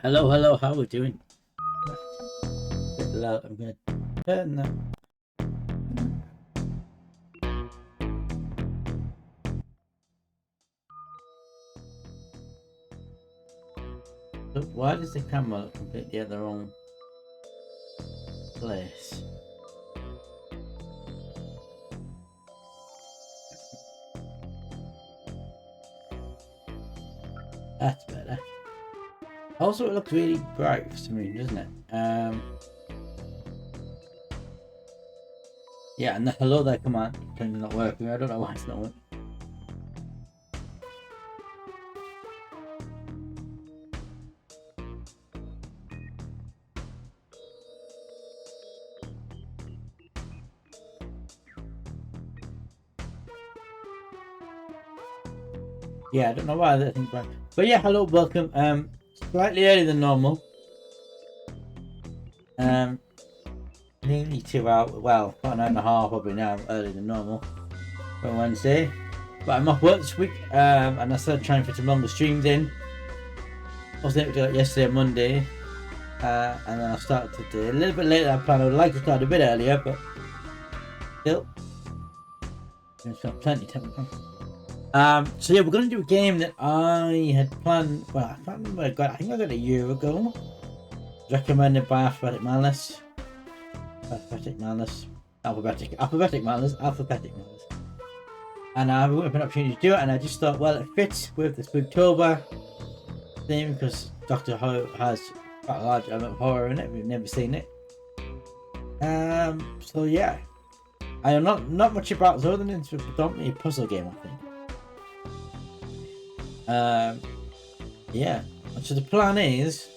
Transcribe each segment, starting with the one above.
Hello, hello, how are we doing? Bit loud, I'm gonna turn that. So why does the camera look completely at the wrong place? That's better. Also, it looks really bright for some reason, doesn't it? Yeah, and the hello there command is not working. I don't know why it's not working. Yeah, I don't know why that thing's bright. But yeah, hello, welcome. Slightly earlier than normal. Nearly 2 hours, well, about an hour and a half probably now earlier than normal for Wednesday. But I'm off work this week, and I started trying to fit some longer streams in. I was able to do it yesterday and Monday, and then I started today a little bit later than I planned. I would like to start a bit earlier, but still, there's got plenty of time. So yeah, we're going to do a game that I had planned. Well, I can't remember. I think I got it a year ago. Recommended by Alphabetic Malice. Alphabetic Malice. And I haven't an opportunity to do it, and I just thought, well, it fits with the Spooktober theme because Doctor Who has quite a large element of horror in it. We've never seen it. So yeah, I am not much about it other than it's predominantly a puzzle game, I think. Yeah. So the plan is,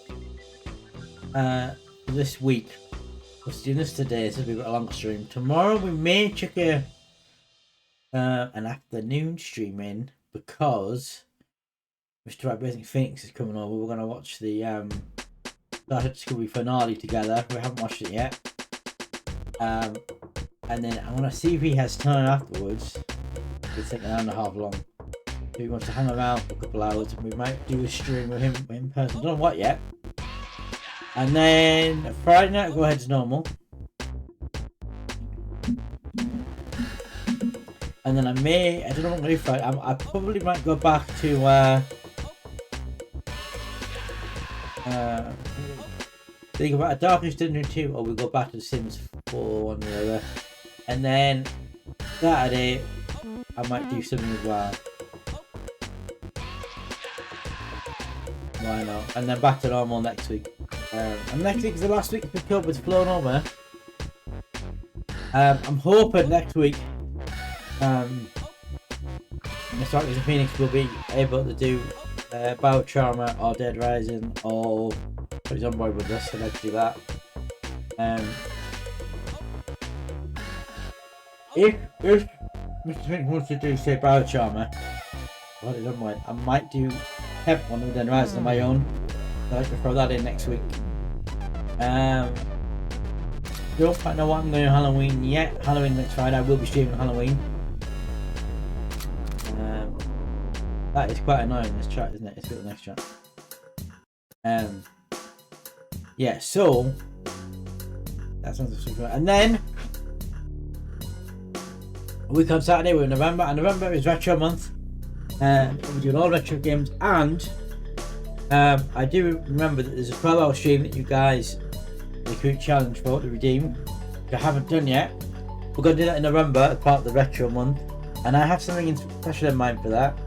this week, we're doing this today, so we've got a long stream. Tomorrow we may check an afternoon stream in because Mr. Basic Phoenix is coming over. We're going to watch the Starship Discovery finale together. We haven't watched it yet. And then I'm going to see if he has time afterwards. It's like an hour and a half long. If he wants to hang around for a couple hours, we might do a stream with him in person. Don't know what yet. And then Friday night, go ahead as normal. And then I don't know what I'm going to do Friday. I probably might go back to think about a Darkest Dungeon 2, or we go back to The Sims 4, one or the other. And then Saturday, I might do something as well. Why not? And then back to normal next week. And next week is the last week of Spooktober. It's flown over. I'm hoping next week Mr. Basic Phoenix will be able to do Biotrauma or Dead Rising, or he's on board with us, so let's do that. If Mr. Phoenix wants to do, say, Biotrauma, what is on mind, I might do one of Dead Rising on my own. I'd like to throw that in next week. Don't quite know what I'm going to do Halloween yet. Halloween next Friday. I will be streaming Halloween. That is quite annoying, this chat, isn't it? It's got the next chat. Yeah, so that sounds super. And then a week on Saturday we're in November, and November is retro month. We're doing all retro games, and I do remember that there's a 12-hour stream that you guys recruit challenge for to redeem, which I haven't done yet. We're going to do that in November as part of the retro month, and I have something special in mind for that,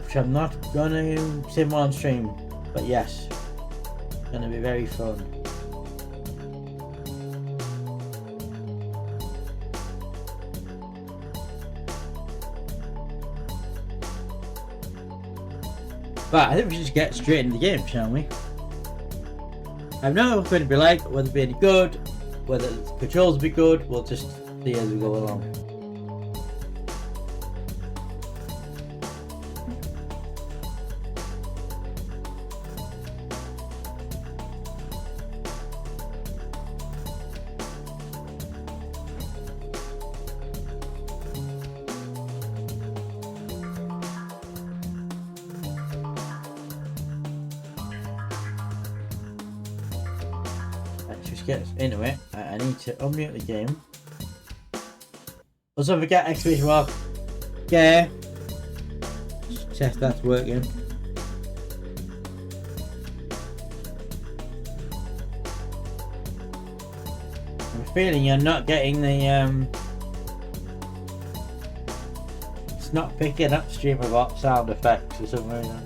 which I'm not going to say more on stream, but yes, it's going to be very fun. But I think we should just get straight into the game, shall we? I don't know what it's going to be like, whether it'll be any good, whether the controls will be good. We'll just see as we go along. get into it, I need to unmute the game. Also forget exclamation mark. Yeah. Test that's working. I'm feeling you're not getting the it's not picking up StreamerBot sound effects for some reason.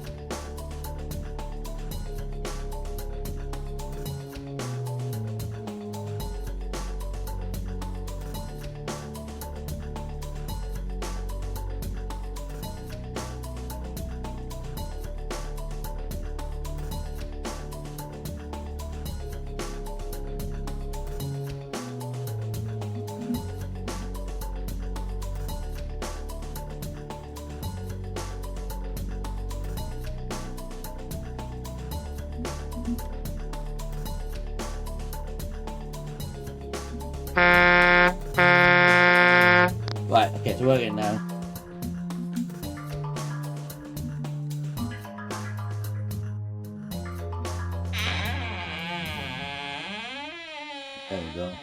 Right, okay, it's working now. There we go.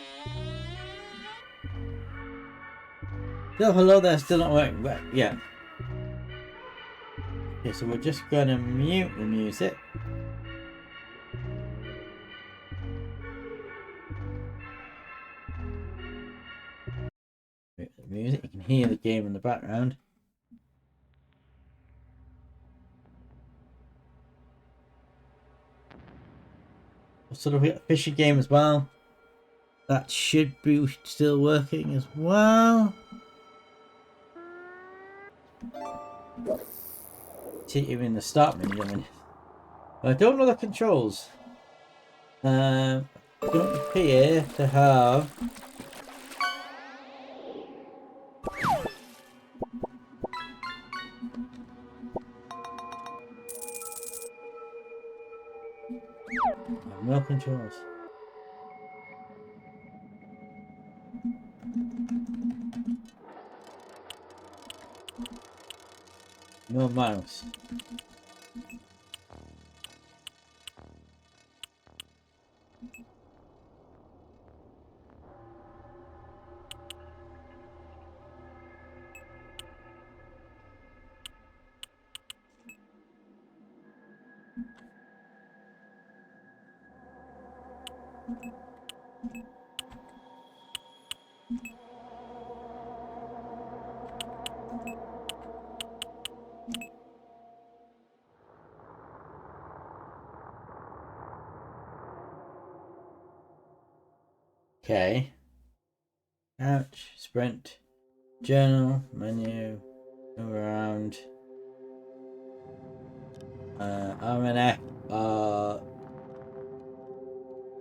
Still hello there, still not working, but yeah. Okay, so we're just gonna mute the music. Mute the music, you can hear the game in the background. Sort of a fishy game as well. That should be still working as well. See, even the start menu. I mean, I don't know the controls. Don't appear to have. No controls. No mouse. Okay. Ouch. Sprint. Journal. Menu. Move around. R and F are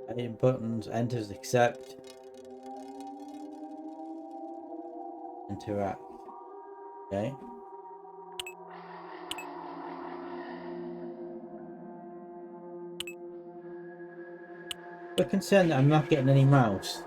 adding buttons. Enters accept. Interact. Okay. We're concerned that I'm not getting any mouse.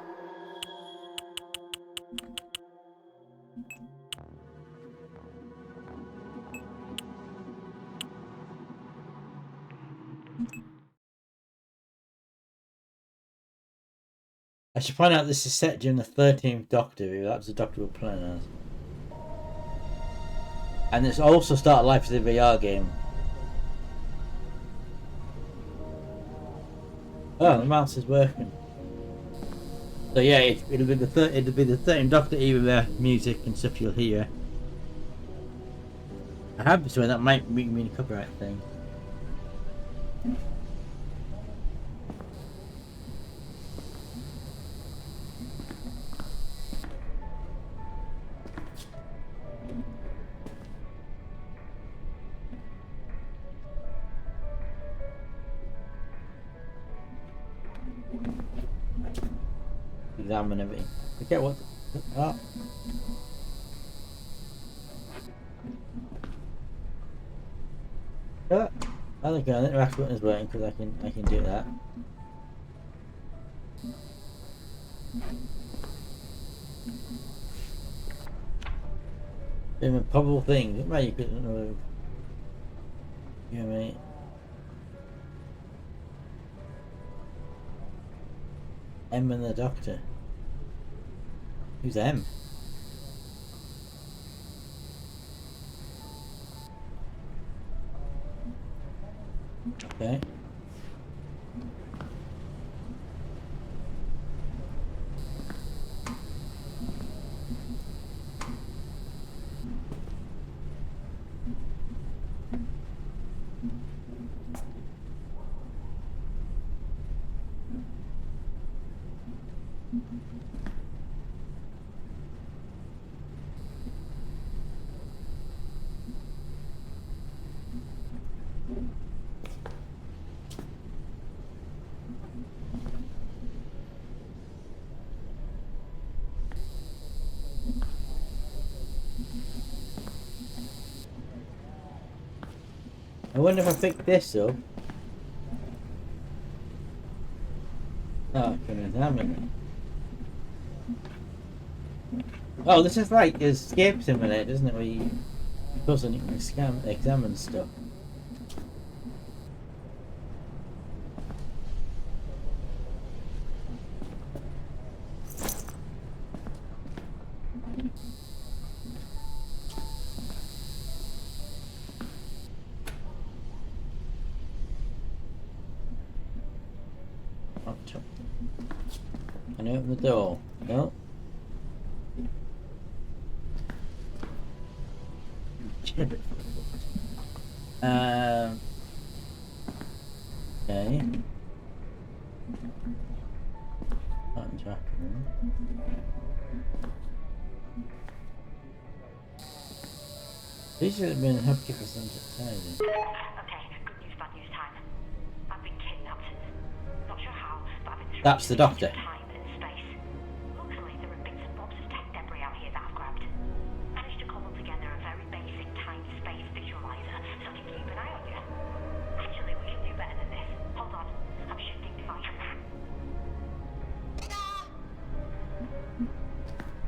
I should find out this is set during the 13th Doctor. That's the Doctor we're playing as. And it's also started life as a VR game. Oh, the mouse is working. So yeah, it'll be the 13th Doctor even the music and stuff you'll hear. I have this one that might mean a copyright thing. Examine everything. Okay, what? Oh. I think the interact button is working because I can do that. Doing improbable things. Maybe you couldn't know. Yeah, mate. M and the Doctor. Who's M? Okay. I wonder if I pick this up. Oh, I can examine it. Oh, this is like escape simulator, isn't it? Where you goes and you can examine stuff. Can I open the door? No. Okay. These have been happy for some time. Okay, good news, bad news time. I've been kidnapped. Not sure how, but I've been thrown That's the Doctor. time and space. Luckily, there are bits and bobs of tech debris out here that I've grabbed. Managed to cobble together a very basic time-space visualizer so I can keep an eye on you. Actually, we can do better than this. Hold on, I'm shifting devices.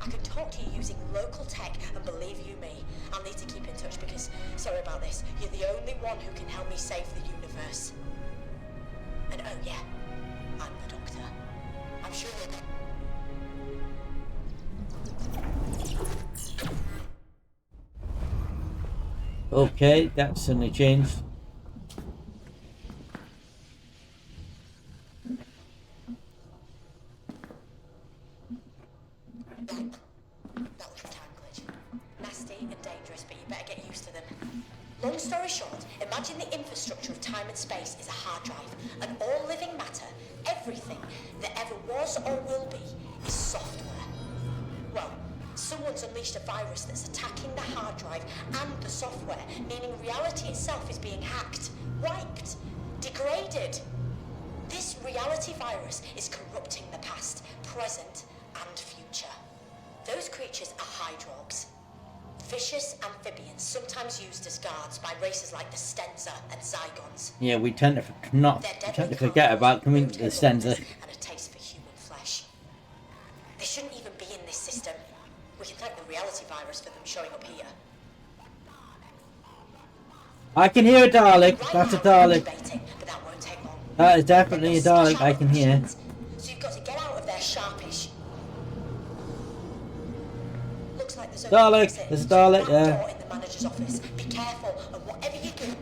I can talk to you using local tech, and believe you me, I'll need to keep in touch because, sorry about this, you're the only one who can help me save the universe. And oh yeah, I'm the Doctor. I'm sure Okay, that's suddenly changed. that was a time glitch. Nasty and dangerous, but you better get used to them. Long story short, imagine the infrastructure of time and space is a hard drive, and all living matter, everything that ever was or will be, is software. Well, someone's unleashed a virus that's attacking the hard drive and the software, meaning reality itself is being hacked, wiped, degraded. This reality virus is corrupting the past, present, and future. Those creatures are hydrogs. Vicious amphibians, sometimes used as guards by races like the Stenza and Zygons. Yeah, we tend to forget about coming to the Stenza. And a taste for human flesh. They shouldn't even be in this system. We can thank the reality virus for them showing up here. I can hear a Dalek. Right That's a now, we're Dalek. debating, but that won't take long. That is definitely a Dalek. I can hear. So you've got to get out of there sharpish. Looks like there's Dalek, there's a Dalek there. door in the manager's office. Be careful, and whatever you do.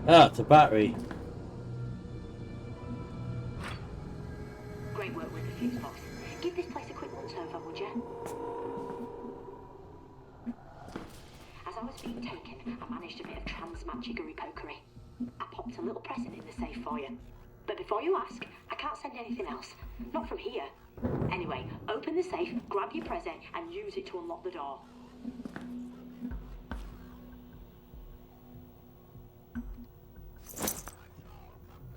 Ah, it's a battery. Great work with the fuse box. Give this place a quick once over, would you? As I was being taken, I managed a bit of trans-magickery pokery. I popped a little present in the safe for you. But before you ask, I can't send anything else. Not from here. Anyway, open the safe, grab your present, and use it to unlock the door.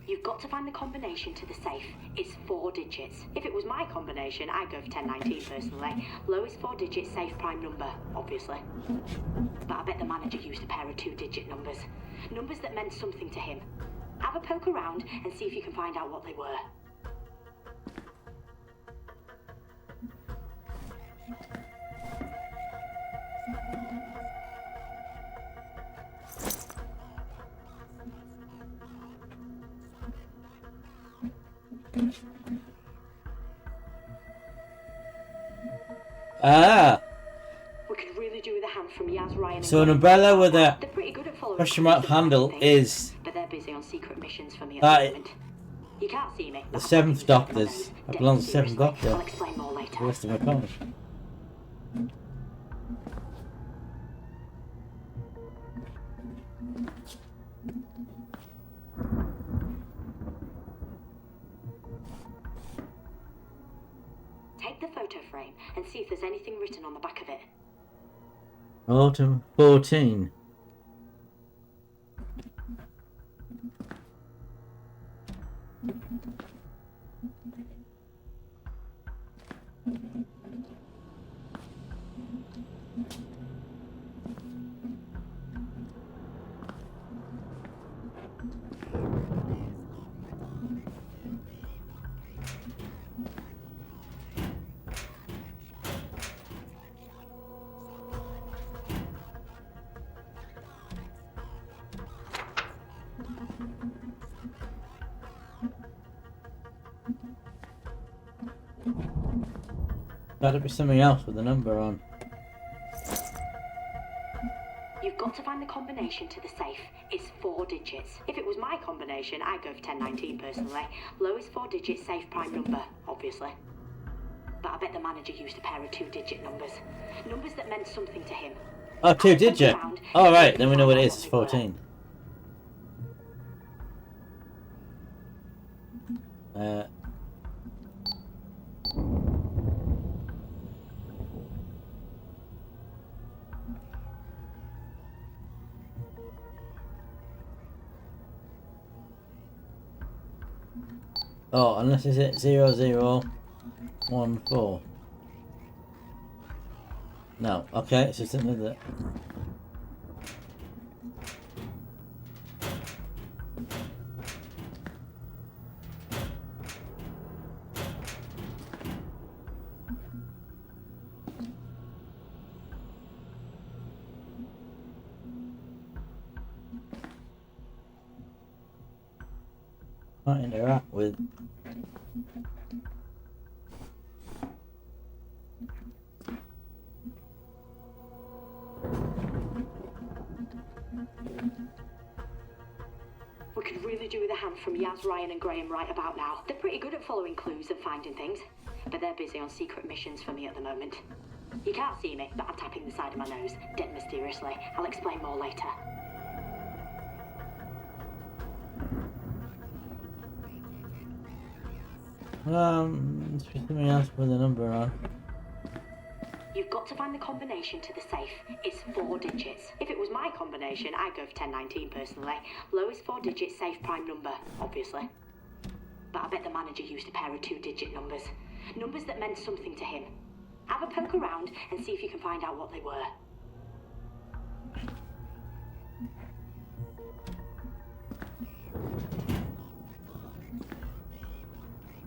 You You've got to find the combination to the safe. It's 4 digits. If it was my combination, I'd go for 1019 personally. Lowest 4-digit safe prime number, obviously. But I bet the manager used a pair of 2-digit numbers. Numbers that meant something to him. Have a poke around and see if you can find out what they were. Ah! We could really do with a hand from Yaz, Ryan, So an umbrella with a They're pretty good at following question mark handle is but they're busy on secret missions for me at the moment. You can't see me. the 7th Doctor's. I belong to the 7th Doctor. I'll explain more later. The rest of my comic. Take the photo frame and see if there's anything written on the back of it. Autumn 14. That'd be something else with a number on. You've got to find the combination to the safe. It's 4 digits. If it was my combination, I'd go for 1019 personally. Lowest 4-digit safe prime number, obviously. But I bet the manager used a pair of 2-digit numbers. Numbers that meant something to him. Oh, 2-digit. Alright, then we know what it is. It's 14. Oh, unless it's at 0014. No, okay, it's just another. Can't interact with. We could really do with a hand from Yaz, Ryan, and Graham right about now. They're pretty good at following clues and finding things, but they're busy on secret missions for me at the moment. You can't see me, but I'm tapping the side of my nose, dead mysteriously. I'll explain more later. It's something else with a number on. You've got to find the combination to the safe. It's 4 digits. If it was my combination, I'd go for 1019 personally. Lowest 4-digit safe prime number, obviously. But I bet the manager used a pair of 2-digit numbers. Numbers that meant something to him. Have a poke around and see if you can find out what they were.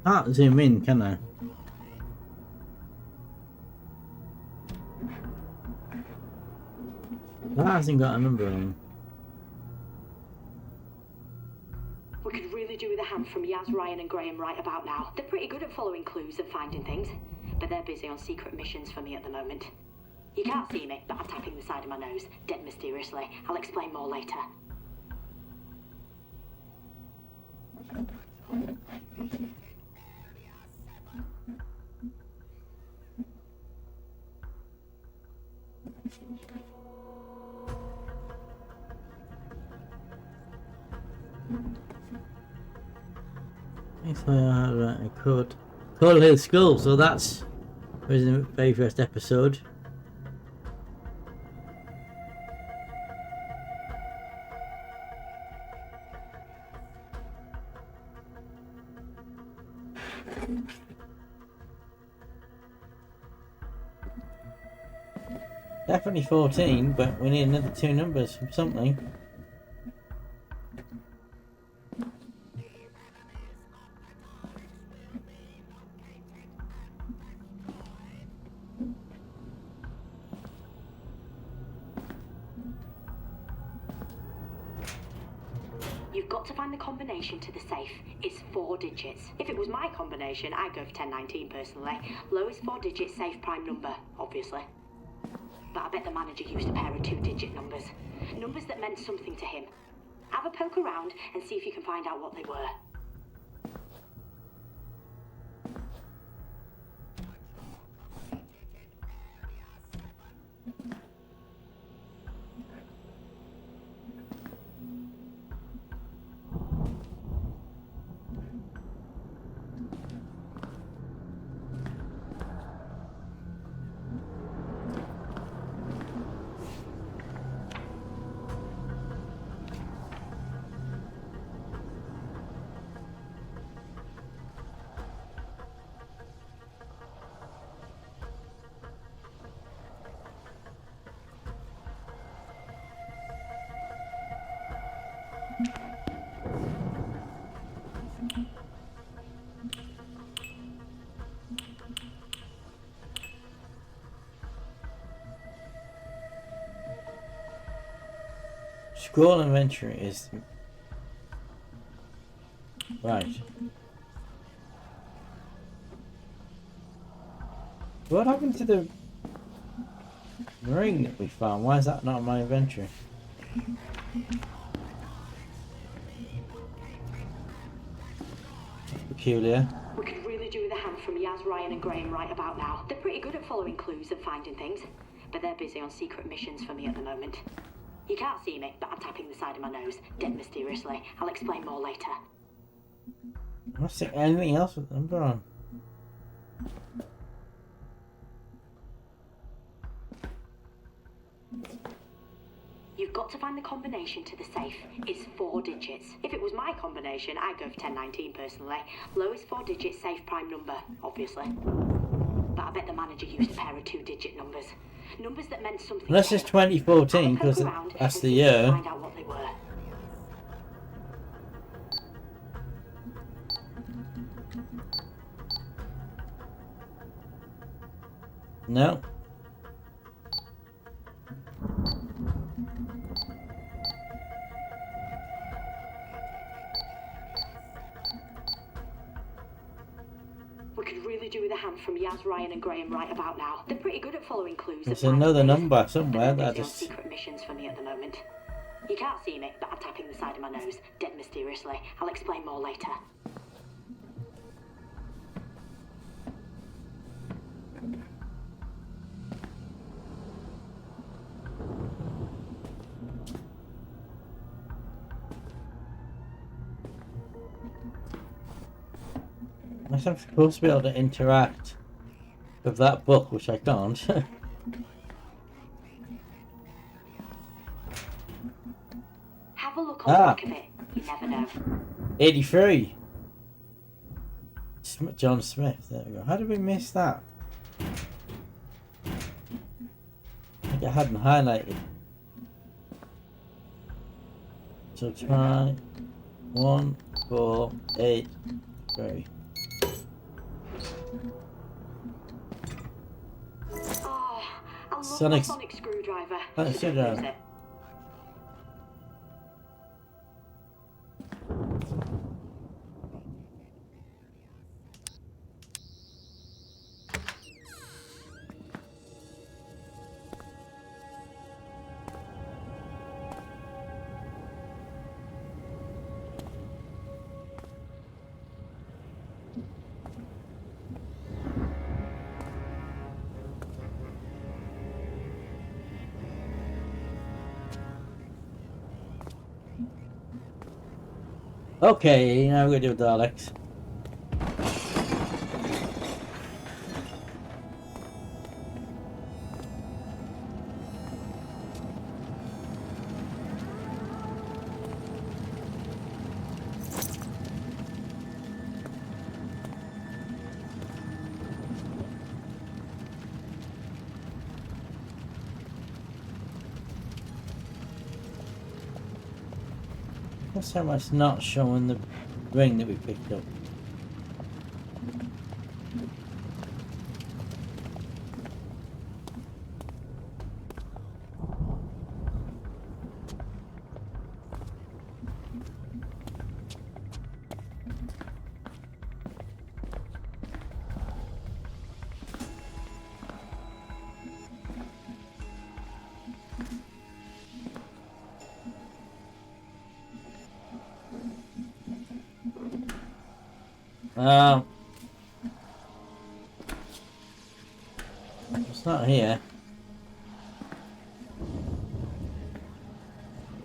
Can't zoom in, can I? That hasn't got a number on. We could really do with a hand from Yaz, Ryan, and Graham right about now. They're pretty good at following clues and finding things, but they're busy on secret missions for me at the moment. You can't see me, but I'm tapping the side of my nose, dead mysteriously. I'll explain more later. If I had a code. Cold Hill School, so that's was the very first episode. Definitely 14, but we need another 2 numbers from something. You've got to find the combination to the safe. It's 4 digits. If it was my combination, I'd go for 1019 personally. Lowest 4-digit safe prime number, obviously. But I bet the manager used a pair of 2-digit numbers. Numbers that meant something to him. Have a poke around and see if you can find out what they were. Scroll inventory is right. What happened to the ring that we found? Why is that not in my inventory? That's peculiar. We could really do with a hand from Yaz, Ryan and Graham right about now. They're pretty good at following clues and finding things, but they're busy on secret missions for me at the moment. You can't see me, but I'm tapping the side of my nose, dead mysteriously. I'll explain more later. I don't see anything else with the number on. You've got to find the combination to the safe. It's 4 digits. If it was my combination, I'd go for 1019 personally. Lowest 4-digit safe prime number, obviously. But I bet the manager used a pair of 2-digit numbers. Numbers that meant something. Unless it's 2014, because that's the year. Find out what they were. No. We could really do with a hand from Yaz, Ryan and Graham right about now. They're pretty good at following clues. There's another number somewhere that They're just... secret missions for me at the moment. You can't see me, but I'm tapping the side of my nose, dead mysteriously. I'll explain more later. Unless I'm supposed to be able to interact with that book, which I can't. Have a look on the back of it. You never know. 83. John Smith. There we go. How did we miss that? I think I hadn't highlighted. So try 1, 4, 8, 3. Oh, I love Sonic- my sonic screwdriver. Sonic screwdriver. Use it. Okay, now we're gonna do Daleks. That's how much not showing the ring that we picked up. It's not here.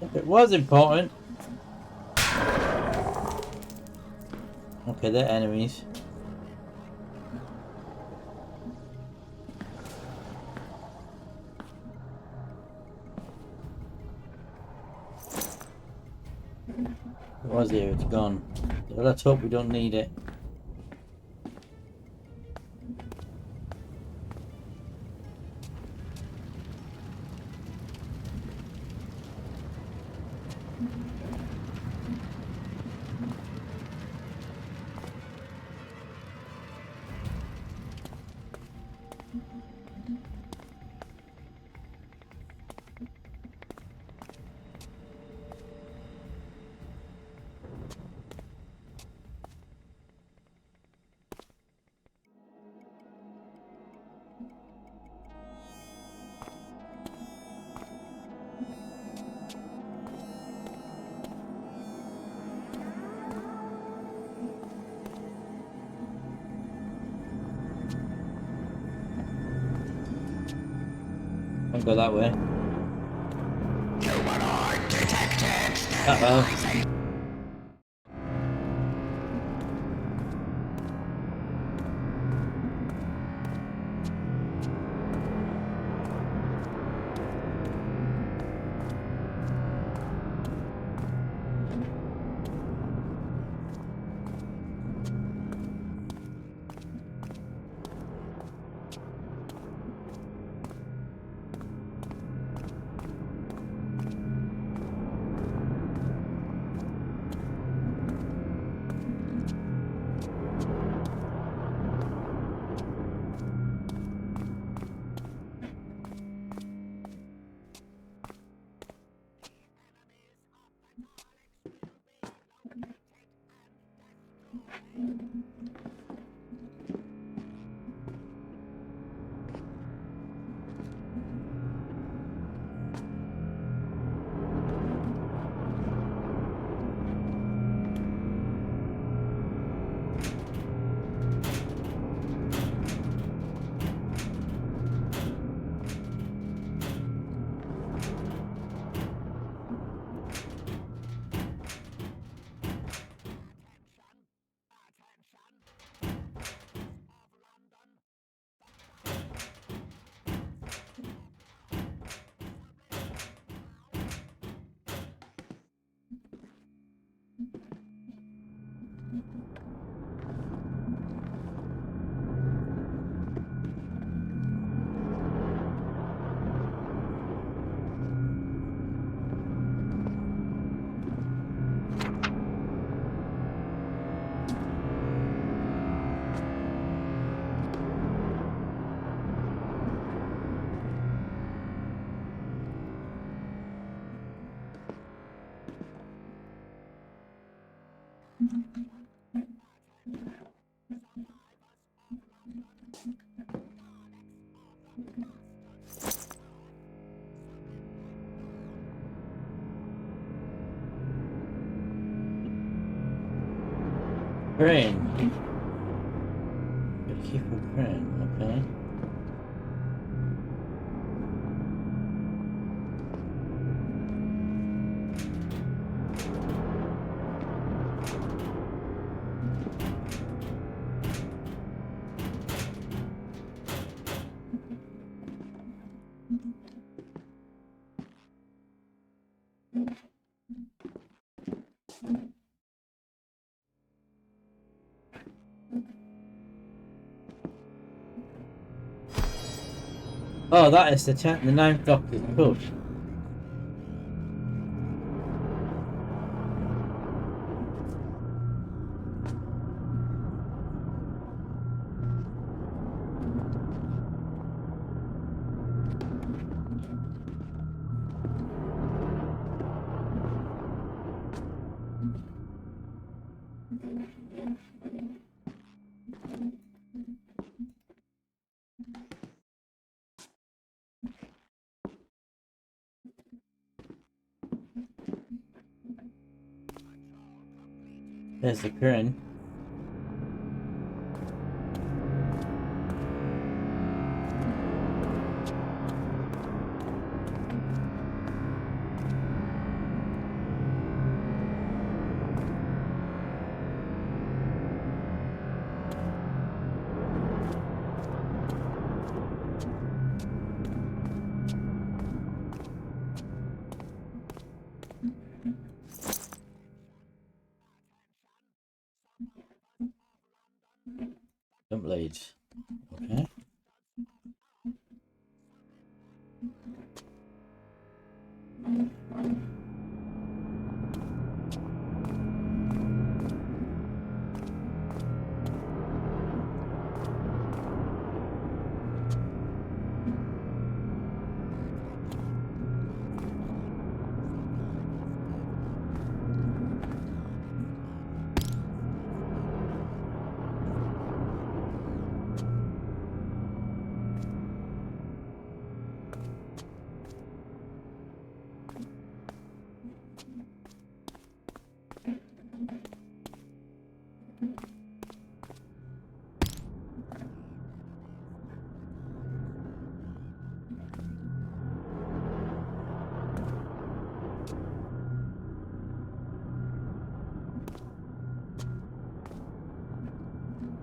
If it was important. Okay, they're enemies. It was here, it's gone. So let's hope we don't need it. I'll go that way. Humanoid detected. Uh-oh. Crane. Gotta keep a crane, okay. Oh, that is the ninth Doctor's push. There's the crane. Dump blades. Okay.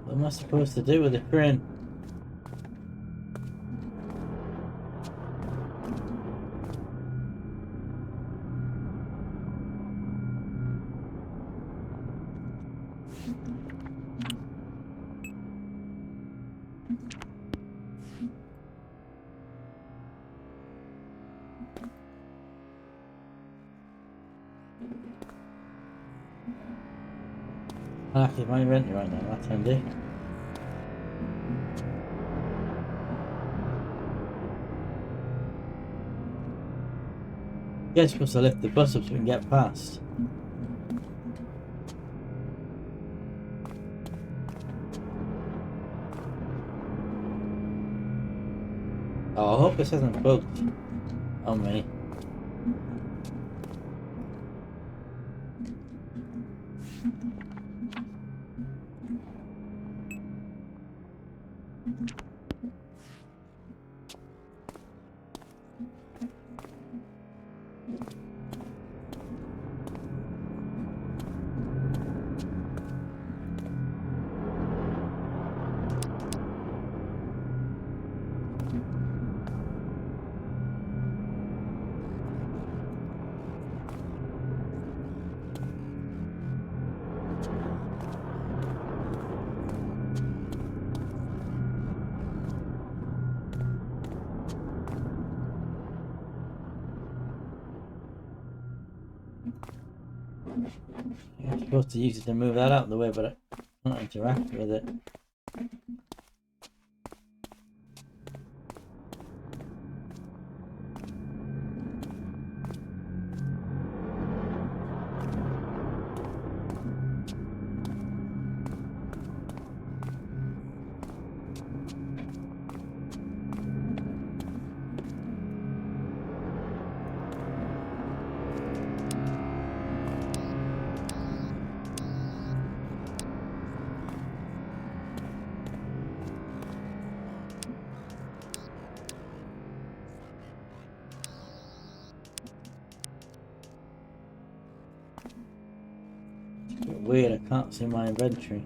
What am I supposed to do with the crane? I'll activate my inventory right now, that's handy. You're supposed to lift the bus up so we can get past. Oh, I hope this hasn't bugged on me. I'm supposed to use it to move that out of the way, but I can't interact with it. It's a bit weird, I can't see my inventory.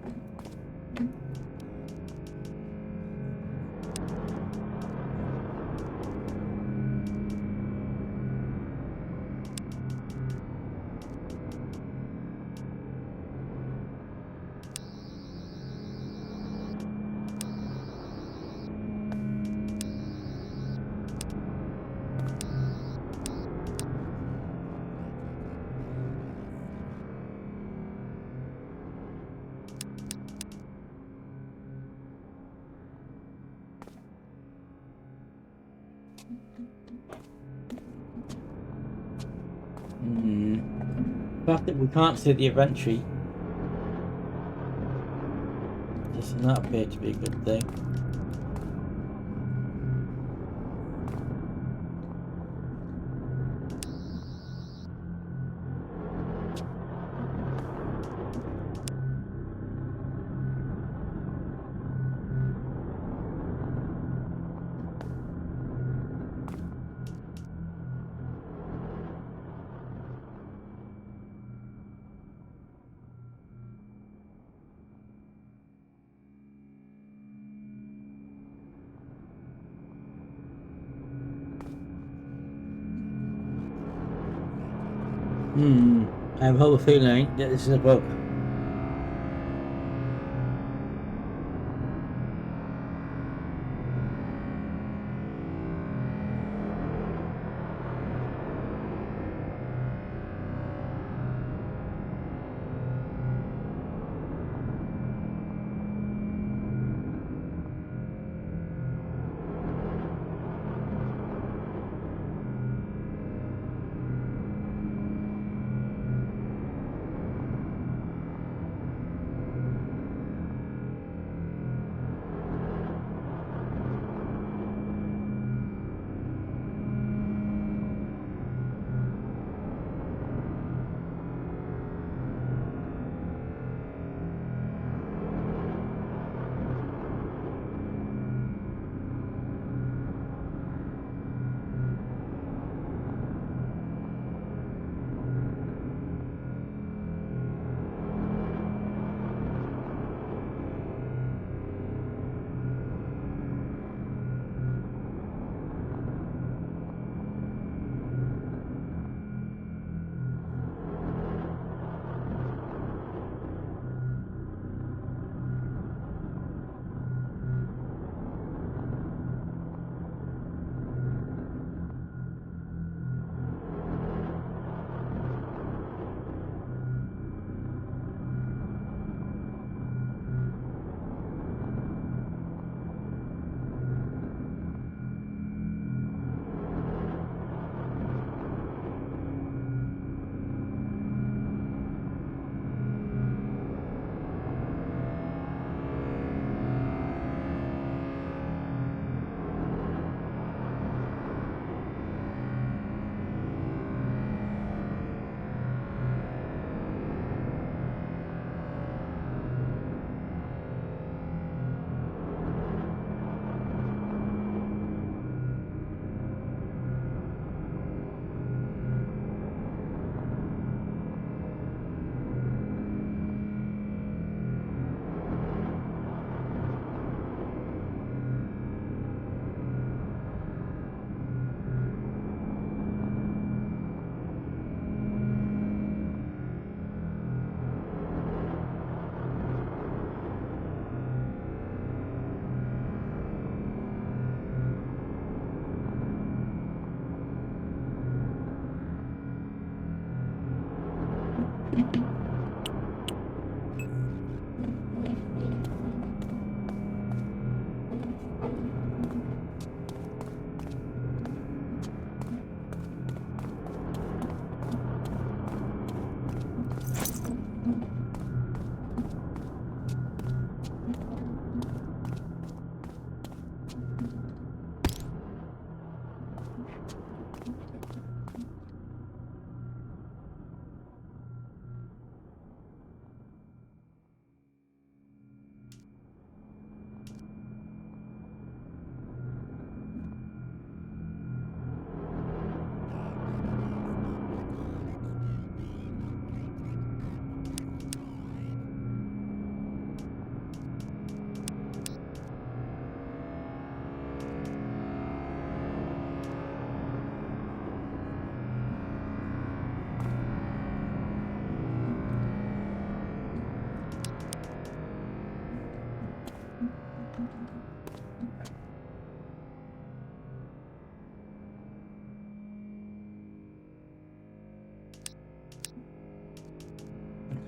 fact that we can't see the event tree does not appear to be a good thing. I have a whole feeling that this is a bug.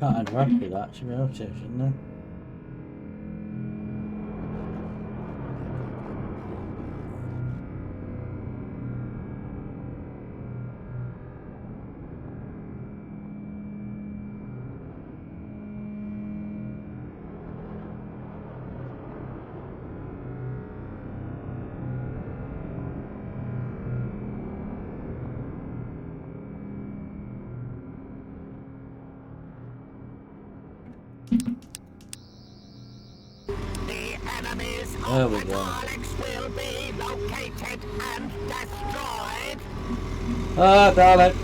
Can't interact with that, should be able to, shouldn't I? The enemies There of we the go. Daleks will be located and destroyed. Ah, Dalek.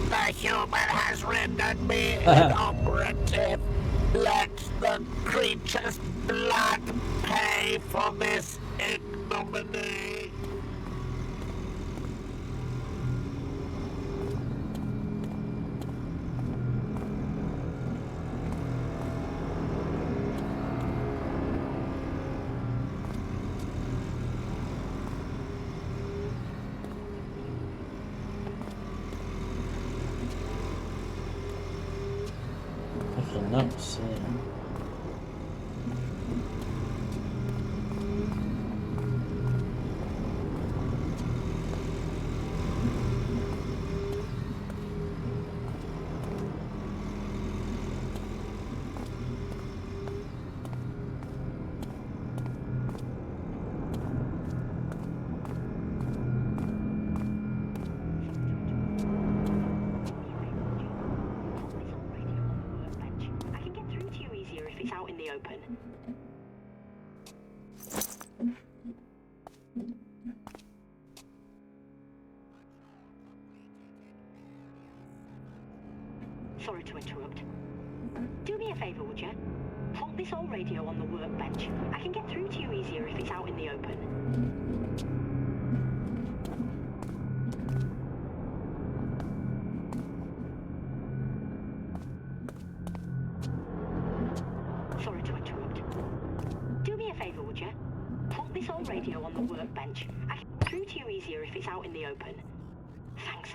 The human has rendered me inoperative. Let the creature's blood pay for this ignominy. I cannot see. I can get through to you easier if it's out in the open. Sorry to interrupt. Do me a favour, would you? Plonk this old radio on the workbench. I can get through to you easier if it's out in the open. Sorry to interrupt. Do me a favour, would you? Plonk this old radio on the workbench. I can get through to you easier if it's out in the open. Thanks.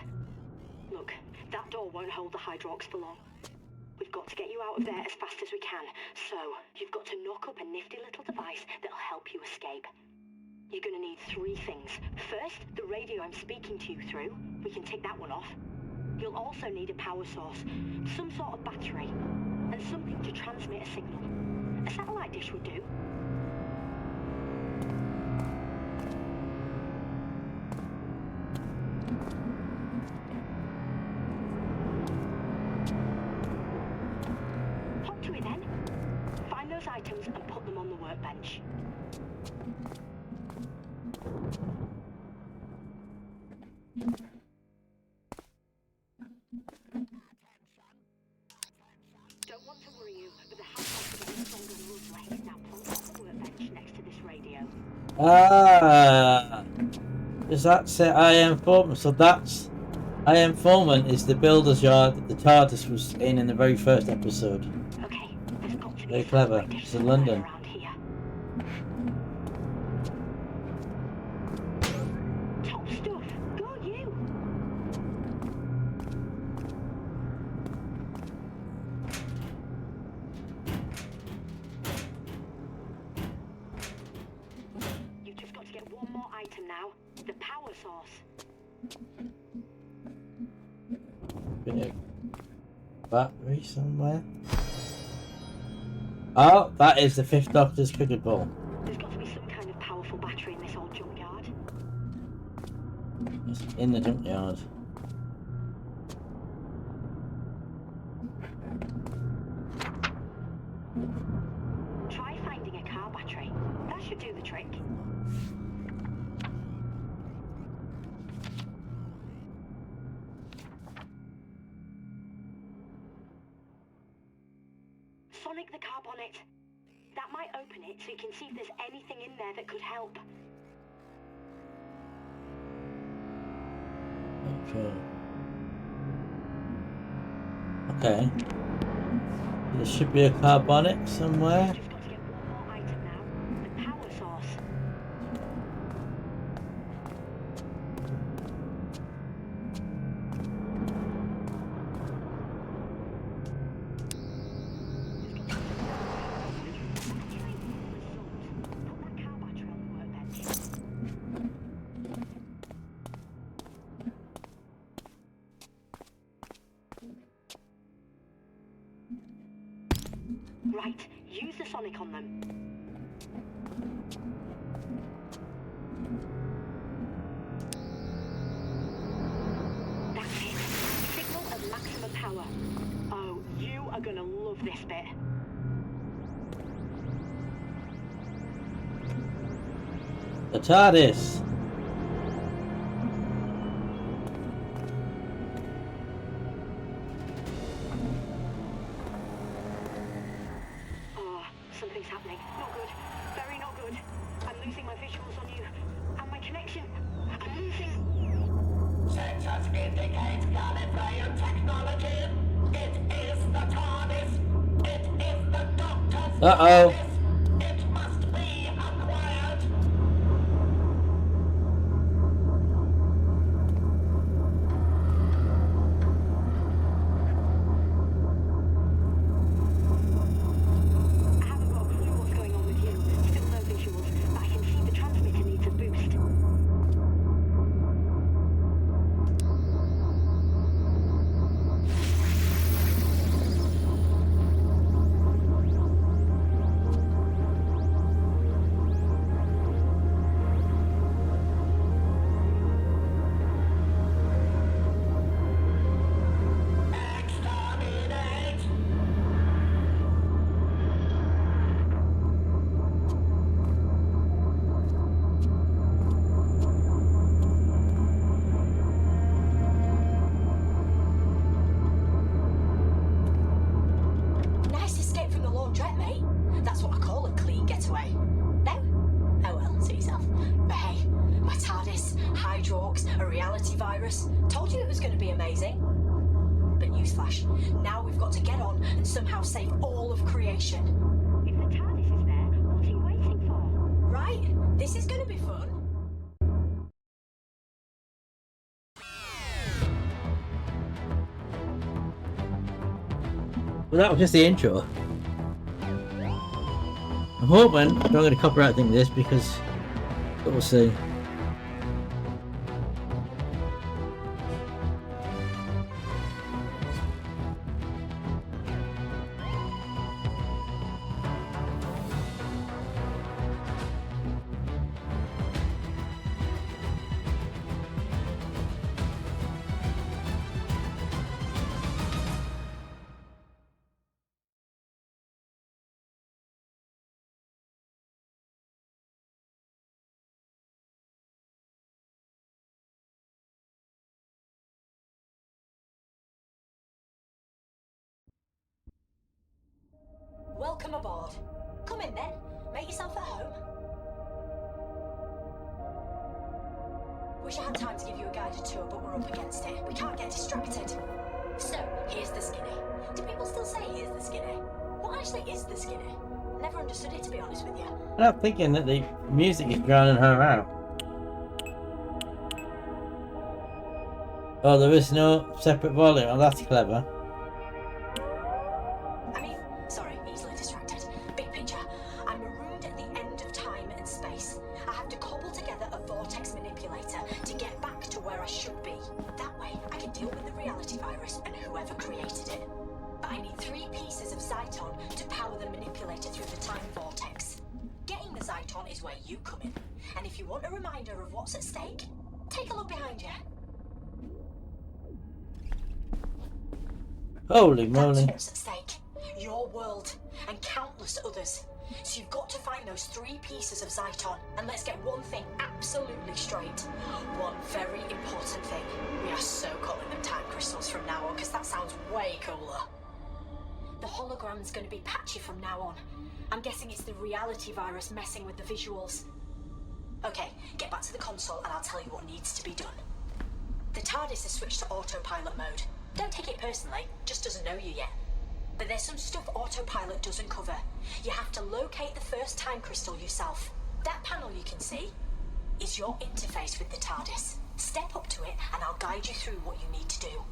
Look, that door won't hold the Hydrox for long. We've got to get you out of there as fast as we can, so you've got to knock up a nifty little device that'll help you escape. You're gonna need 3 things. First, the radio I'm speaking to you through. We can take that one off. You'll also need a power source, some sort of battery, and something to transmit a signal. A satellite dish would do. Hop to it then. Find those items and put them on the workbench. Don't want to worry you, but the house is getting stronger and lovely. Now plonk it on the workbench next to this radio. Ah, does that say I am Foreman? So that's I am Foreman is the builder's yard that the TARDIS was in the very first episode. Okay, there's got to be Very a clever. satellite dish It's in somewhere London. around here. Top stuff. Go you. You've just got to get one more item now. The power source. Bit of battery somewhere. Oh, that is the 5th Doctor's cricket ball. There's got to be some kind of powerful battery in this old junkyard. It's in the junkyard. Try finding a car battery. That should do the trick. Sonic the car bonnet. That might open it so you can see if there's anything in there that could help. Okay. There should be a carbonic somewhere. Just got to get one more item now. The power source. Put that car battery on the workbench. electronic on them. That's it. Signal at maximum power. Oh, you are gonna love this bit. The TARDIS. Oh, something's happening. Not good. Very not good. I'm losing my visuals on you. And my connection. I'm losing... Sensors indicate Gallifreyan technology. It is the TARDIS. It is the Doctor's Uh-oh. TARDIS. It must be acquired. I haven't got a clue what's going on with you. Still no visuals, but I can see the transmitter needs a boost. Exterminate. Nice escape from the laundrette, mate. That's what I call a clean getaway. No? Oh well, suit yourself. But hey, my TARDIS, Hydrox, a reality virus. Told you it was going to be amazing. But newsflash, now we've got to get on and somehow save all of creation. If the TARDIS is there, what's he waiting for? Right? This is going to be fun. Well, that was just the intro. I'm hoping I'm not going to copyright thing this because we'll see. Welcome aboard. Come in then. Make yourself at home. Wish I had time to give you a guided tour, but we're up against it. We can't get distracted. So, here's the skinny. Do people still say here's the skinny? What actually is the skinny? Never understood it, to be honest with you. I'm thinking that the music is drowning her out. Oh, there is no separate volume. Oh, that's clever. I mean, sorry, easily distracted. Big picture. I'm marooned at the end of time and space. I have to cobble together a vortex manipulator to get back to where I should be. That way, I can deal with the reality virus and whoever created it. But I need 3 pieces of Zyton to power the manipulator through the time vortex. Getting the Zyton is where you come in. And if you want a reminder of what's at stake, take a look behind you. Holy That's moly. what's at stake. Your world and countless others. So you've got to find those 3 pieces of Zyton. And let's get one thing absolutely straight. One very important thing. We are so calling them time crystals from now on, because that sounds way cooler. The hologram's going to be patchy from now on. I'm guessing it's the reality virus messing with the visuals. Okay, get back to the console and I'll tell you what needs to be done. The TARDIS has switched to autopilot mode. Don't take it personally, just doesn't know you yet. But there's some stuff autopilot doesn't cover. You have to locate the first time crystal yourself. That panel you can see is your interface with the TARDIS. Step up to it and I'll guide you through what you need to do.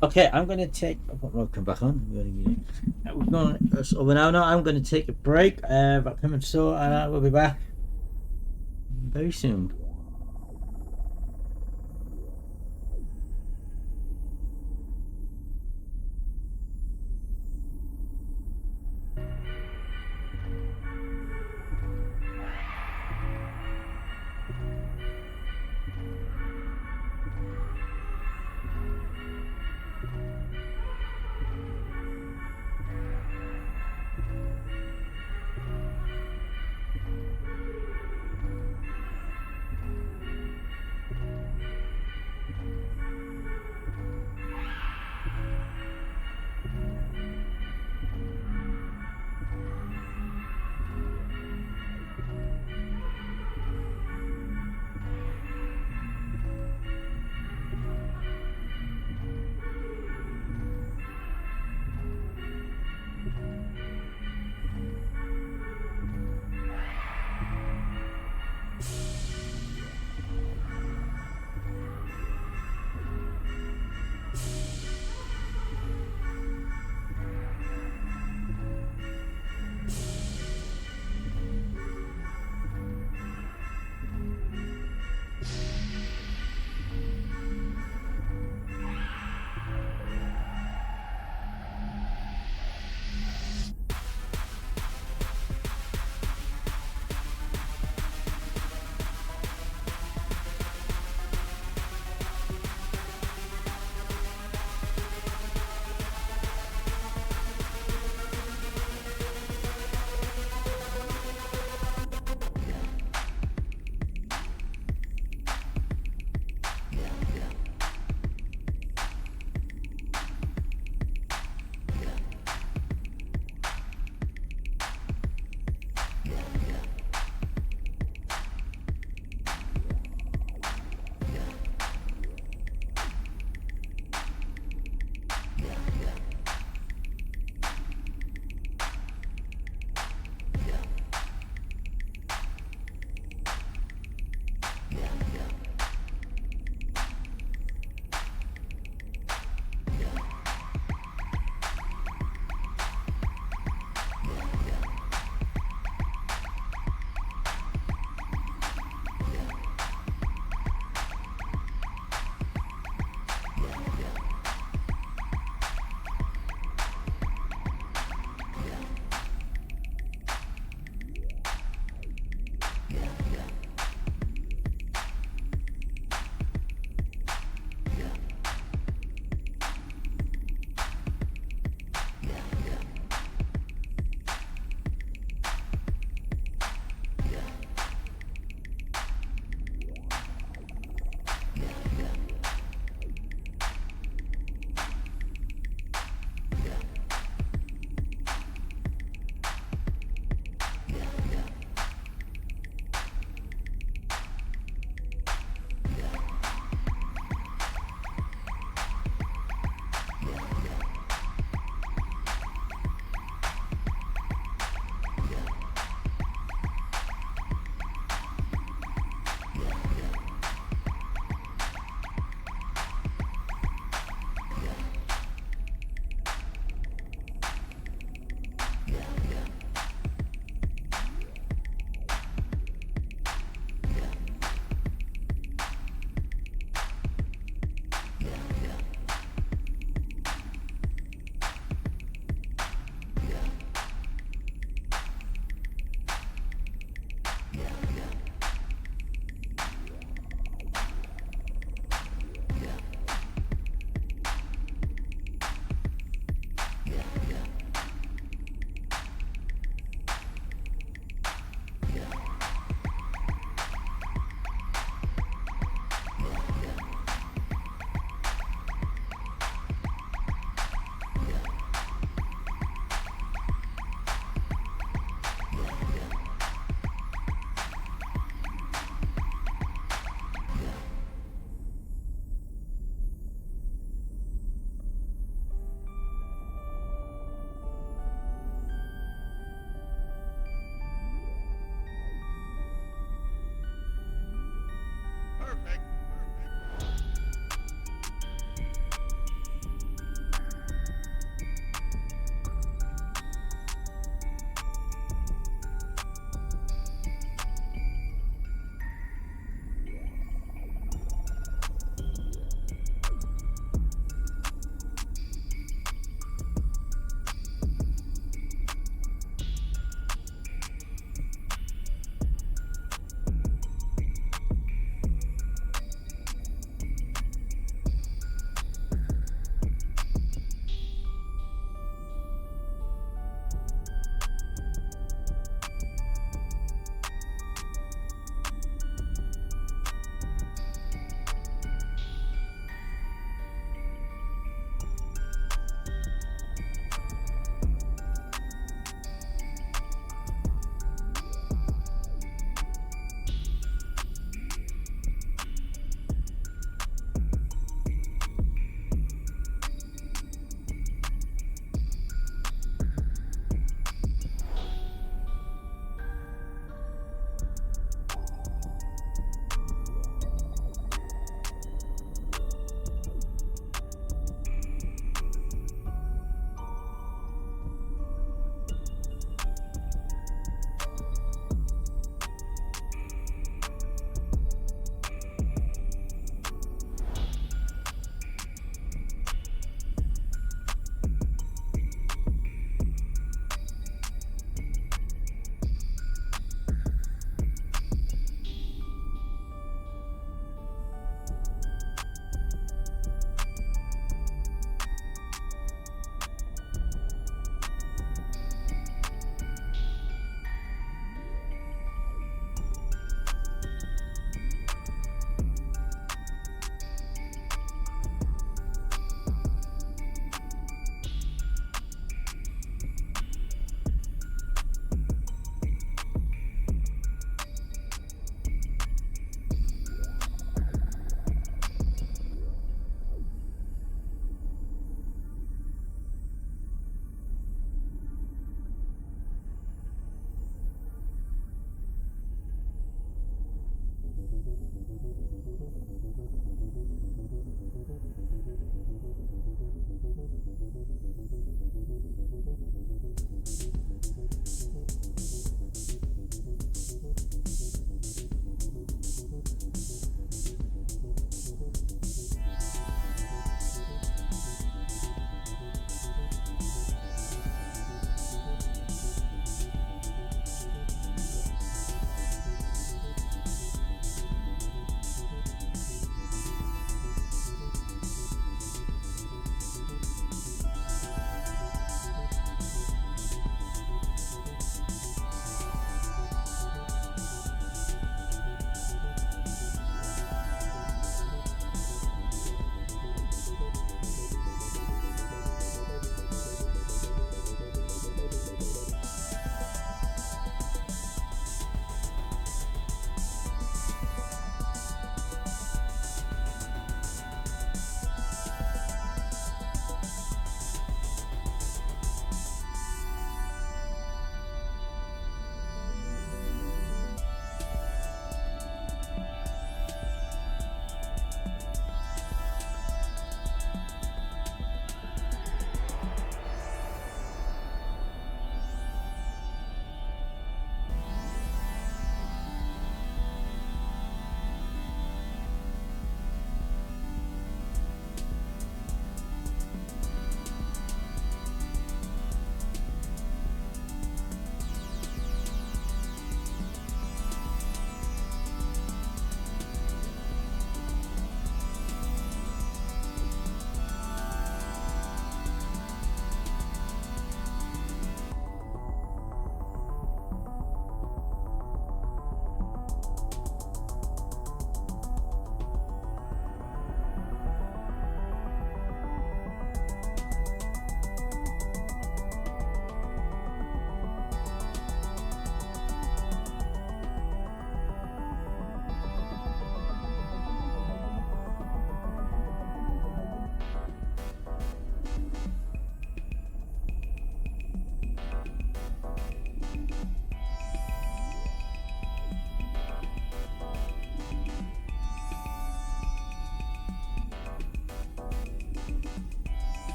Okay, I'm going to take... I'll come back on. We're going over now. I'm going to take a break. About 10 minutes or so, and I will be back very soon.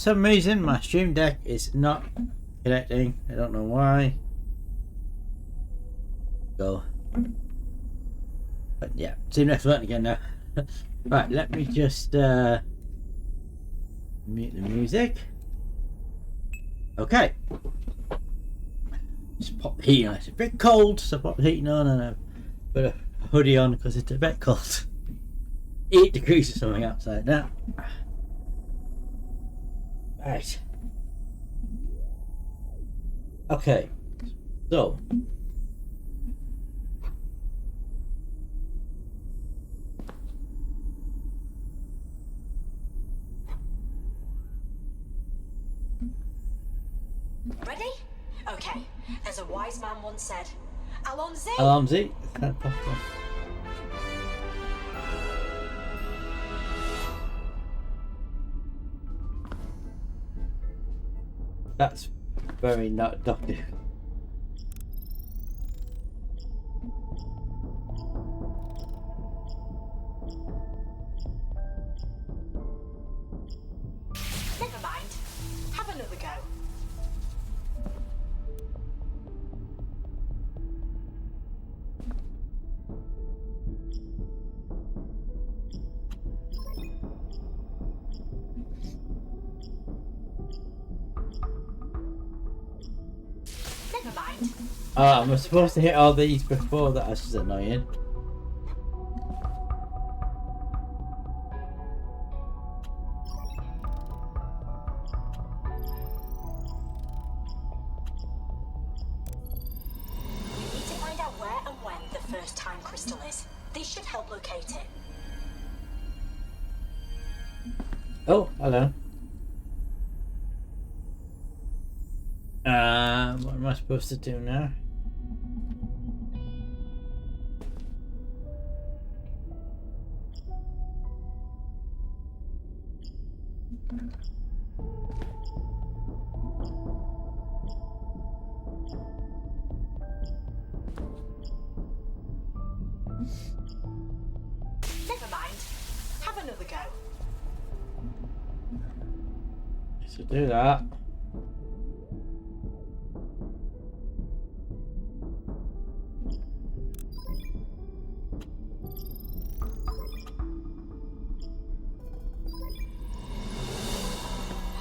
some reason my stream deck is not connecting. I don't know why. Go. But yeah, stream deck's working again now. Right, let me just mute the music. Okay. Just pop the heating on. It's a bit cold, so pop the heating on and a bit of hoodie on because it's a bit cold. 8 degrees or something outside now. Right. Okay. So. Ready? Okay. As a wise man once said, Allons-y! Allons-y. Can't possible. That's very not adoptive. Never mind. Have another go. Never mind. I'm supposed to hit all these before that. That's just annoying. We need to find out where and when the first time crystal is. These should help locate it. Oh, hello. What am I supposed to do now? Never mind. Have another go. To do that.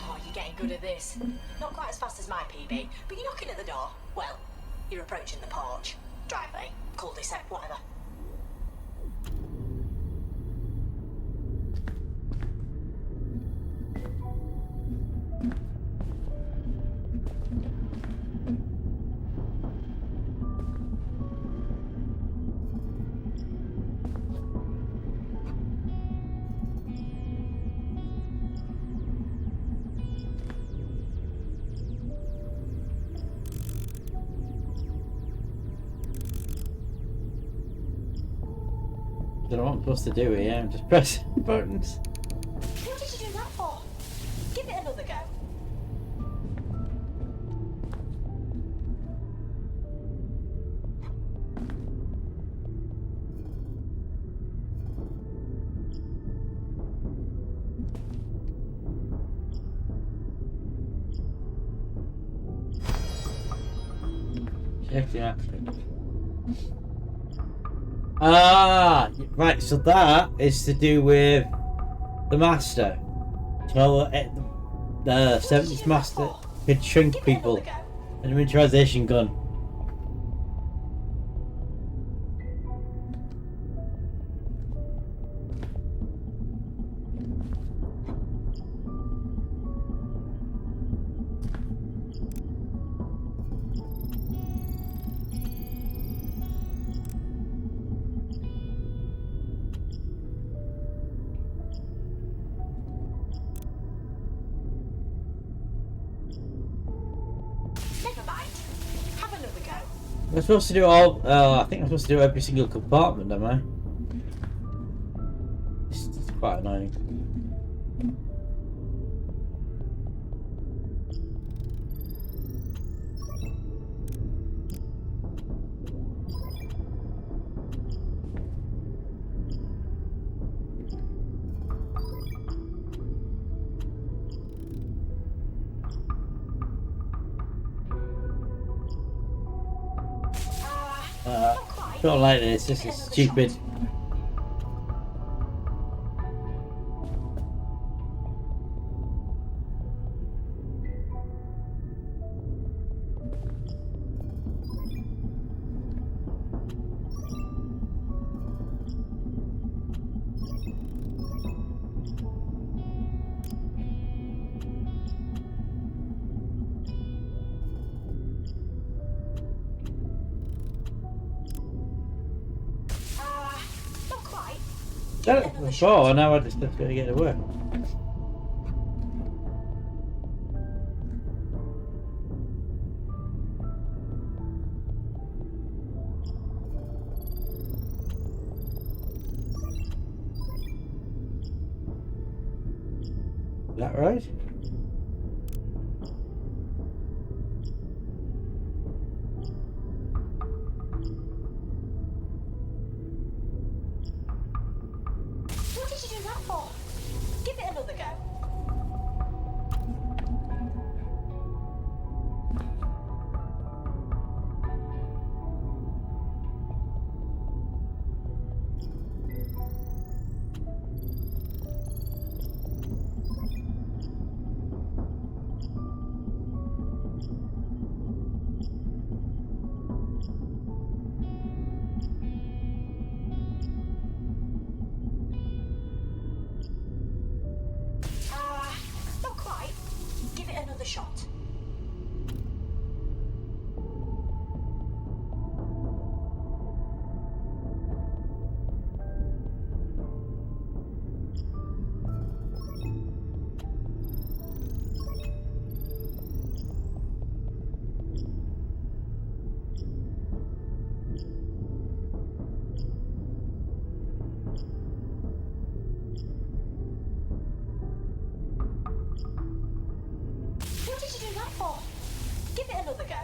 Oh, you're getting good at this. Not quite as fast as my PB, but you're knocking at the door. Well, you're approaching the porch. Driveway, cul-de-sac, whatever. I don't know what I'm supposed to do here. I'm just pressing buttons. What did you do that for? Give it another go. Check the action. Ah, right. So that is to do with the master. So the 70s master could shrink Give it people. another go. An miniaturization gun. Never mind. Have another go. I'm supposed to do all. I think I'm supposed to do every single compartment, am I? It's quite annoying. Not quite. Don't like this. This is stupid. Not quite. Done it before. Now I just have to get to work. Is that right? What did you do that for? Give it another go. Not quite. Give it another shot. What did you do that for? Give it another go.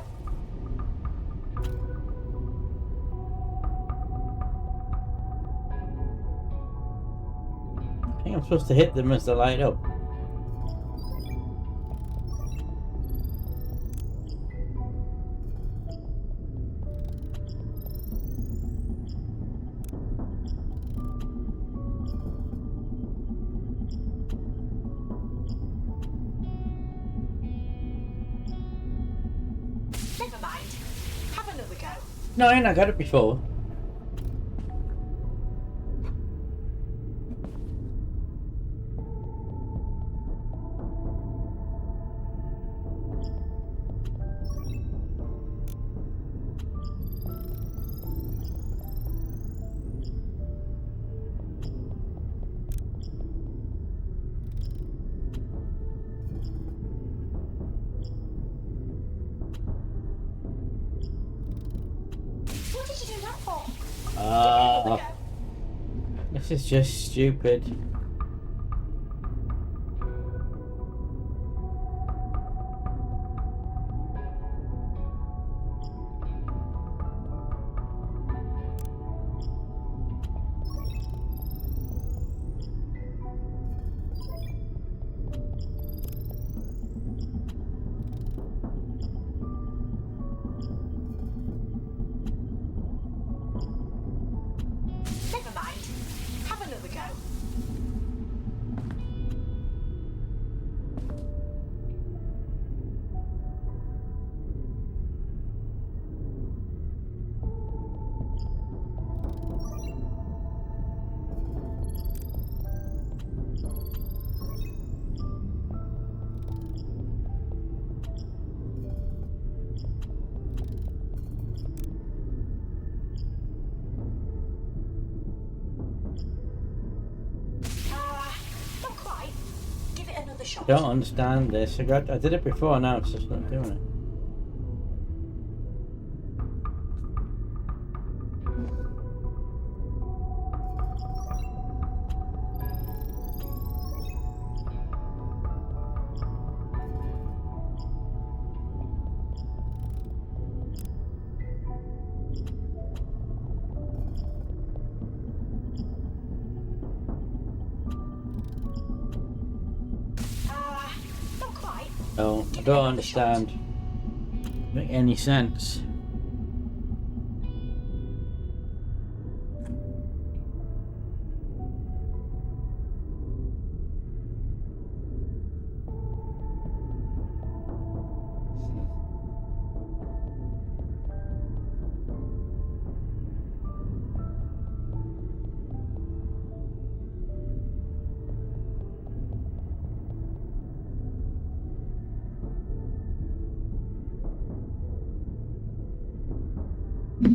I think I'm supposed to hit them as they light up. Never mind. Have another go. No, I ain't. I got it before. What did you do that for? Ah, this is just stupid. Never mind. Have another go. Not quite. Give it another shot. Don't understand this. I did it before. Now it's just not doing it. Not quite. No, I don't understand. Make any sense. What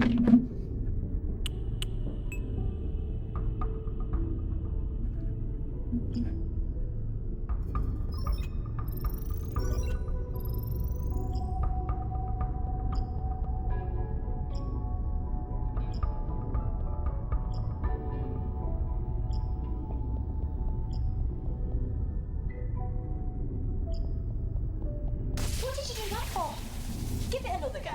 did you do that for? Give it another go.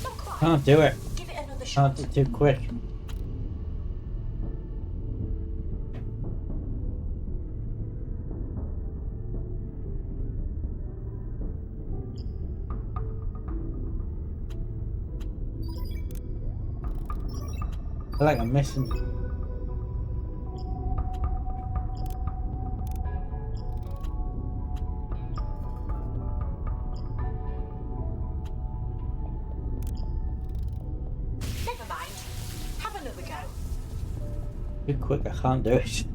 Not quite. Can't do it. Give it another shot. Can't do it too quick. I feel like I'm missing. Never mind. Have another go. Too quick, I can't do it.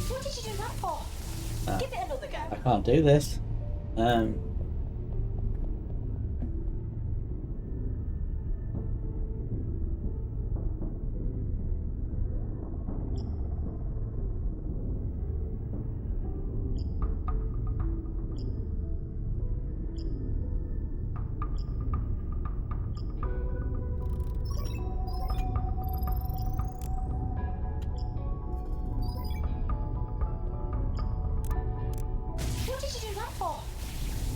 What did you do that for? Give it another go. I can't do this. What did you do that for?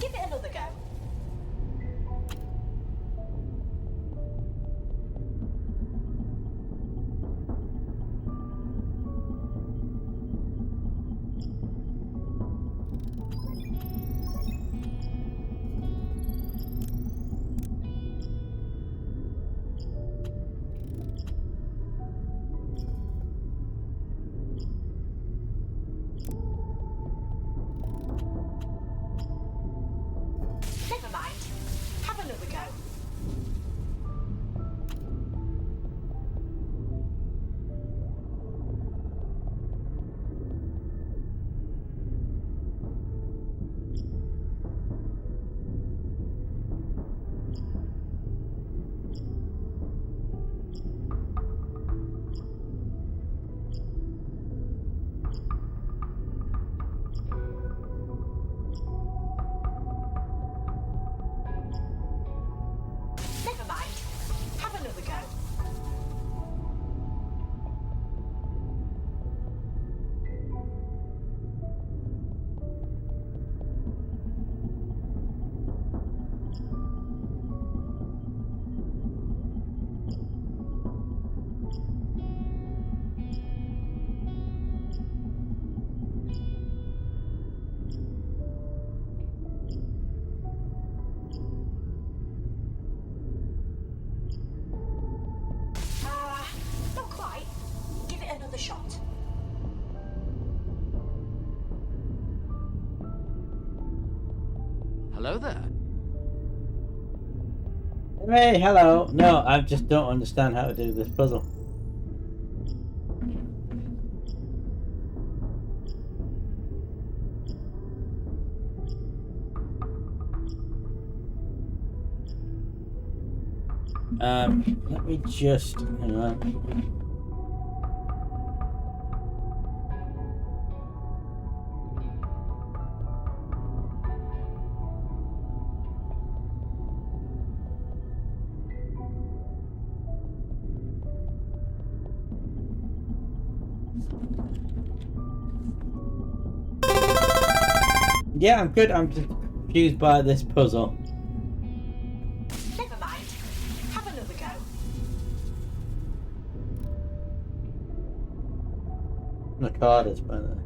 Give it another go. Never mind. Have another go. Never mind. Have another go. Not quite. Give it another shot. Hello there. Hey, hello. No, I just don't understand how to do this puzzle. Let me just, hang on. Yeah, I'm good. I'm just confused by this puzzle. Never mind. Have another go. The card is by the.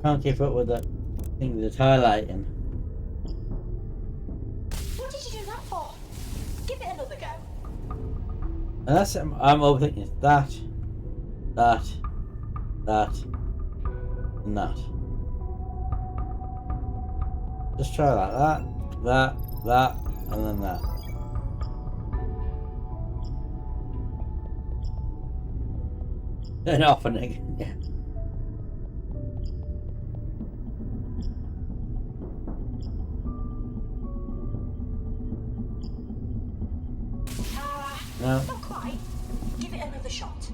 Can't keep up with that thing that's highlighting. What did you do that for? Give it another go. And that's I'm overthinking that, and that. Just try like that, and then that. Turn it off and again. Yeah. No. Not quite. Give it another shot.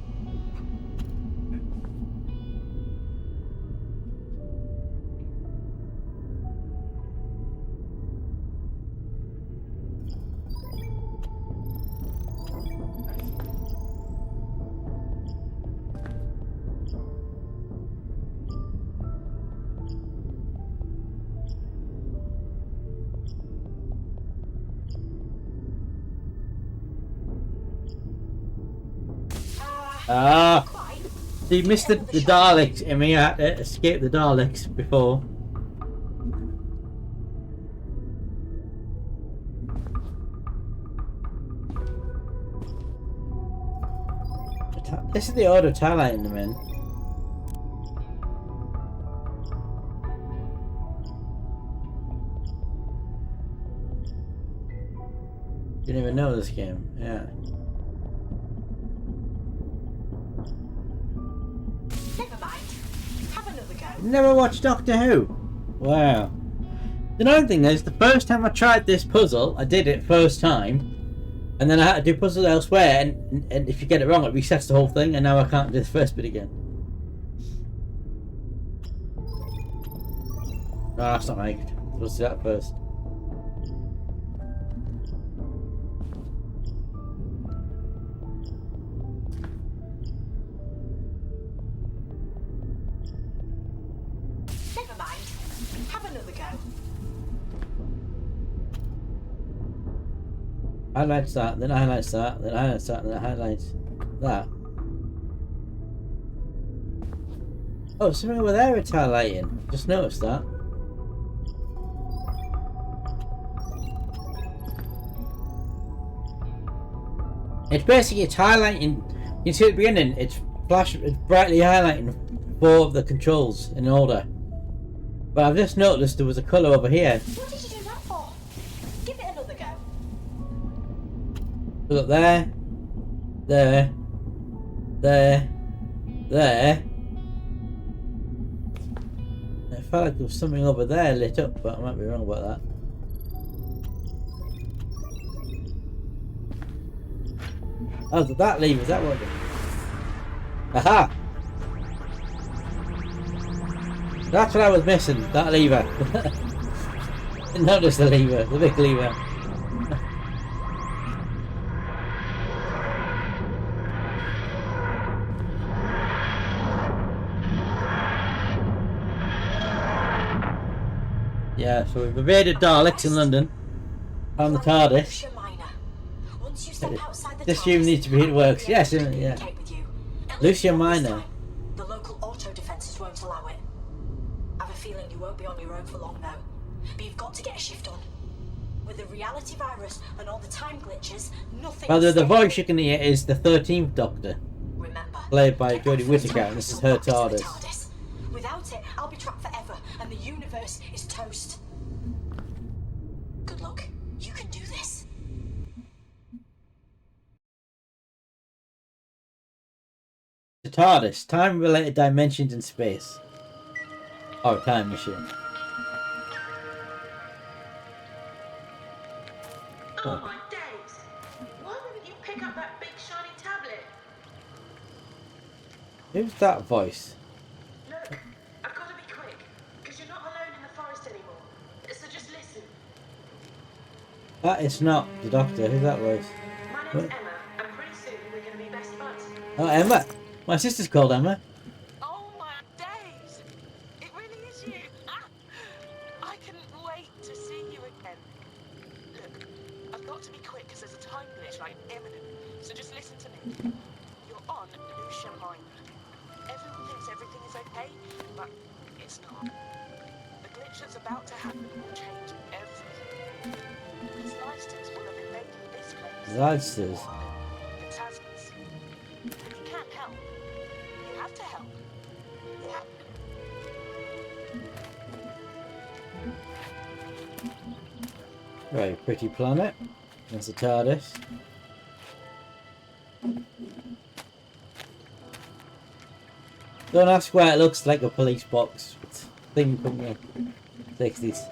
Ah. Quite. So you missed the Daleks. I mean, you had to escape the Daleks before. This is the order of highlighting them in. Didn't even know this game. Yeah. Never mind. Have another go. Never watched Doctor Who. Wow. The annoying thing is, the first time I tried this puzzle, I did it first time, and then I had to do puzzles elsewhere, and if you get it wrong, it resets the whole thing, and now I can't do the first bit again. No, that's not right. Let's do that first. Never mind. Have another go. Highlights that, then highlights that, then highlights that, then highlights that. Oh, something over there it's highlighting. Just noticed that. It's basically it's highlighting. You see at the beginning, it's brightly highlighting 4 of the controls in order. But I've just noticed there was a colour over here. What did you do that for? Give it another go. Look there, there, there. It felt like there was something over there lit up, but I might be wrong about that. Oh, that lever, is that what it is? Aha! That's what I was missing, that lever. Didn't notice the lever, the big lever. Yeah, so we've evaded Daleks in London. Found the TARDIS. Once you step outside the This room needs to be hit works. Yes, yeah. Lucia Minor. The local auto defences won't allow it. I have a feeling you won't be on your own for long though. But you've got to get a shift on. With the reality virus and all the time glitches, nothing. By the voice you can hear is the 13th Doctor. Remember, Played by Jodie Whittaker, and this is her TARDIS. Without it, I'll be trapped forever, and the universe is toast. Good luck. You can do this. The TARDIS, time-related dimensions in space. Oh, time machine. Oh my days! Why wouldn't you pick up that big Who's that voice? Look, I've got to be quick, because you're not alone in the forest anymore. So just listen. That is not the doctor. Who's that voice? My name's What? Emma, and pretty soon we're going to be best buds. Oh, Emma. My sister's called Emma. Oh my days! It really is you. Ah! I couldn't wait to see you again. Look, I've got to be quick because there's a time glitch like imminent. So just listen to me. You're on Lucia Minor. Everyone thinks everything is okay, but it's not. The glitch that's about to happen will change everything. Because Lifesters will have invaded this place. Lifesters. The Tasmans. And you can't help. You have to help. You have to. Very pretty planet. There's a TARDIS. Don't ask why it looks like a police box. It's thing from the 60s.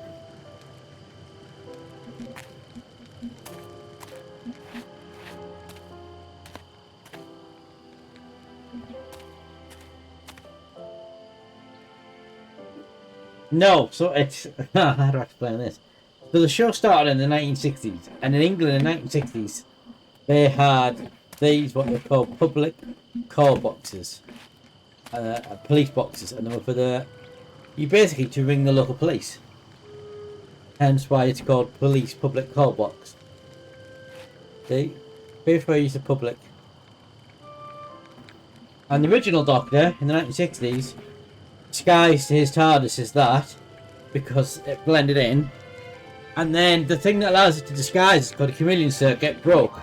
No, so it's how do I explain this? So the show started in the 1960s, and in England in the 1960s, they had these what they call public call boxes, police boxes, and they were for you basically to ring the local police. Hence why it's called police public call box. See, before use of public. And the original Doctor in the 1960s disguised his TARDIS as that because it blended in. And then the thing that allows it to disguise is called a chameleon circuit broke.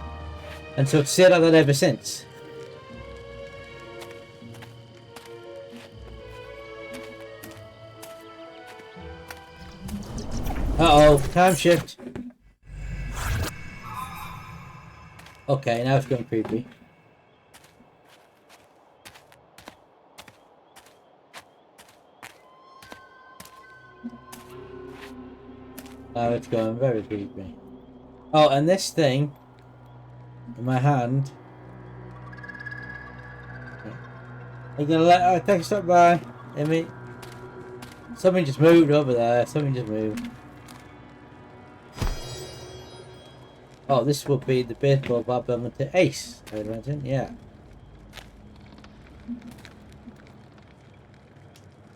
And so it's stayed like that ever since. Uh-oh, time shift. Okay, now it's going creepy. Now it's going very creepy. Oh, and this thing in my hand. Are you gonna let her take a stop by? Emmy? Something just moved over there. Something just moved. Oh, this would be the baseball bat to Ace, I would imagine. Yeah.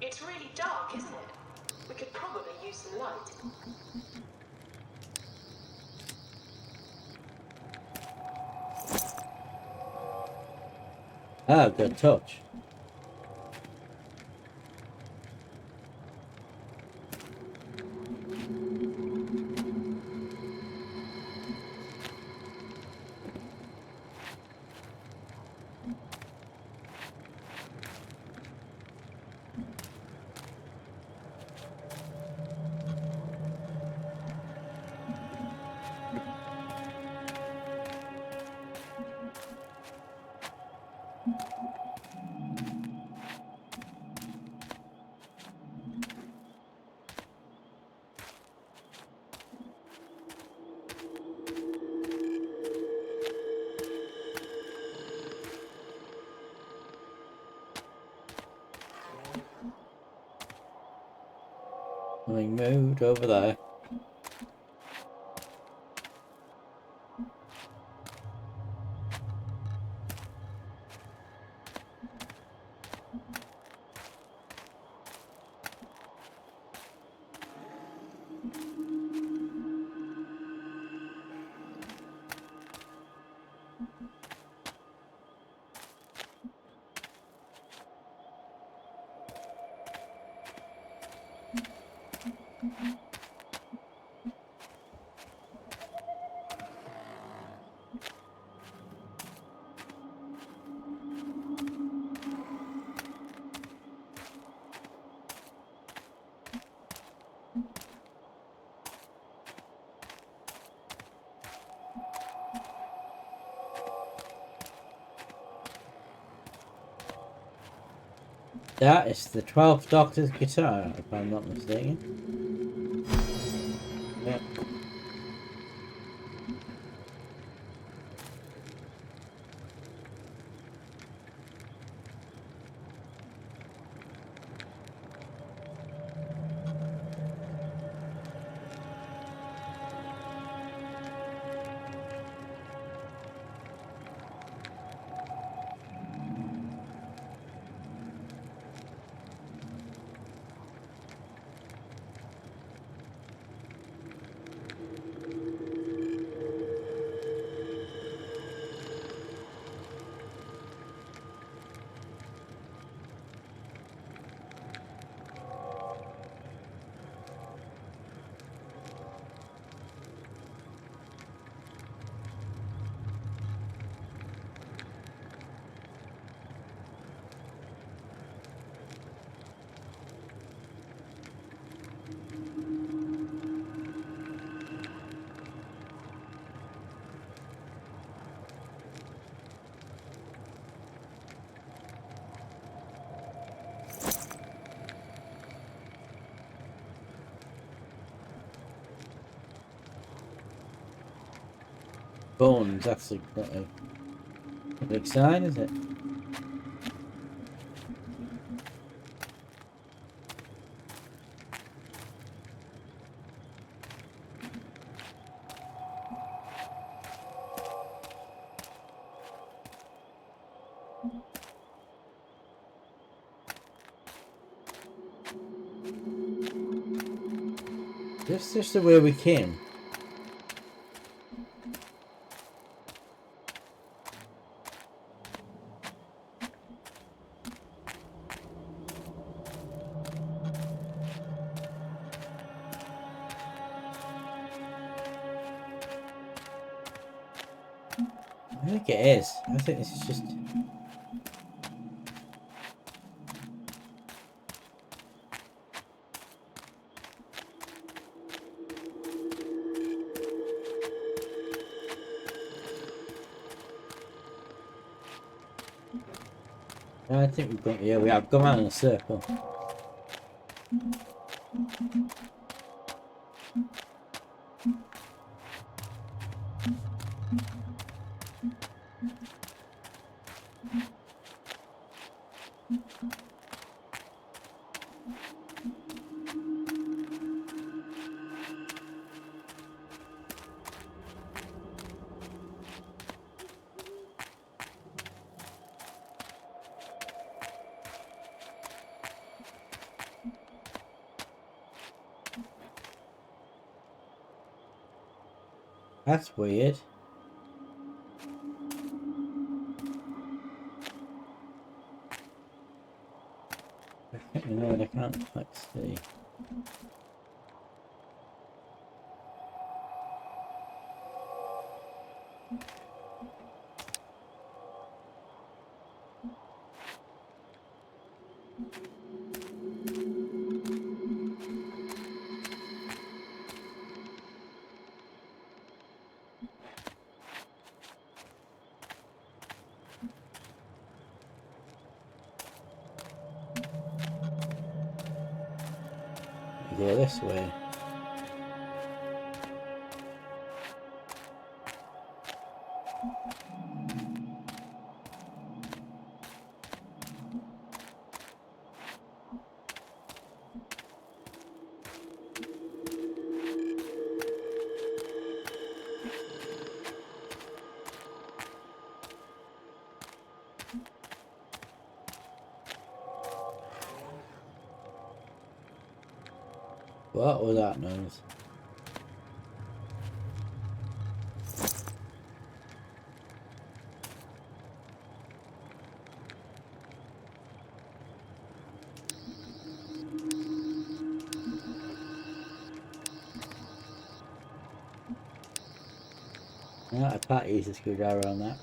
It's really dark, isn't it? We could probably use some light. Ah, good touch. Something moved over there. That is the 12th Doctor's guitar, if I'm not mistaken. Yeah. bones. That's a big sign, is it? Just the way we came. I think it is. I think this is just... I think we've got... Yeah, we have gone around in a circle. That's weird. I think you know what I can't quite see. Go this way. What was that noise? No, I can't use a screwdriver on that.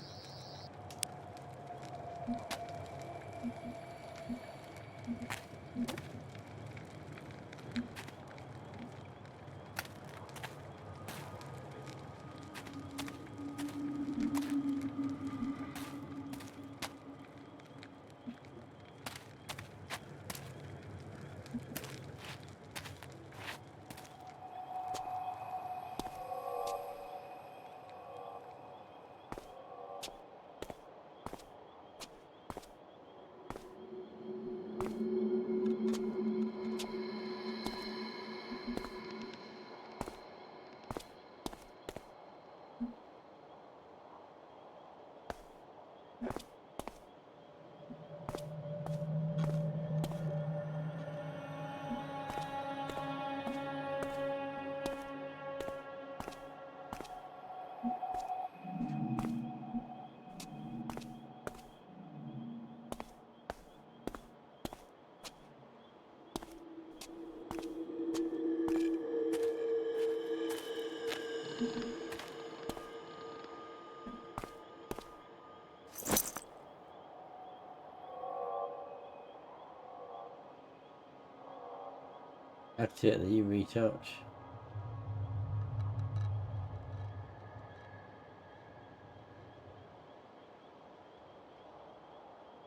That's it that you retouch.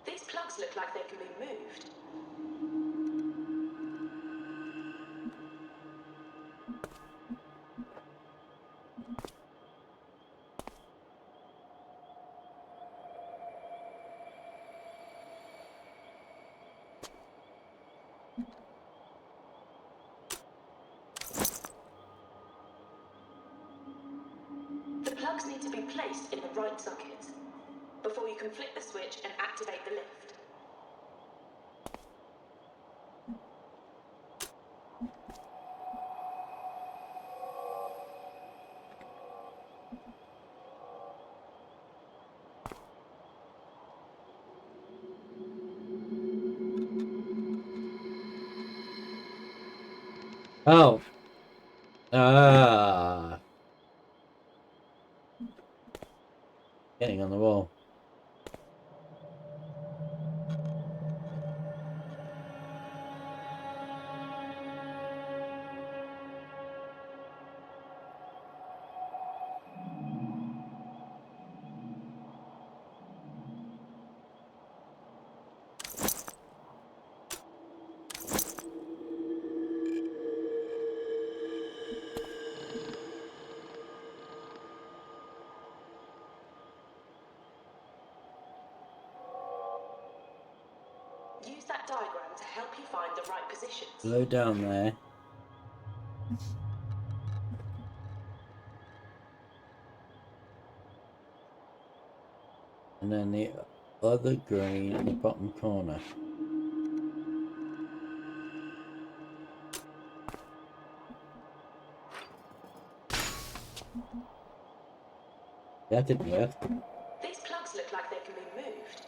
These plugs look like they can be moved. plugs need to be placed in the right sockets before you can flick the switch and activate the lift. Oh. Ah. Getting on the wall. Use that diagram to help you find the right positions. Low down there. And then the other green in the bottom corner. That didn't work. These plugs look like they can be moved.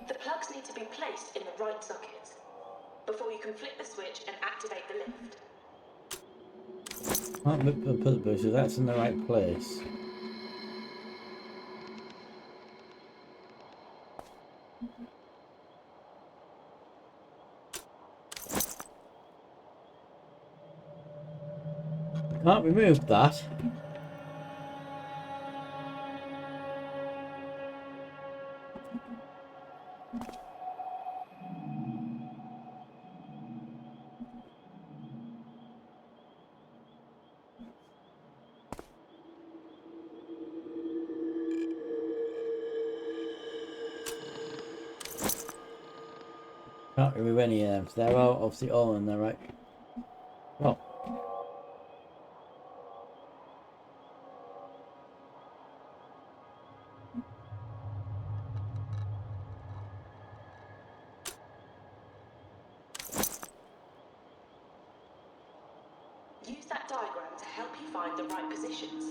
The plugs need to be placed in the right sockets before you can flick the switch and activate the lift. Can't put the booster, that's in the right place. Can't remove that. Can't remove any of them. So they're all obviously all in there, right? Well. Use that diagram to help you find the right positions.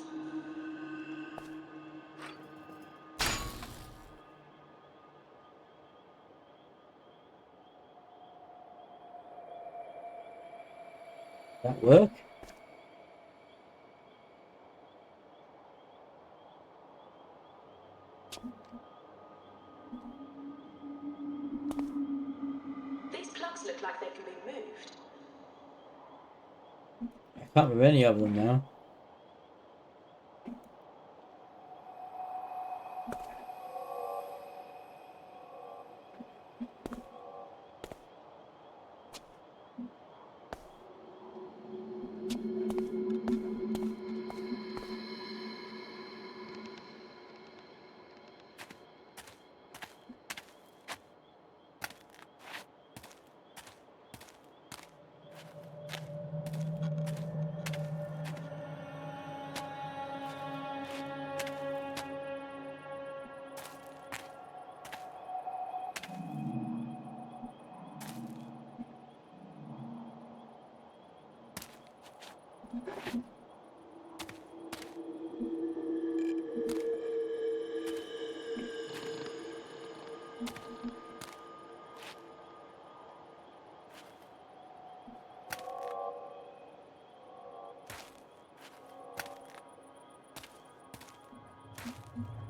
That work? These plugs look like they can be moved. I can't remove any of them now.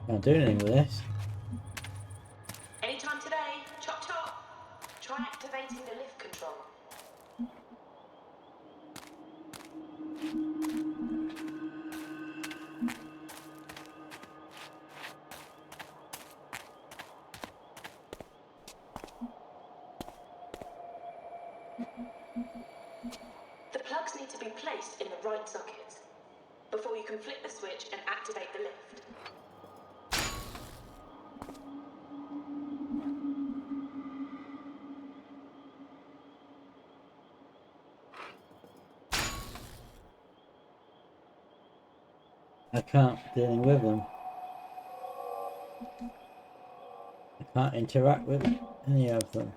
Can't do anything with this. Anytime today, chop chop. Try activating the lift control. need to be placed in the right sockets before you can flip the switch and activate the lift. I can't dealing with them. I can't interact with any of them.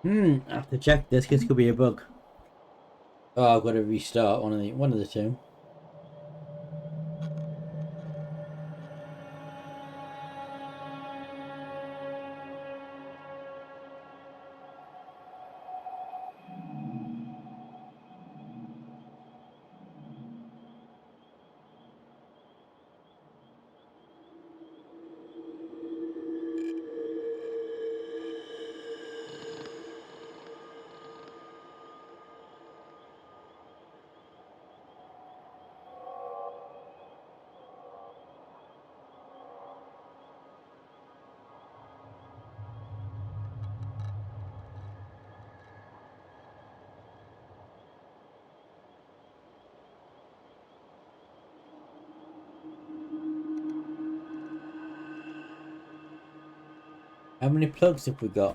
I have to check this. This could be a bug. Oh, I've got to restart one of the two. How many plugs have we got?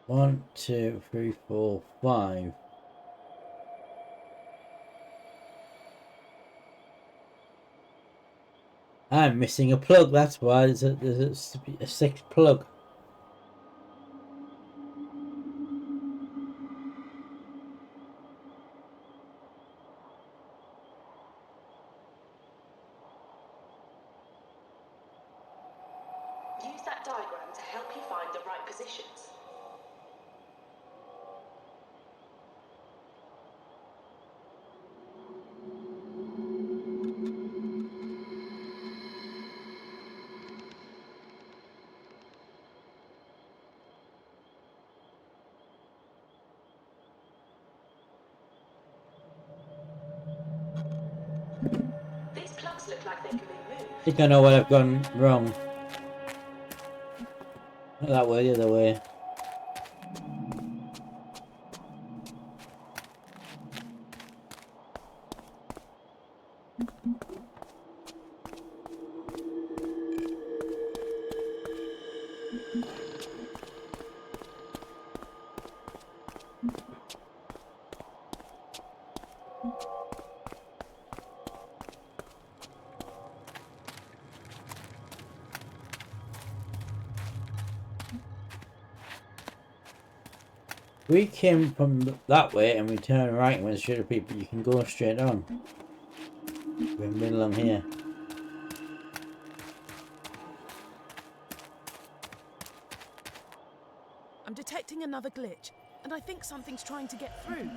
1, 2, 3, 4, 5. I'm missing a plug. That's why there's a sixth plug. Use that diagram to help you find the right positions. These plugs look like they can be moved. I think I know what I've gone wrong. Not that way, the other way. We came from that way and we turn right and went straight to people. You can go straight on. We're middle on here. I'm detecting another glitch, and I think something's trying to get through.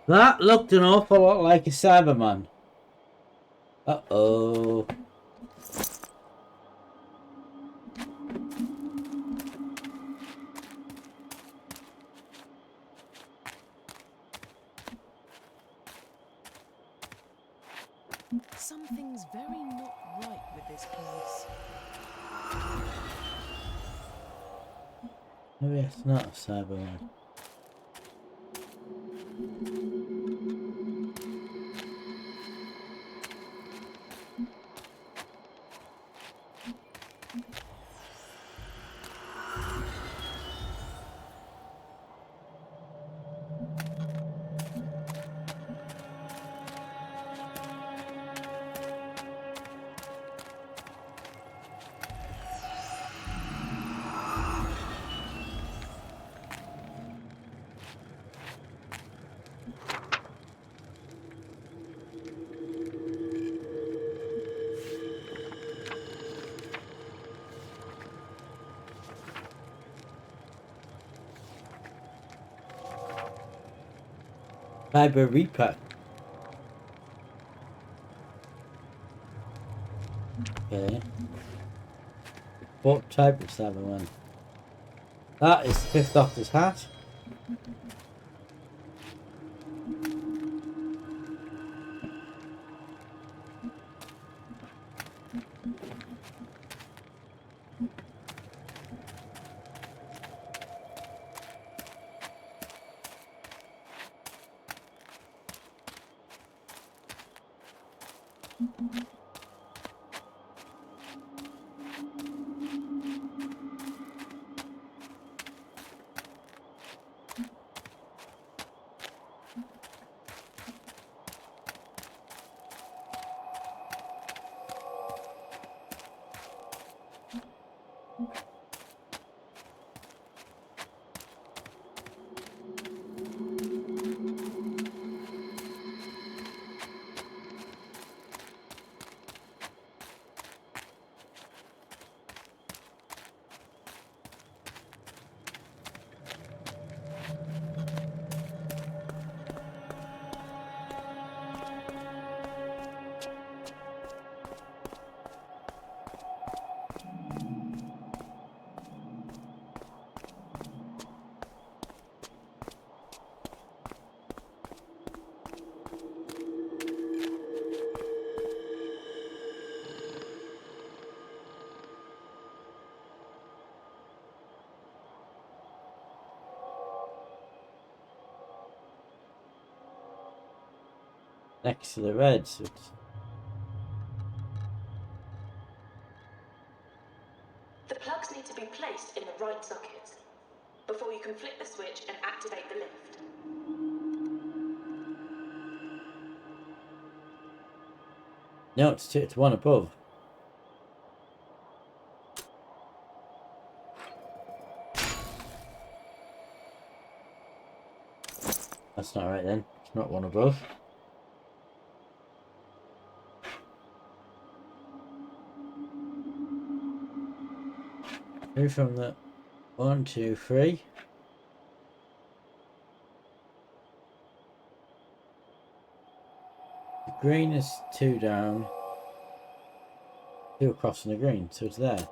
That looked an awful lot like a Cyberman. Uh-oh. Something's very not right with this place. Maybe it's not a Cyberman. Cyber Reaper. Okay. What type of Cyberman? That is Fifth Doctor's hat. Next to the red, so it's... The plugs need to be placed in the right sockets before you can flip the switch and activate the lift. No, it's one above. That's not right then. It's not one above. Who from the 1, 2, 3? The green is 2 down. 2 across on the green, so it's there.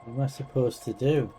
What am I supposed to do?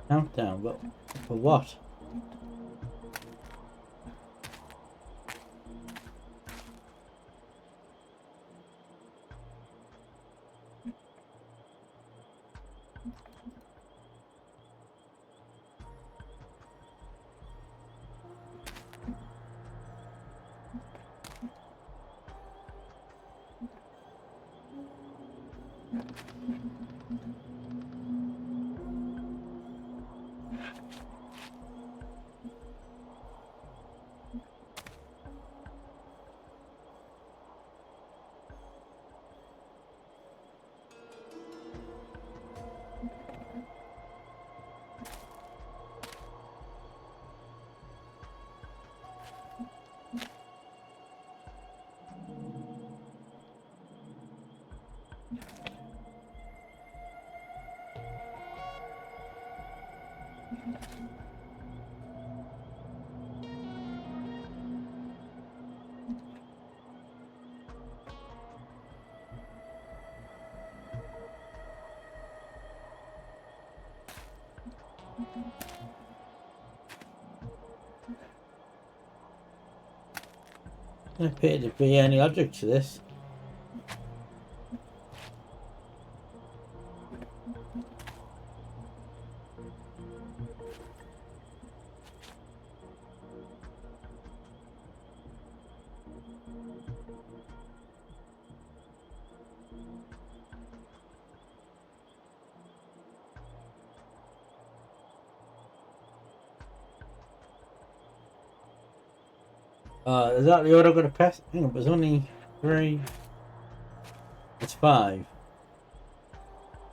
Countdown, but for what? Doesn't appear to be any logic to this. Is that the order I'm gonna press? Hang on, there's only 3. It's 5.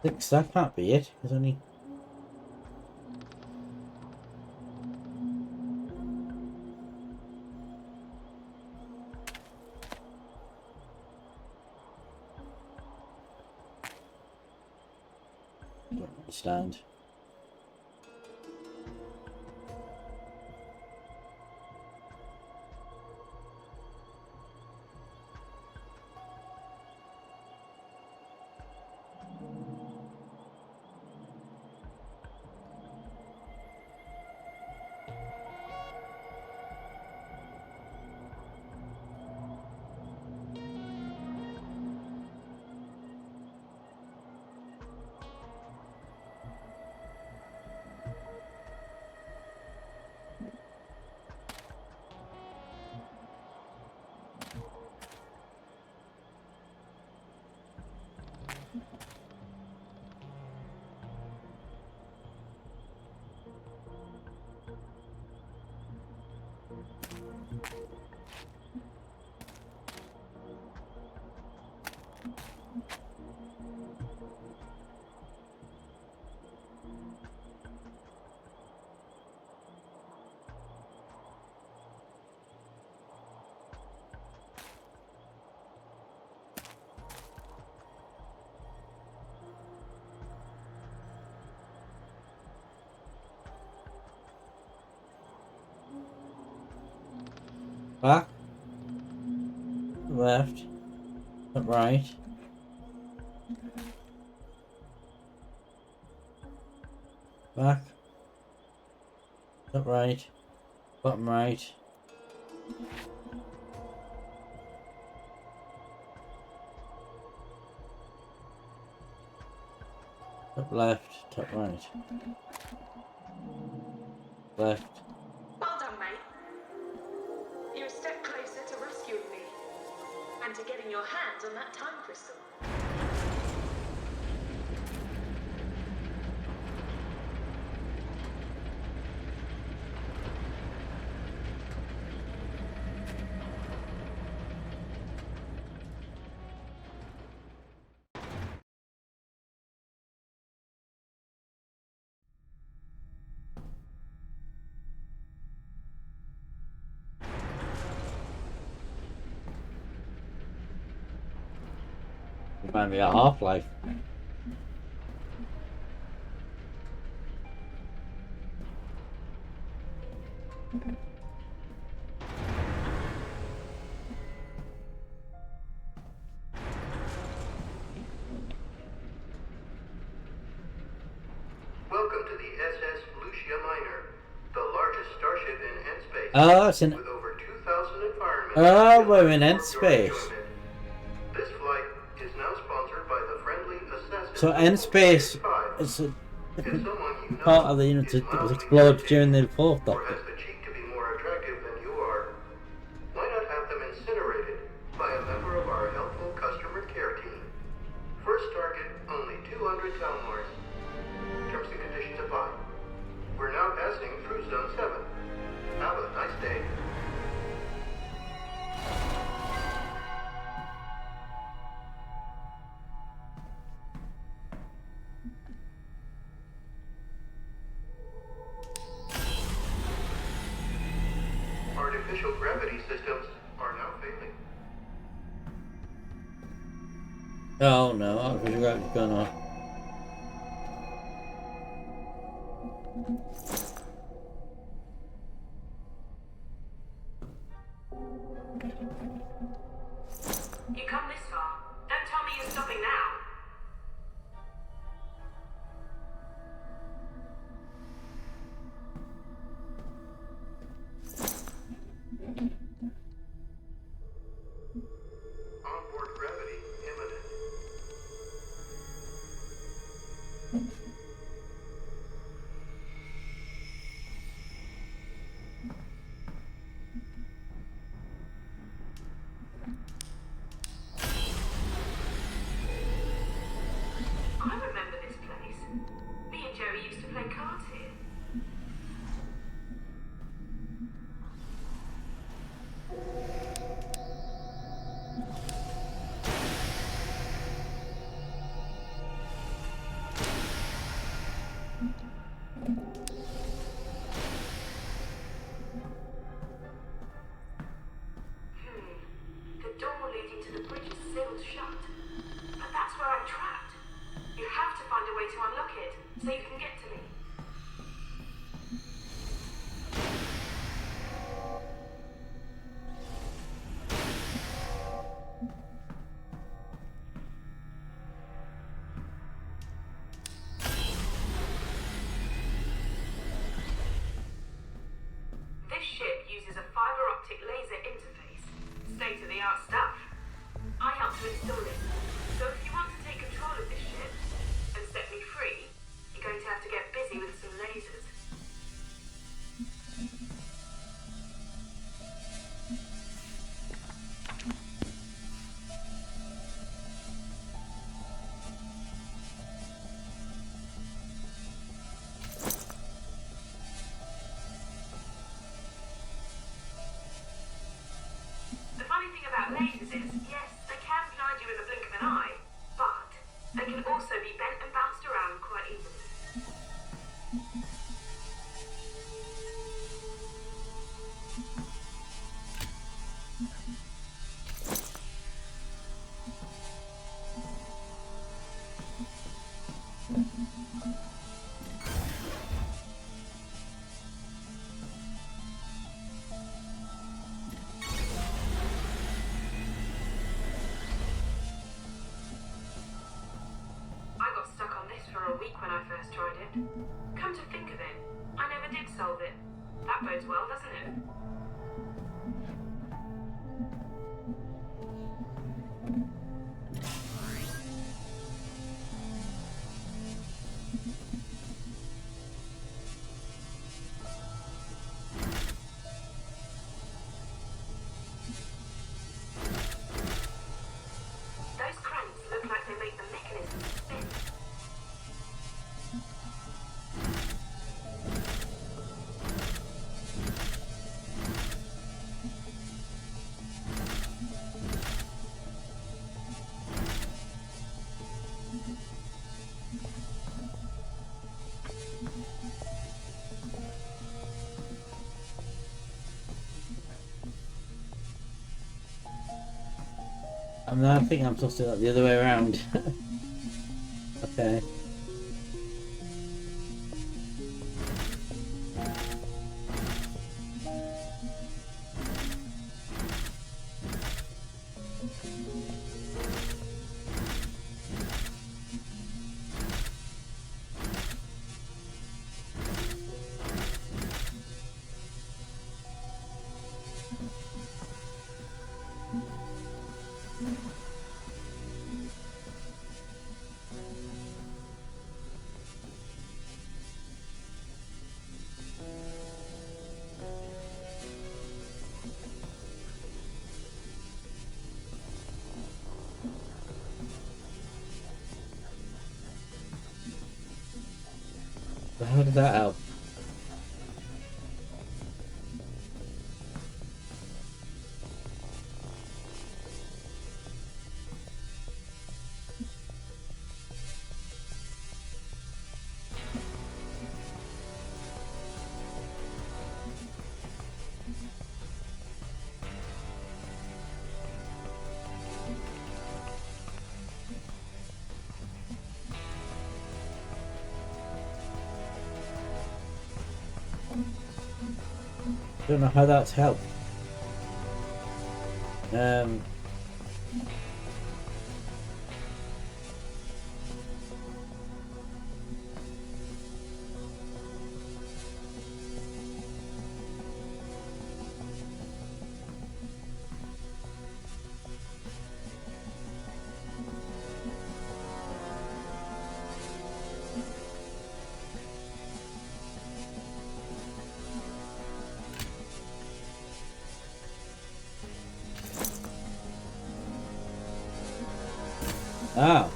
6, that can't be it. There's only. Don't understand. Back, left, right, back, top right, bottom right, top left, top right, left. Well done, mate. You're a step closer to rescuing me. And to getting your hands on that time crystal. Remind me of Half-Life. Welcome to the SS Lucia Minor, the largest starship in N-space. Oh, it's in. With over 2,000 environments. Oh, we're in N-space. This flight is now sponsored by the friendly assassin. So N-space is a different part of the unit that was explored during the 4th Or Doctor. has the cheek to be more attractive than you are. Why not have them incinerated by a member of our helpful customer care team? First target, only 200 Talmars. Terms and conditions apply. We're now passing through Zone 7. Have a nice day. Artificial gravity systems are now failing. Oh no, artificial gravity's going on. You come this far. Don't tell me you're stopping now. sealed shut. But that's where I'm trapped. You have to find a way to unlock it so you can get to me. This ship uses a fiber optic laser interface. State-of-the-art stuff. I helped to install it. So if you want to take control of this ship and set me free, you're going to have to get busy with some lasers. The funny thing about lasers is, yes, they can blind you in the blink of an eye, but they can also be bent and bounced around quite easily. I got stuck on this for a week when I first tried it. Come to think of it, I never did solve it. That bodes well, doesn't it? Those cranks look like they make the mechanism spin. I think I'm supposed to do that the other way around. Okay. But how did that help? Don't know how that's helped. Ah.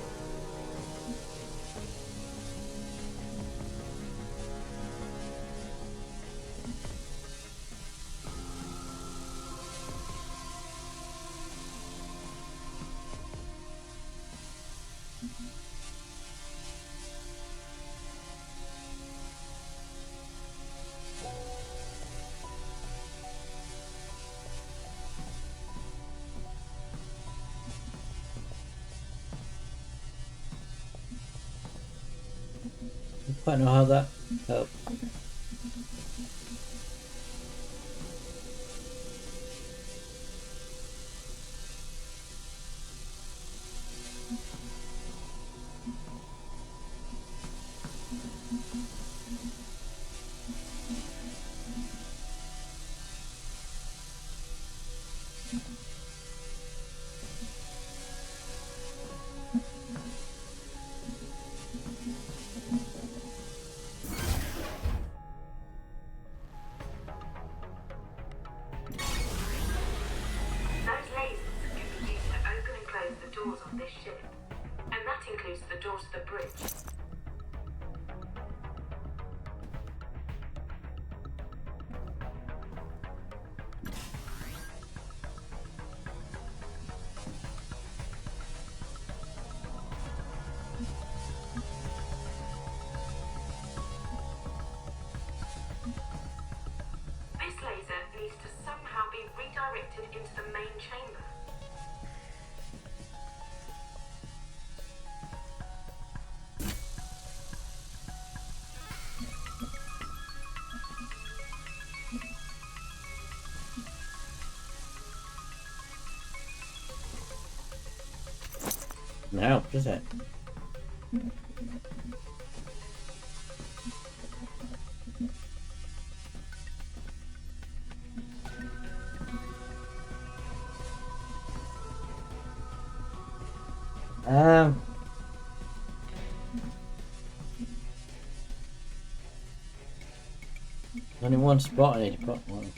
quite know how that helps. Those lasers can be used to open and close the doors on this ship. And that includes the doors to the bridge. This laser needs to somehow be redirected into the main chamber. Doesn't help, does it? Only one spot I need to put one.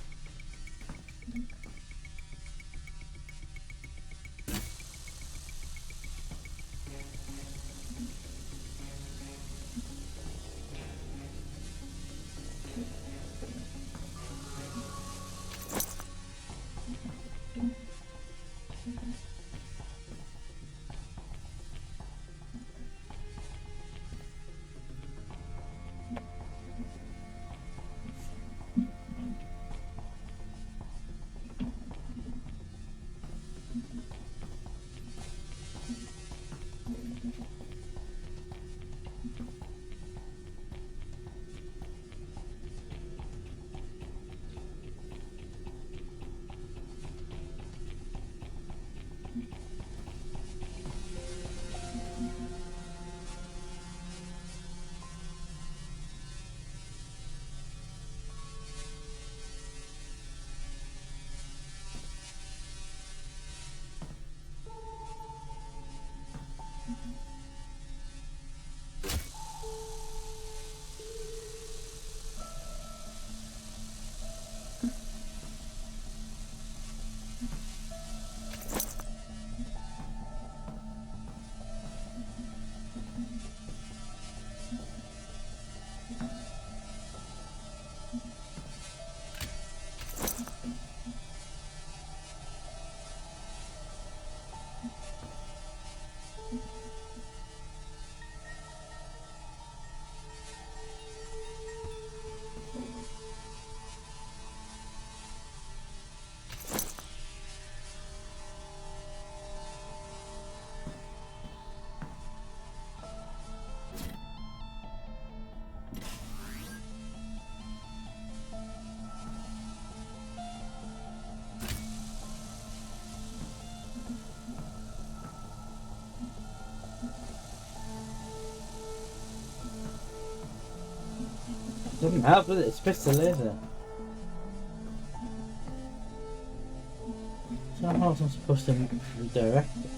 Doesn't help with it, it's just a laser. So how else I'm supposed to redirect it?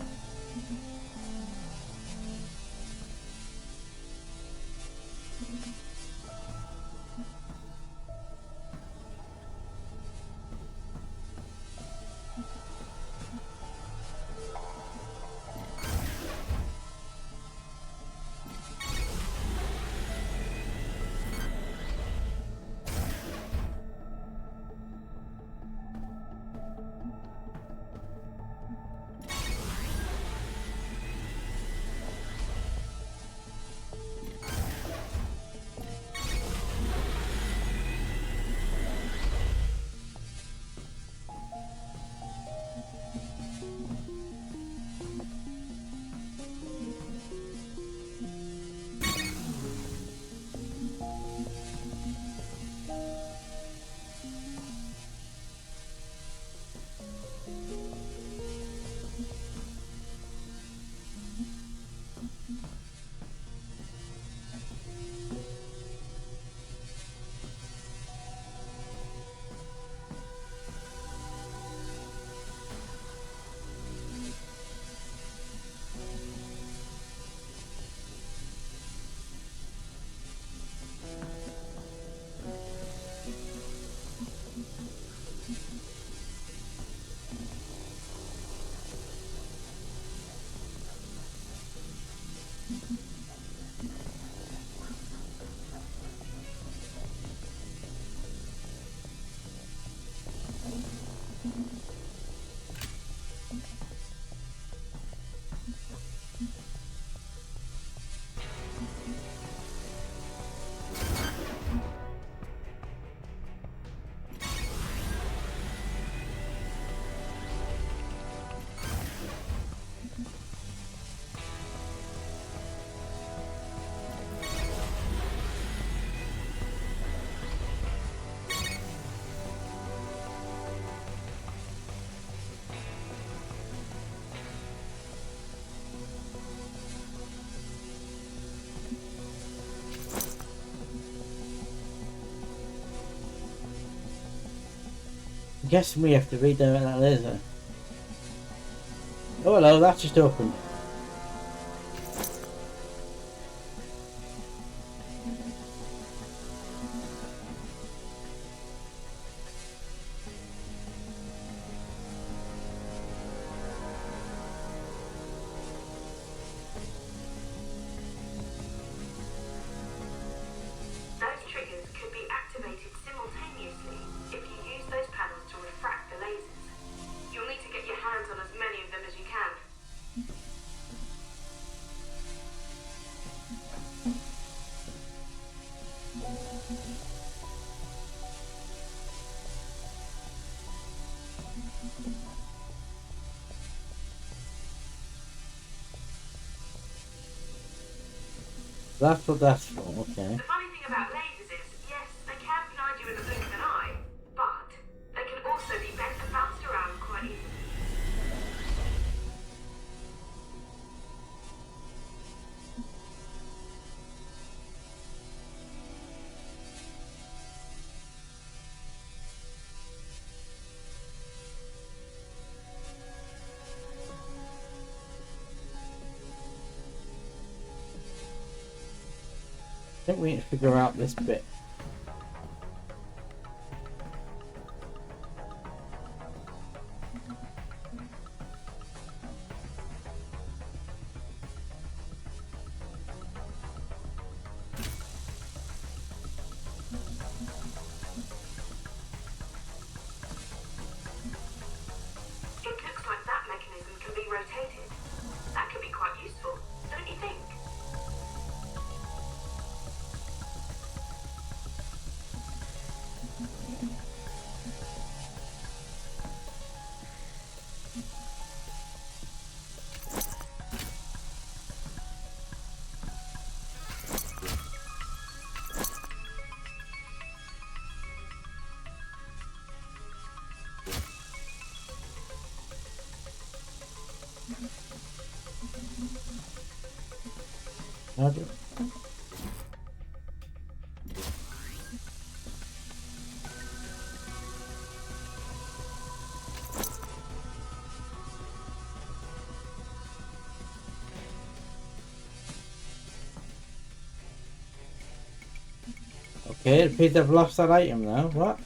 I'm guessing we have to redirect that laser. Oh hello, that's just opened. Those triggers could be activated simultaneously if you use those panels to refract the lasers. You'll need to get your hands on as many of them as you can. That's what that's for, okay. The funny thing about lasers is, yes, they can blind you in the blink of an eye, but they can also be bent and bounced around quite easily. I think we need to figure out this bit. It looks like that mechanism can be rotated. That could be quite useful, don't you think? How do- Okay, it appears I've lost that item now. What?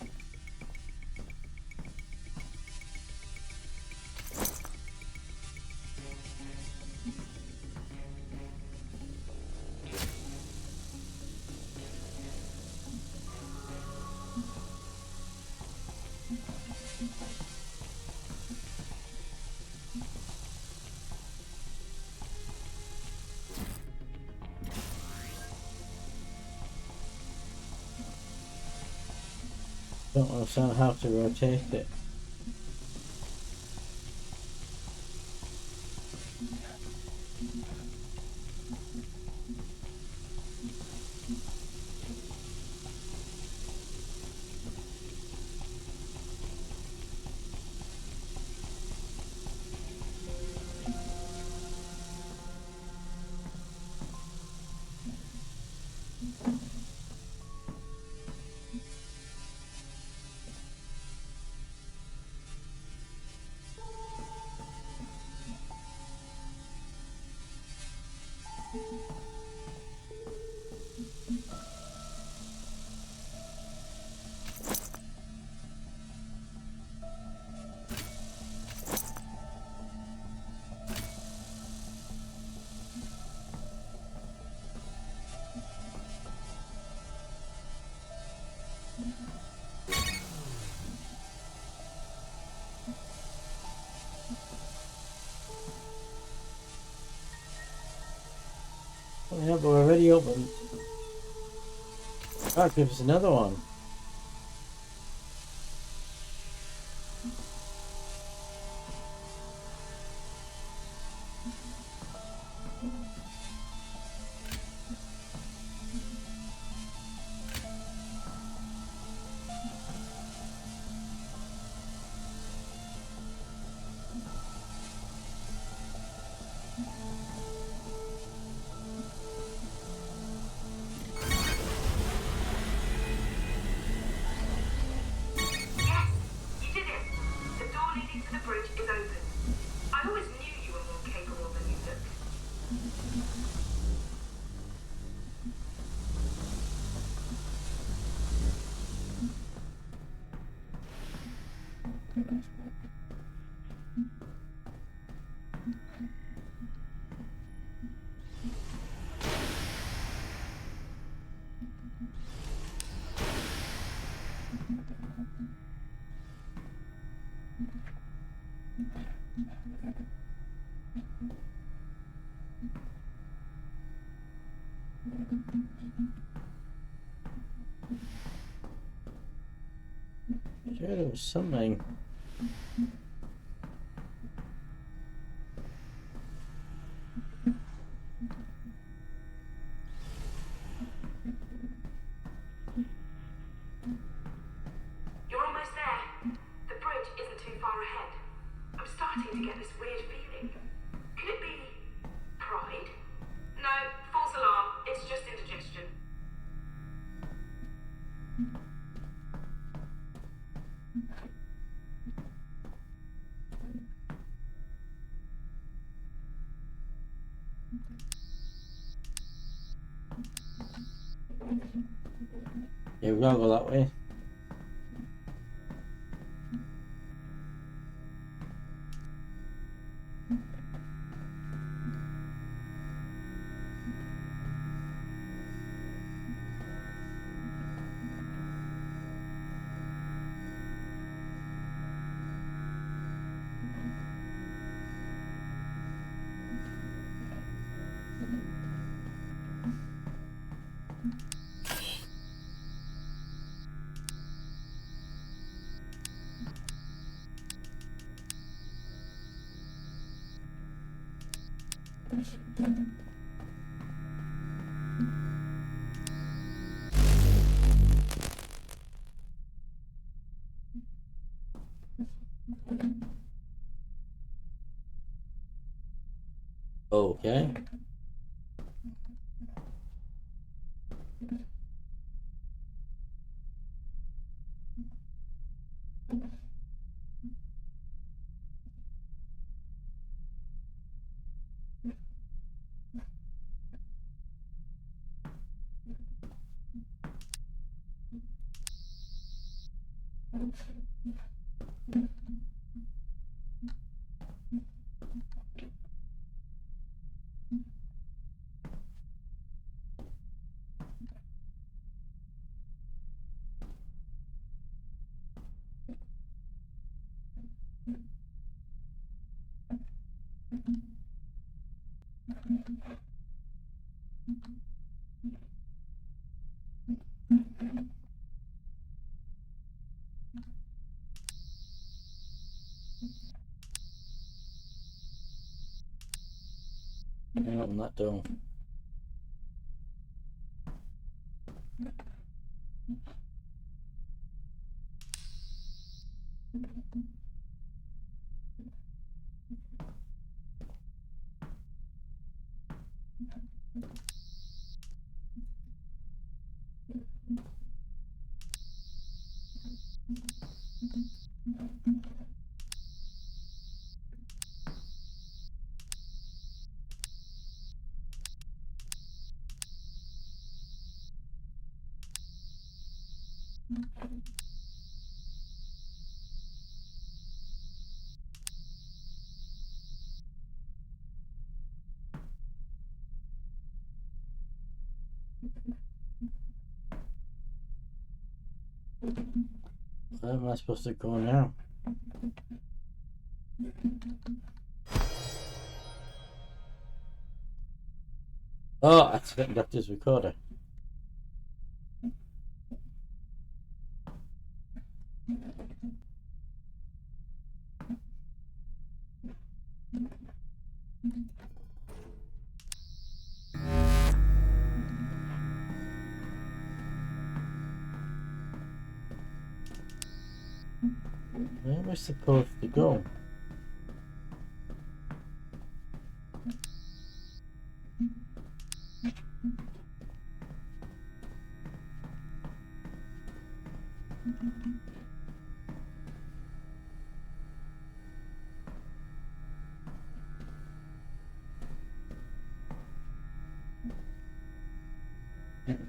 Don't understand how to rotate it. Oh, yeah, but we're already open. That gives us another one. Yes, you did it. Sure, there was something. You're almost there. The bridge isn't too far ahead. I'm starting to get this weird feeling. Could it be pride? No, false alarm. It's just indigestion. Yeah, we gotta go that way. Okay. Open that door. Where am I supposed to go now? Oh, I accidentally left his recorder. Where am I supposed to go?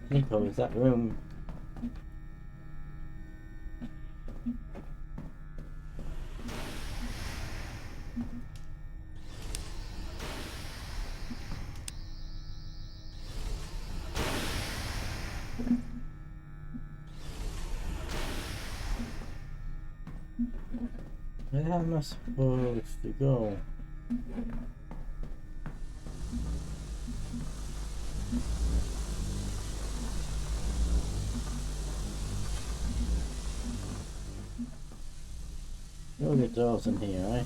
Nico, is that room? Where am I supposed to go? Plenty of doors in here, right?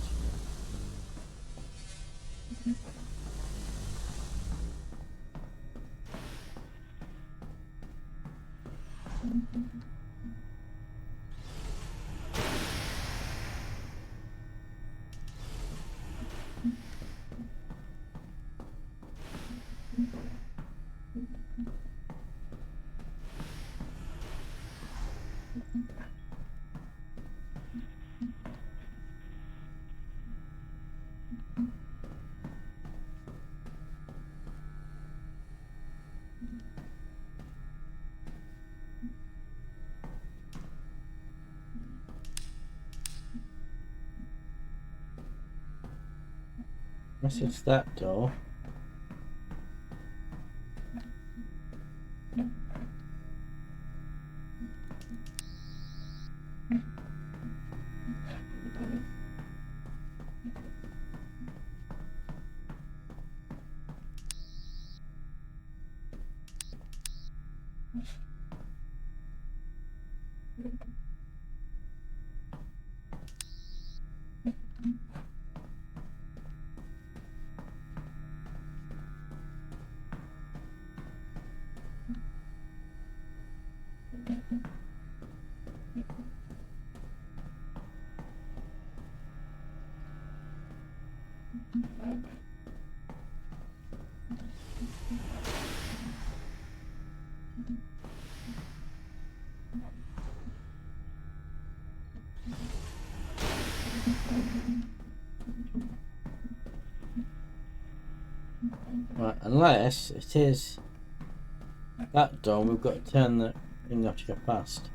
Unless it's that door. Right, unless it is that door, we've got to turn the thing off to get past.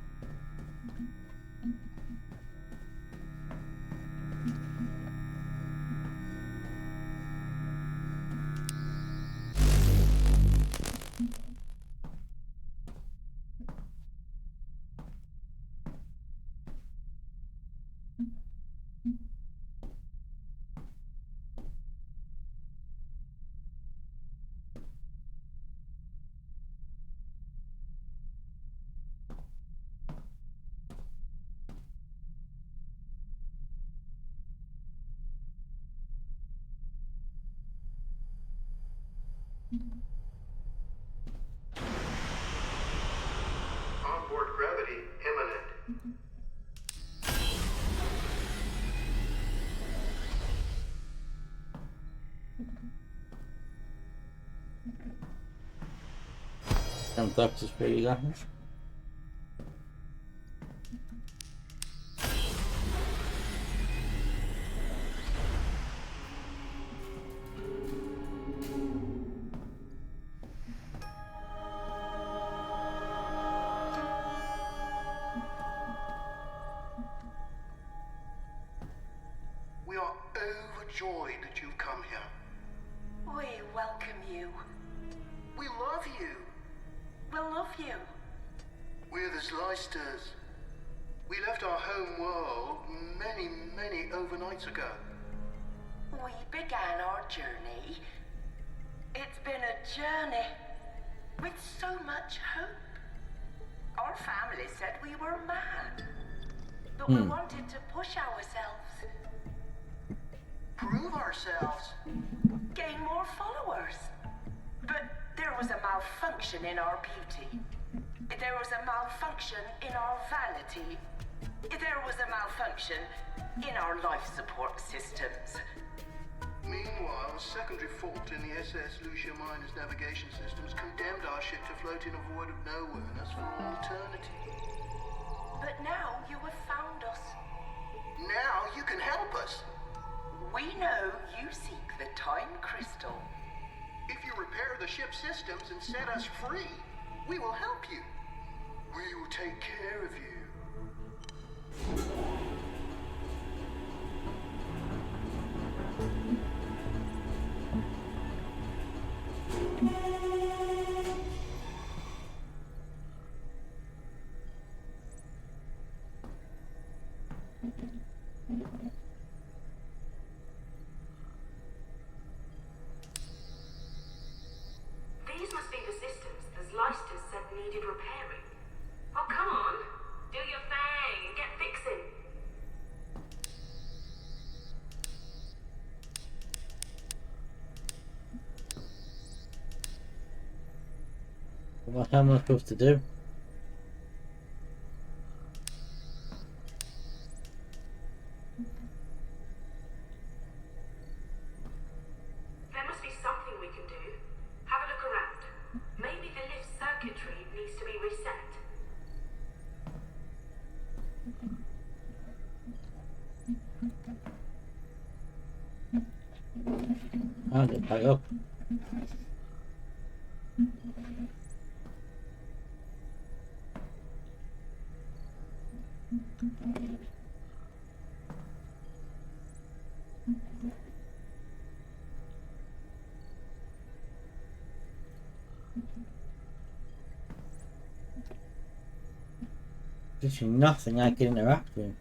Onboard gravity imminent. And doctor's pretty guys. We are overjoyed that you've come here. We welcome you. We love you. We'll love you. We're the Leicesters. We left our home world many, many overnights ago. We began our journey. It's been a journey with so much hope. Our family said we were mad, but we wanted to push ourselves, Prove ourselves. gain more followers. But there was a malfunction in our beauty. There was a malfunction in our vanity. There was a malfunction in our life support systems. Meanwhile, a secondary fault in the SS Lucia Miner's navigation systems condemned our ship to float in a void of nowhereness for all eternity. But now you have found us. Now you can help us. We know you seek the time crystal. If you repair the ship's systems and set us free, we will help you. We will take care of you. These must be the systems the Leicesters said needed repairing. Oh, come on. Do your thing and get fixing. What am I supposed to do? There must be something we can do. Have a look around. Maybe the lift circuitry needs to be reset. I'll get back up. Literally nothing I can interact with.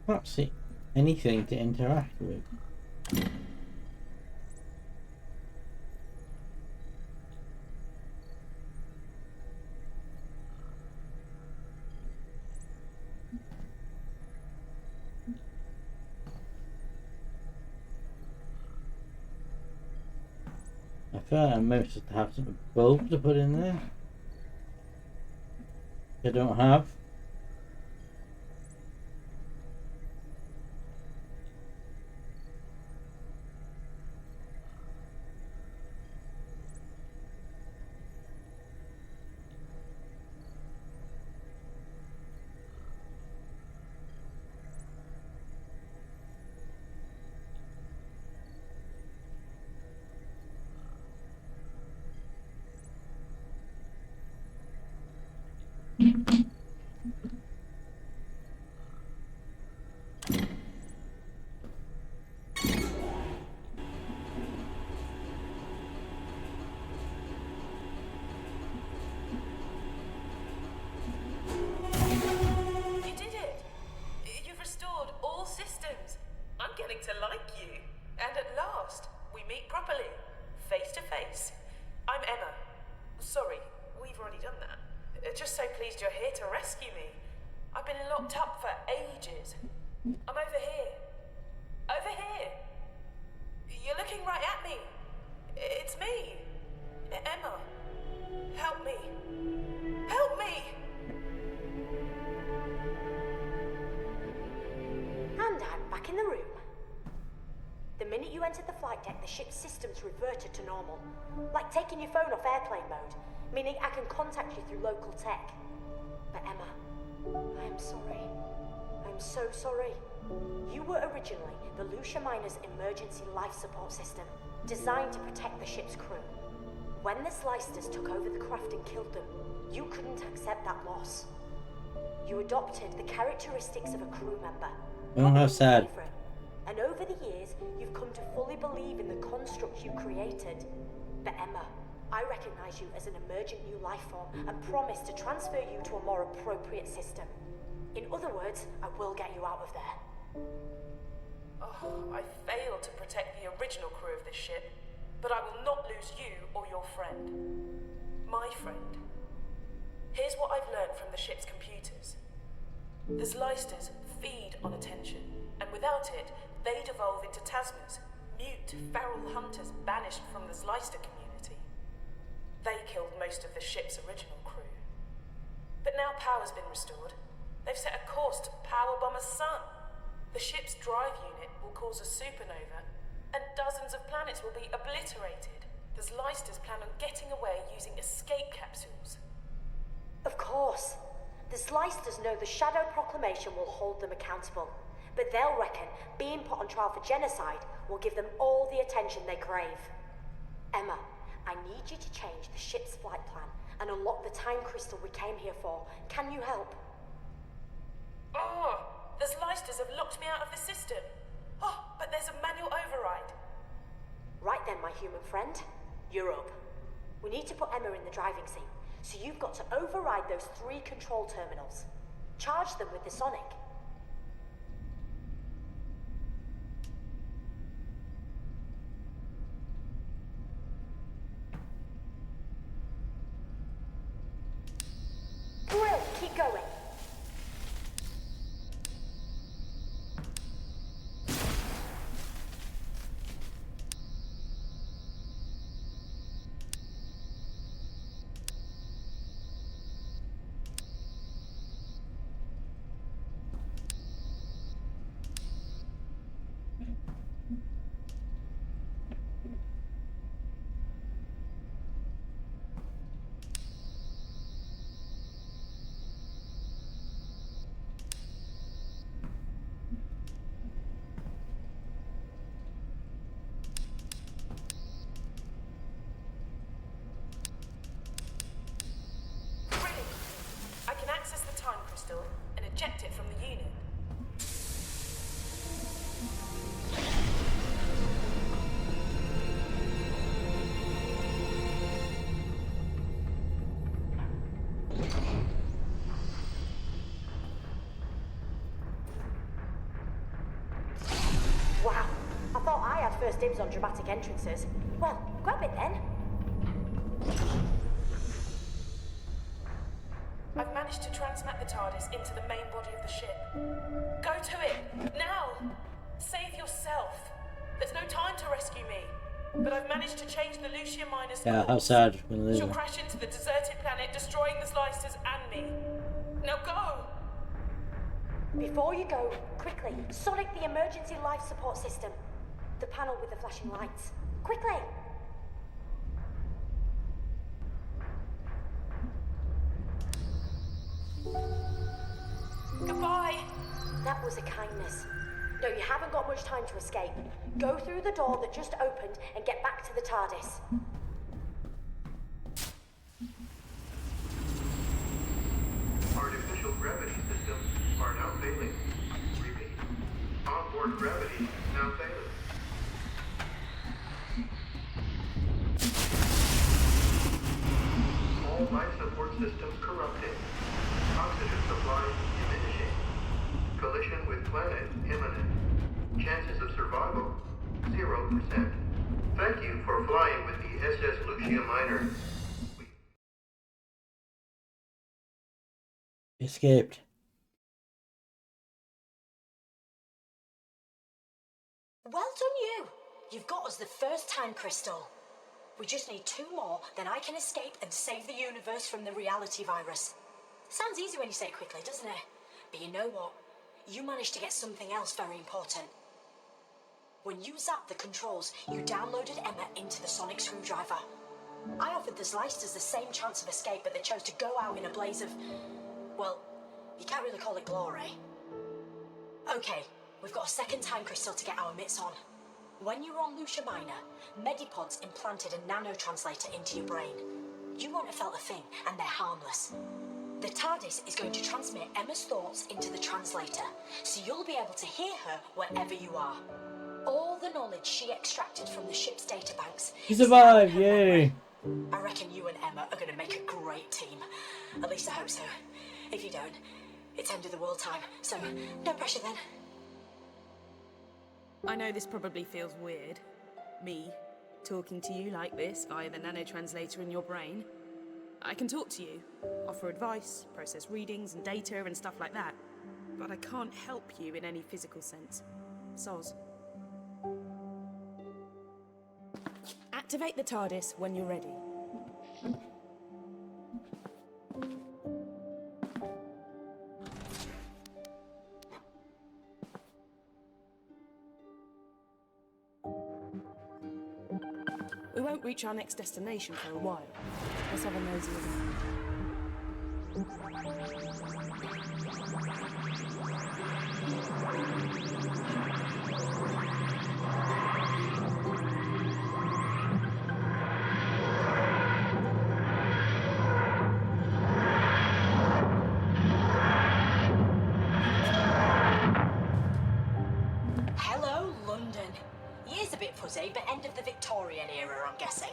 Can't see anything to interact with. I feel like I'm supposed to have some bulb to put in there. I don't have. You did it! You've restored all systems. I'm getting to like you. And at last, we meet properly, face to face. I'm Emma. Sorry, we've already done that. Just so pleased you're here to rescue me. I've been locked up for ages. I'm over here. Over here. You're looking right at me. It's me. Emma. Help me. Help me! And I'm back in the room. The minute you entered the flight deck, the ship's systems reverted to normal. Like taking your phone off airplane mode, meaning I can contact you through local tech. But Emma, I am sorry. I'm so sorry. You were originally the Lucia Miner's emergency life support system, designed to protect the ship's crew. When the Slicers took over the craft and killed them, you couldn't accept that loss. You adopted the characteristics of a crew member. Oh, how sad. And over the years, you've come to fully believe in the construct you created. But Emma, I recognize you as an emergent new life form and promise to transfer you to a more appropriate system. In other words, I will get you out of there. Oh, I failed to protect the original crew of this ship, but I will not lose you or your friend. My friend. Here's what I've learned from the ship's computers. The Zlysters feed on attention, and without it, they devolve into Tasmas, mute, feral hunters banished from the Zlyster community. They killed most of the ship's original crew. But now power's been restored. They've set a course to powerbomb a sun. The ship's drive unit will cause a supernova, and dozens of planets will be obliterated. The Zlysters plan on getting away using escape capsules. Of course. The Slicers know the Shadow Proclamation will hold them accountable, but they'll reckon being put on trial for genocide will give them all the attention they crave. Emma, I need you to change the ship's flight plan and unlock the time crystal we came here for. Can you help? Oh, the Zlysters have locked me out of the system. Oh, but there's a manual override. Right then, my human friend. You're up. We need to put Emma in the driving seat, so you've got to override those 3 control terminals. Charge them with the sonic. Brill, keep going. I can access the time crystal and eject it from the unit. Wow, I thought I had first dibs on dramatic entrances. Well, grab it then. I've managed to transmat the TARDIS into the main body of the ship. Go to it, now! Save yourself. There's no time to rescue me. But I've managed to change the Lucia Minor's Yeah, course. how sad. She'll crash into the deserted planet, destroying the Slicers and me. Now go! Before you go, quickly, sonic the emergency life support system. The panel with the flashing lights. Quickly! Goodbye! That was a kindness. No, you haven't got much time to escape. Go through the door that just opened and get back to the TARDIS. Artificial gravity systems are now failing. Repeat. Onboard gravity now failing. All life support systems corrupted. Oxygen supply diminishing. Collision with planet imminent. Chances of survival 0%. Thank you for flying with the SS Lucia Minor. Escaped. Well done you! You've got us the first time crystal. We just need 2 more, then I can escape and save the universe from the reality virus. Sounds easy when you say it quickly, doesn't it? But you know what? You managed to get something else very important. When you zapped the controls, you downloaded Emma into the sonic screwdriver. I offered the Slicers the same chance of escape, but they chose to go out in a blaze of... well, you can't really call it glory. Okay, we've got a second time crystal to get our mitts on. When you were on Lucia Minor, Medipods implanted a nanotranslator into your brain. You won't have felt a thing, and they're harmless. The TARDIS is going to transmit Emma's thoughts into the translator, so you'll be able to hear her wherever you are. All the knowledge she extracted from the ship's databanks. You survived, yay! I reckon you and Emma are going to make a great team. At least I hope so. If you don't, it's end of the world time, so no pressure then. I know this probably feels weird. Me, talking to you like this via the nanotranslator in your brain. I can talk to you, offer advice, process readings and data and stuff like that. But I can't help you in any physical sense. Soz. Activate the TARDIS when you're ready. We won't reach our next destination for a while. Let's have a nosy around. Hello, London. Year's a bit fuzzy, but end of the Victorian era, I'm guessing.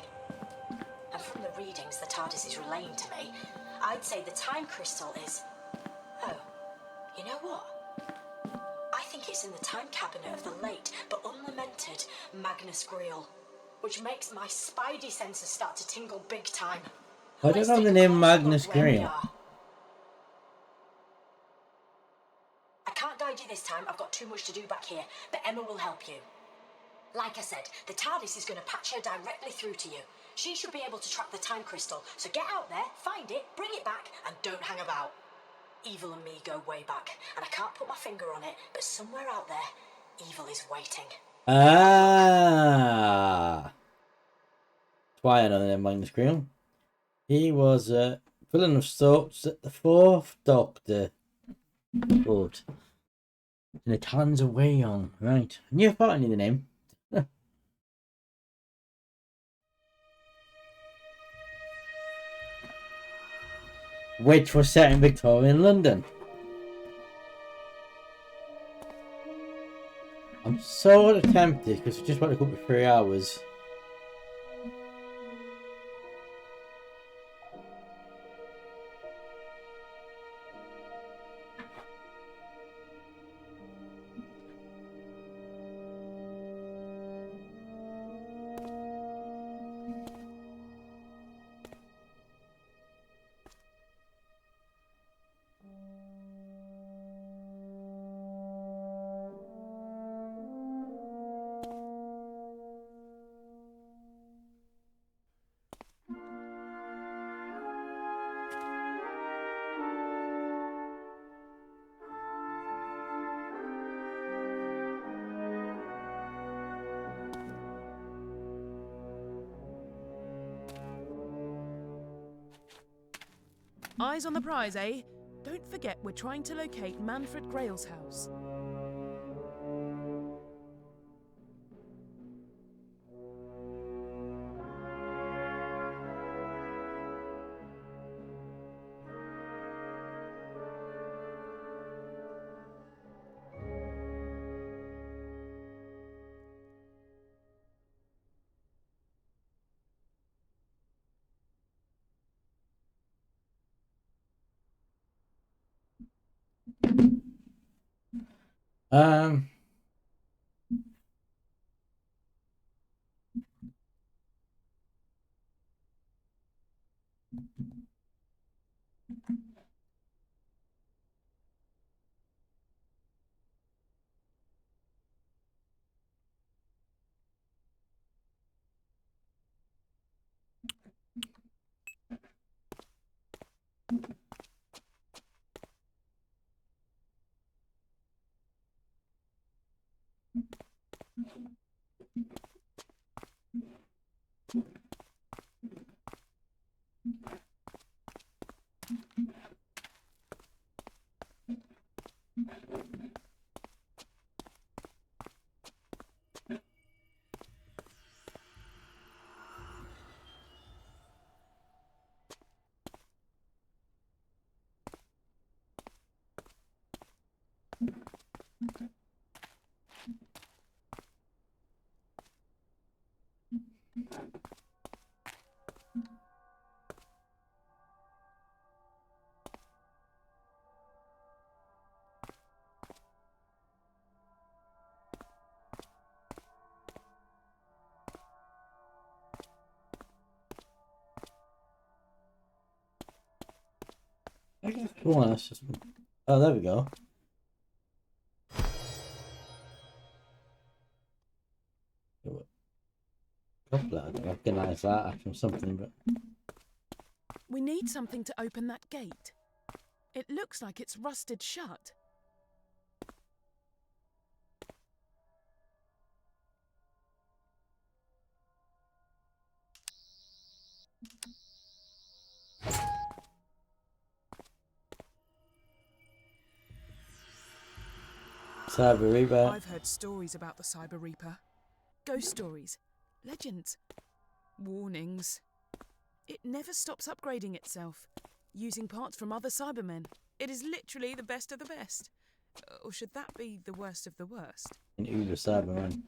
And from the readings the TARDIS is relaying to me, I'd say the time crystal is... Oh, you know what? I think it's in the time cabinet of the late but unlamented Magnus Greel, which makes my spidey senses start to tingle big time. I don't know the name Magnus Greel. I can't guide you this time, I've got too much to do back here, but Emma will help you. Like I said, the TARDIS is going to patch her directly through to you. She should be able to track the time crystal, so get out there, find it, bring it back, and don't hang about. Evil and me go way back, and I can't put my finger on it, but somewhere out there, evil is waiting. Ah, that's why I know the name Magnus Greel. He was a villain of sorts at the Fourth Doctor. Good. And the Talons of Wayon. Right. I knew I knew the name. Which was set in Victorian London. I'm so tempted because we just went a couple of 3 hours. Eyes on the prize, eh? Don't forget we're trying to locate Manfred Grail's house. Um. Come on, that's just... Oh, there we go. Couple I recognise that from something, but We need something to open that gate. It looks like it's rusted shut. Cyber Reaper. I've heard stories about the Cyber Reaper. Ghost stories, legends, warnings. It never stops upgrading itself, using parts from other Cybermen. It is literally the best of the best. Or should that be the worst of the worst? An Uber Cyberman.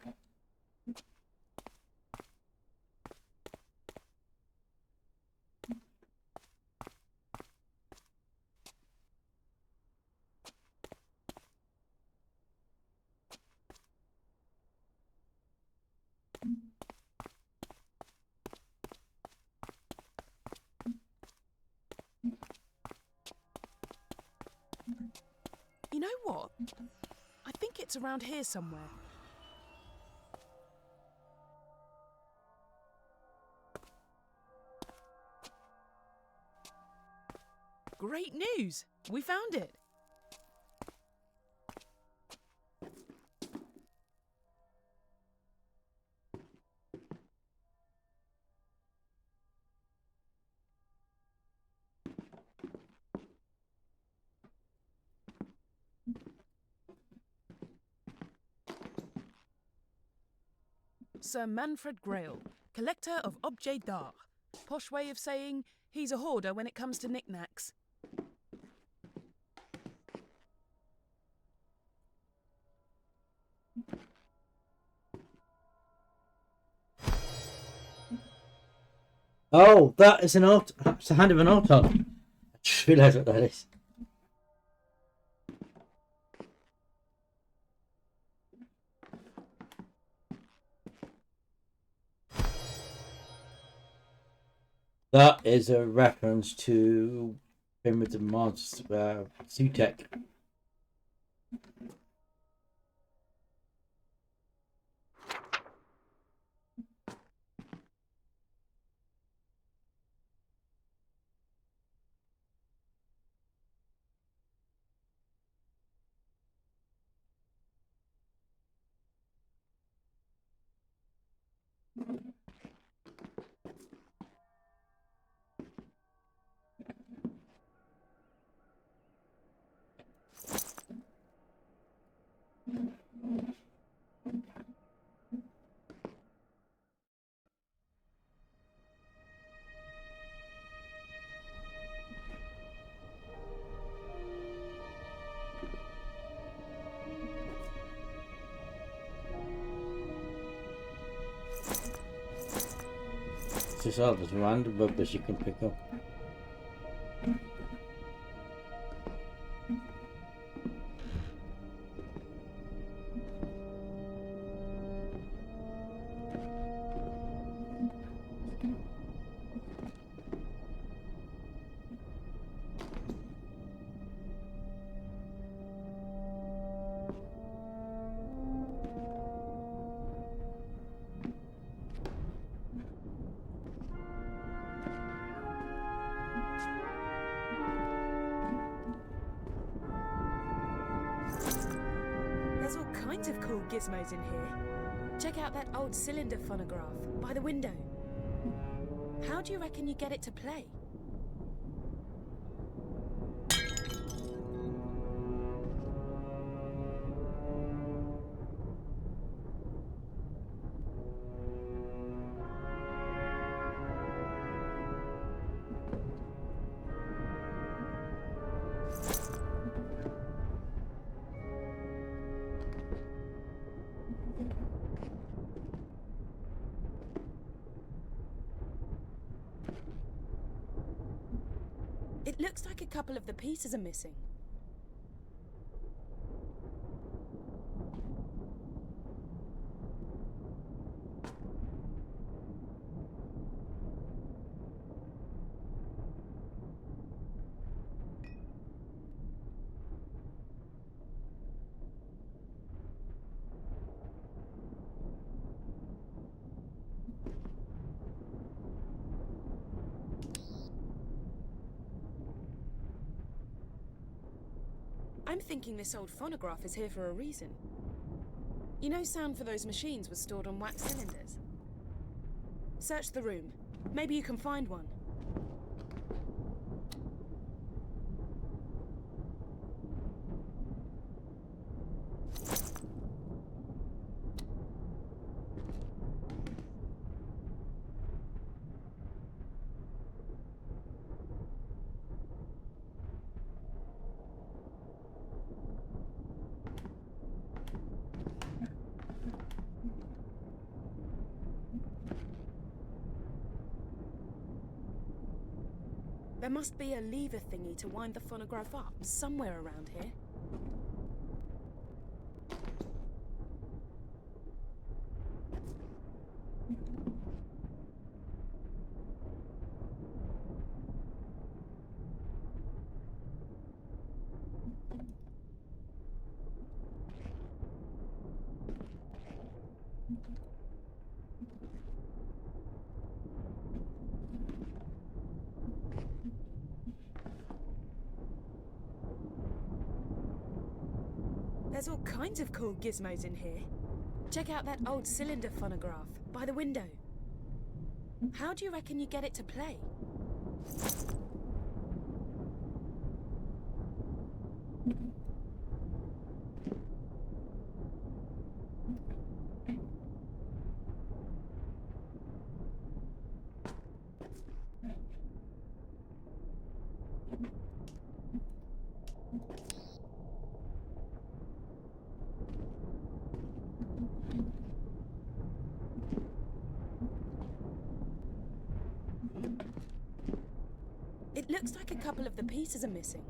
You know what? I think it's around here somewhere. Great news! We found it! Sir Manfred Grail, collector of objets d'art. Posh way of saying he's a hoarder when it comes to knickknacks. Oh, that is an auto. It's a hand of an auto. I just realised what that is. That is a reference to Pyramids of Mars, Sutek. It's just all this random rubbish you can pick up. There's all kinds of cool gizmos in here. Check out that old cylinder phonograph by the window. How do you reckon you get it to play? It looks like a couple of the pieces are missing. I'm thinking this old phonograph is here for a reason. You know, sound for those machines was stored on wax cylinders. Search the room. Maybe you can find one. There must be a lever thingy to wind the phonograph up somewhere around here. There's all kinds of cool gizmos in here. Check out that old cylinder phonograph by the window. How do you reckon you get it to play? It looks like a couple of the pieces are missing.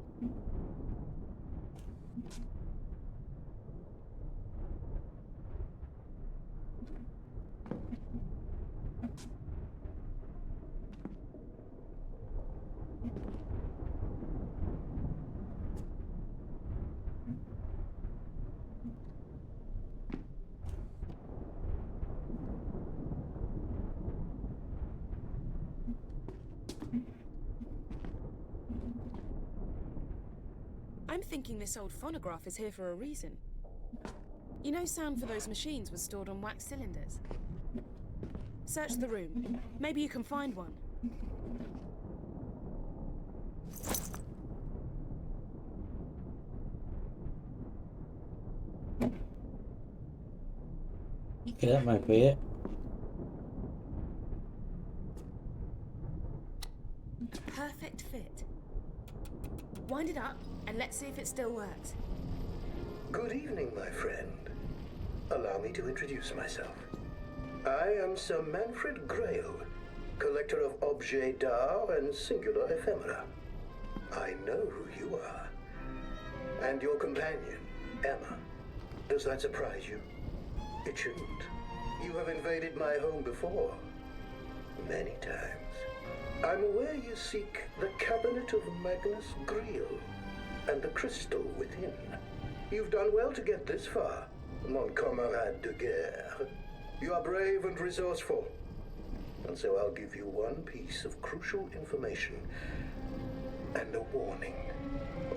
I'm thinking this old phonograph is here for a reason. You know, sound for those machines was stored on wax cylinders. Search the room. Maybe you can find one. Okay, that might be it. Perfect fit. Wind it up and let's see if it still works. Good evening, my friend. Allow me to introduce myself. I am Sir Manfred Grail, collector of objets d'art and singular ephemera. I know who you are. And your companion, Emma. Does that surprise you? It shouldn't. You have invaded my home before. Many times. I'm aware you seek the cabinet of Magnus Greel and the crystal within. You've done well to get this far, mon camarade de guerre. You are brave and resourceful. And so I'll give you one piece of crucial information and a warning.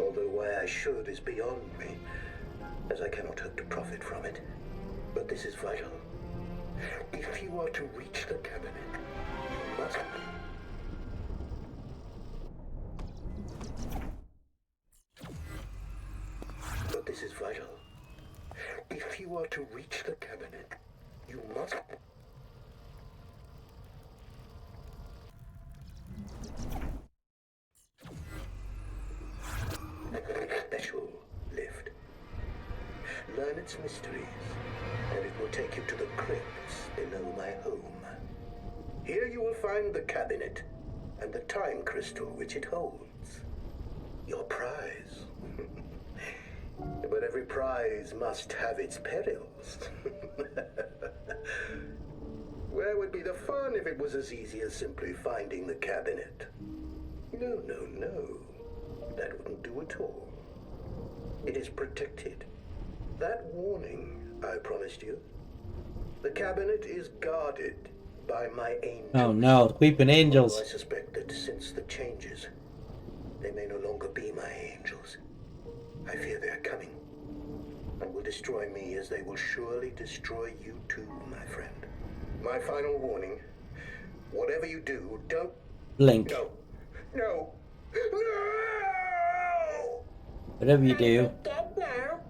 Although why I should is beyond me, as I cannot hope to profit from it. But this is vital. If you are to reach the cabinet, you must... But this is vital. If you are to reach the cabinet, you must... Special lift. Learn its mysteries, and it will take you to the crypts below my home. Here you will find the cabinet and the time crystal which it holds. Your prize. But every prize must have its perils. Where would be the fun if it was as easy as simply finding the cabinet? No, no, no. That wouldn't do at all. It is protected. That warning I promised you. The cabinet is guarded by my angels. Oh no, the weeping angels. Although I suspect that since the changes, they may no longer be my angels. I fear they are coming, and will destroy me as they will surely destroy you too, my friend. My final warning, whatever you do, don't... Blink. No. No. No! Whatever you do. Dead now.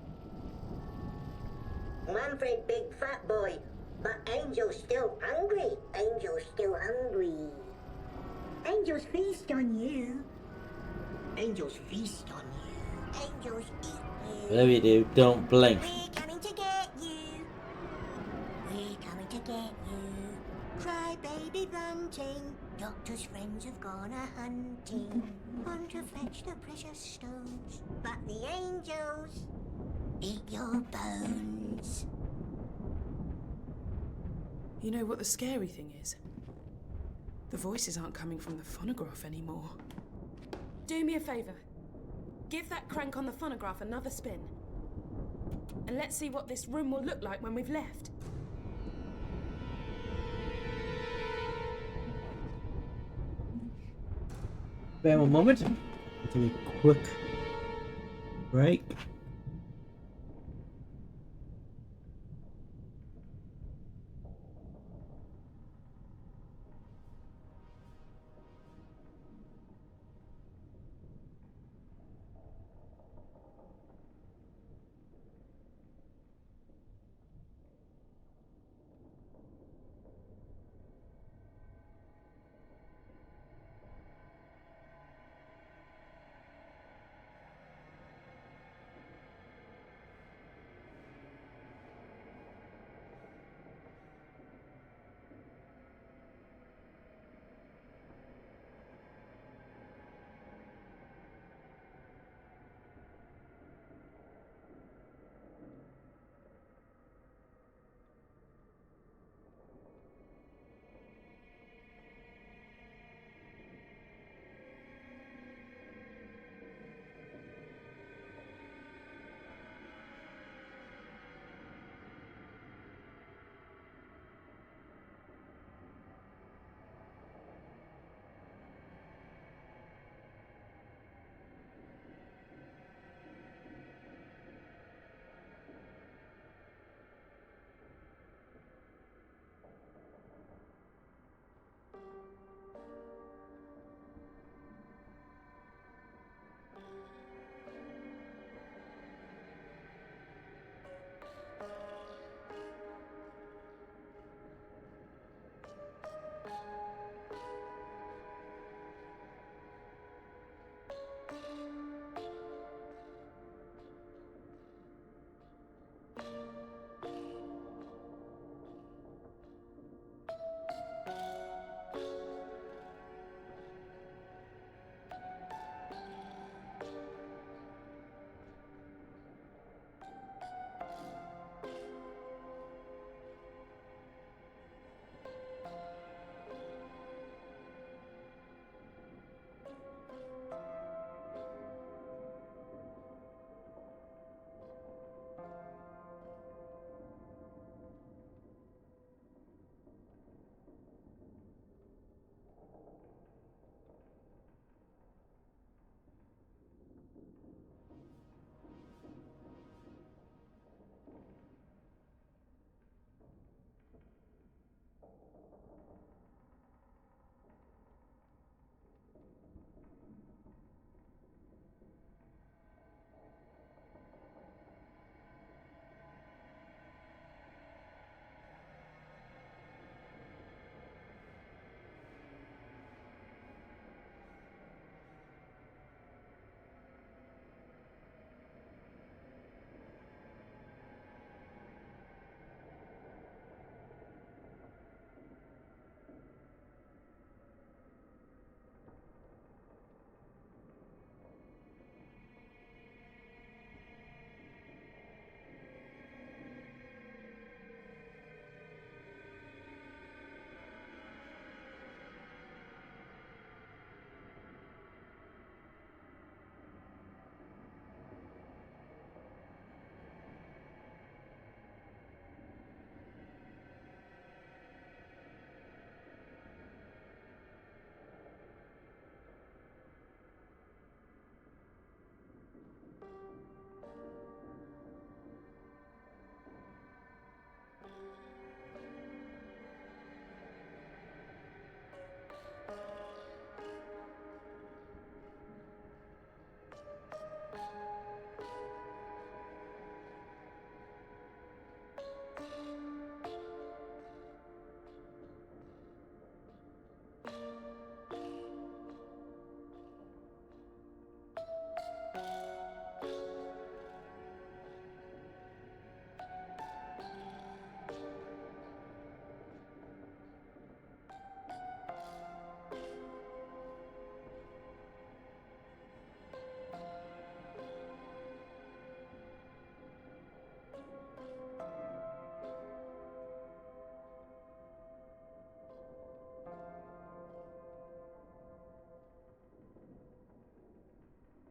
Manfred, big fat boy, but Angel's still hungry. Angel's still hungry. Angels feast on you. Angels feast on you. Angels eat you. Whatever you do, don't blink. We're coming to get you. We're coming to get you. Cry baby grunting. Doctor's friends have gone a-hunting. Want to fetch the precious stones. But the angels eat your bones. You know what the scary thing is? The voices aren't coming from the phonograph anymore. Do me a favour. Give that crank on the phonograph another spin. And let's see what this room will look like when we've left. Bear one moment. Take a quick break.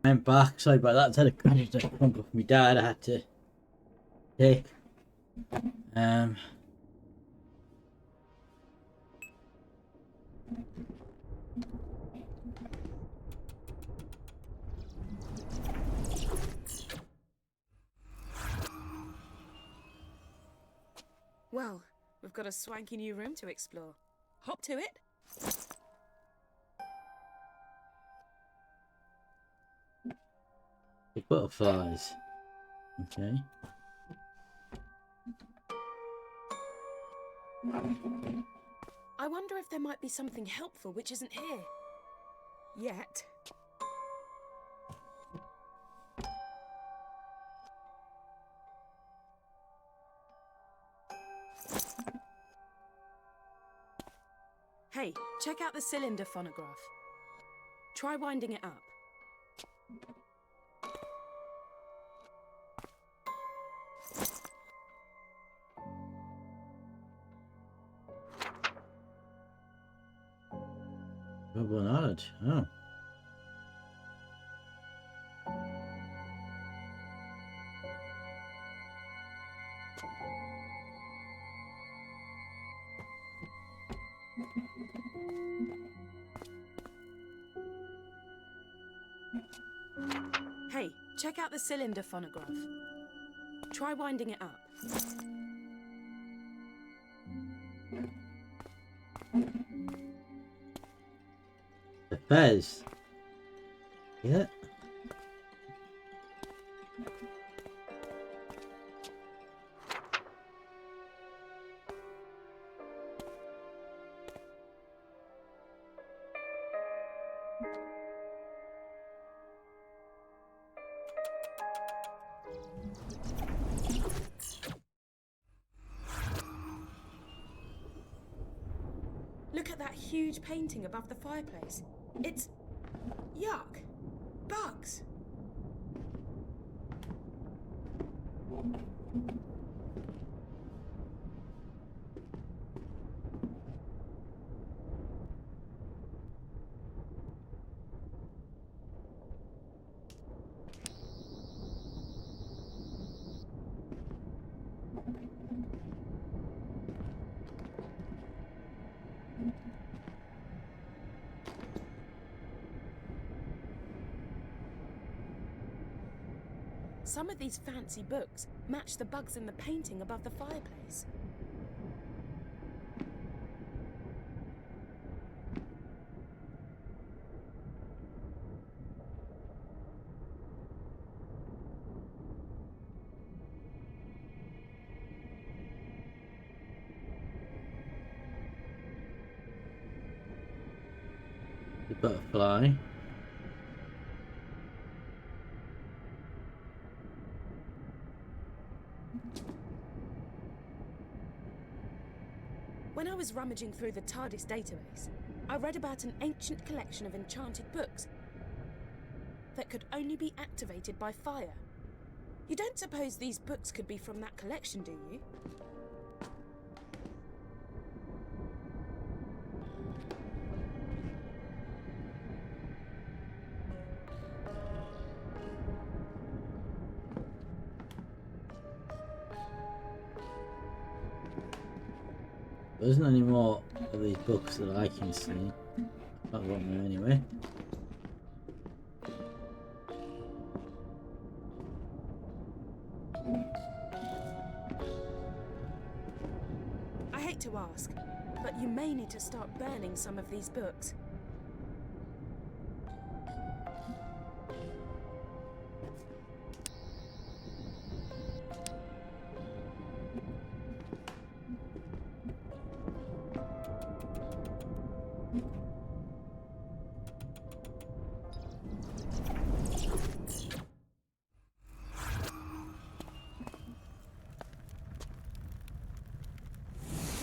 I'm back. Sorry about that. I just had a phone call from my dad. I had to take. Well, we've got a swanky new room to explore. Hop to it. The butterflies. Okay. I wonder if there might be something helpful which isn't here. Yet. Hey, check out the cylinder phonograph. Try winding it up. Verbal knowledge. Oh. Hey, check out the cylinder phonograph. Try winding it up. The fez. Yeah. Look at that huge painting above the fireplace. It's... yuck. Bugs. Some of these fancy books match the bugs in the painting above the fireplace. The butterfly. When I was rummaging through the TARDIS database, I read about an ancient collection of enchanted books that could only be activated by fire. You don't suppose these books could be from that collection, do you? There isn't any more of these books that I can see. I want them anyway. I hate to ask, but you may need to start burning some of these books.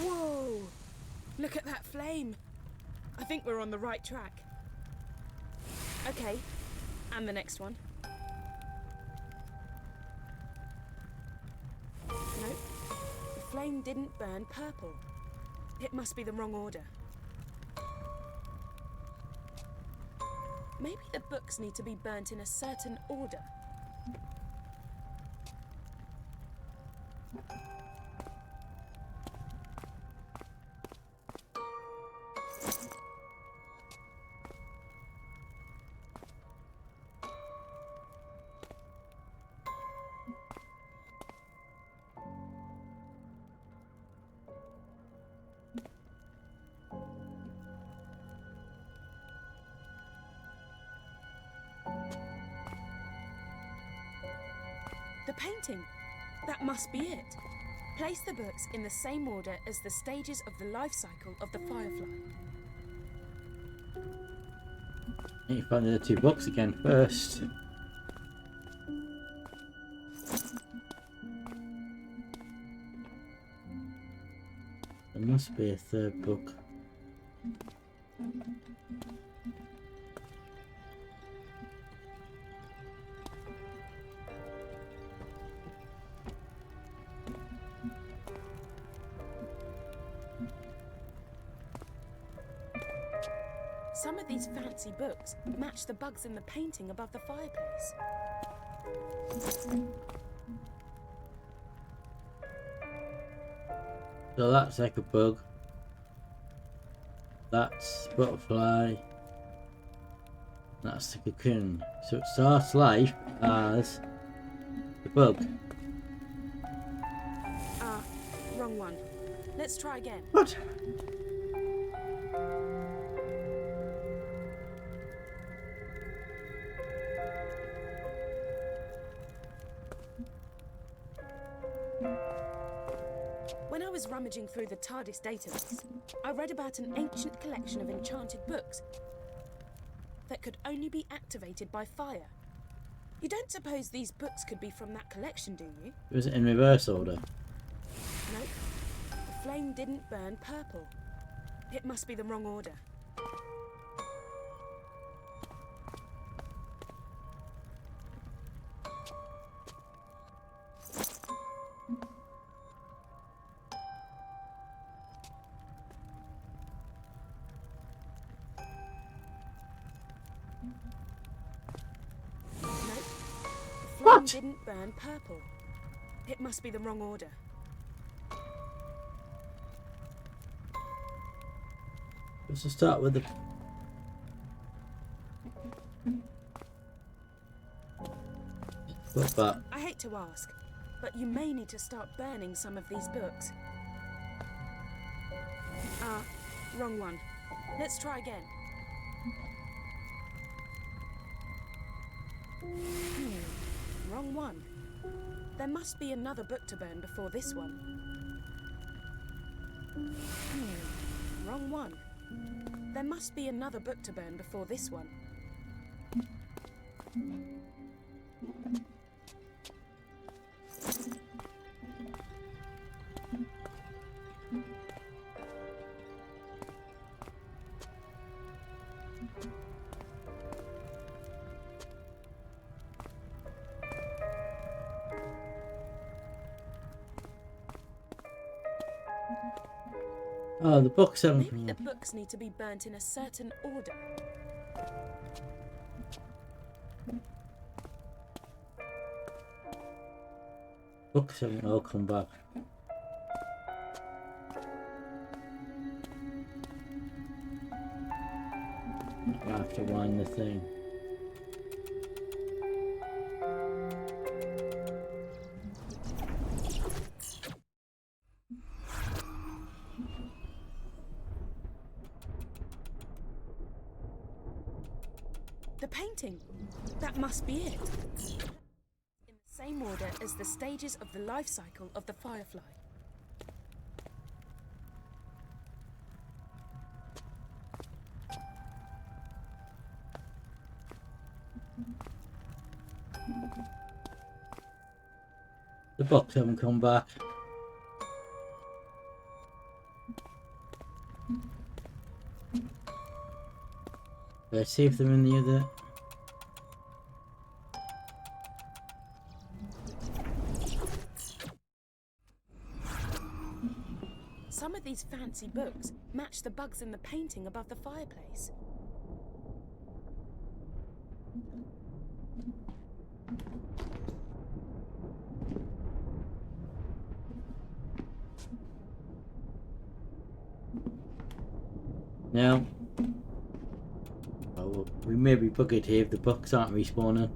Whoa! Look at that flame! I think we're on the right track. Okay, and the next one. Nope, the flame didn't burn purple. It must be the wrong order. Maybe the books need to be burnt in a certain order. The painting. That must be it. Place the books in the same order as the stages of the life cycle of the firefly. I need to find the other 2 books again first. There must be a 3rd book. Some of these fancy books match the bugs in the painting above the fireplace. So that's like a bug. That's butterfly. That's the cocoon. So it starts life as the bug. Ah, wrong one. Let's try again. What? When I was rummaging through the TARDIS database, I read about an ancient collection of enchanted books that could only be activated by fire. You don't suppose these books could be from that collection, do you? Was it in reverse order? Nope. The flame didn't burn purple. It must be the wrong order. What? Didn't burn purple. It must be the wrong order. Let's just start with the... What's that? I hate to ask, but you may need to start burning some of these books. Ah, wrong one. Let's try again. Wrong one. There must be another book to burn before this one. Wrong one. There must be another book to burn before this one. Oh, the books haven't Maybe come the up. books need to be burnt in a certain order. Books haven't all come back. I have to wind the thing. The painting. That must be it. In the same order as the stages of the life cycle of the firefly. The books haven't come back. Let's see if they're in the other. Some of these fancy books match the bugs in the painting above the fireplace. Now, oh, we may be buggered here if the books aren't respawning.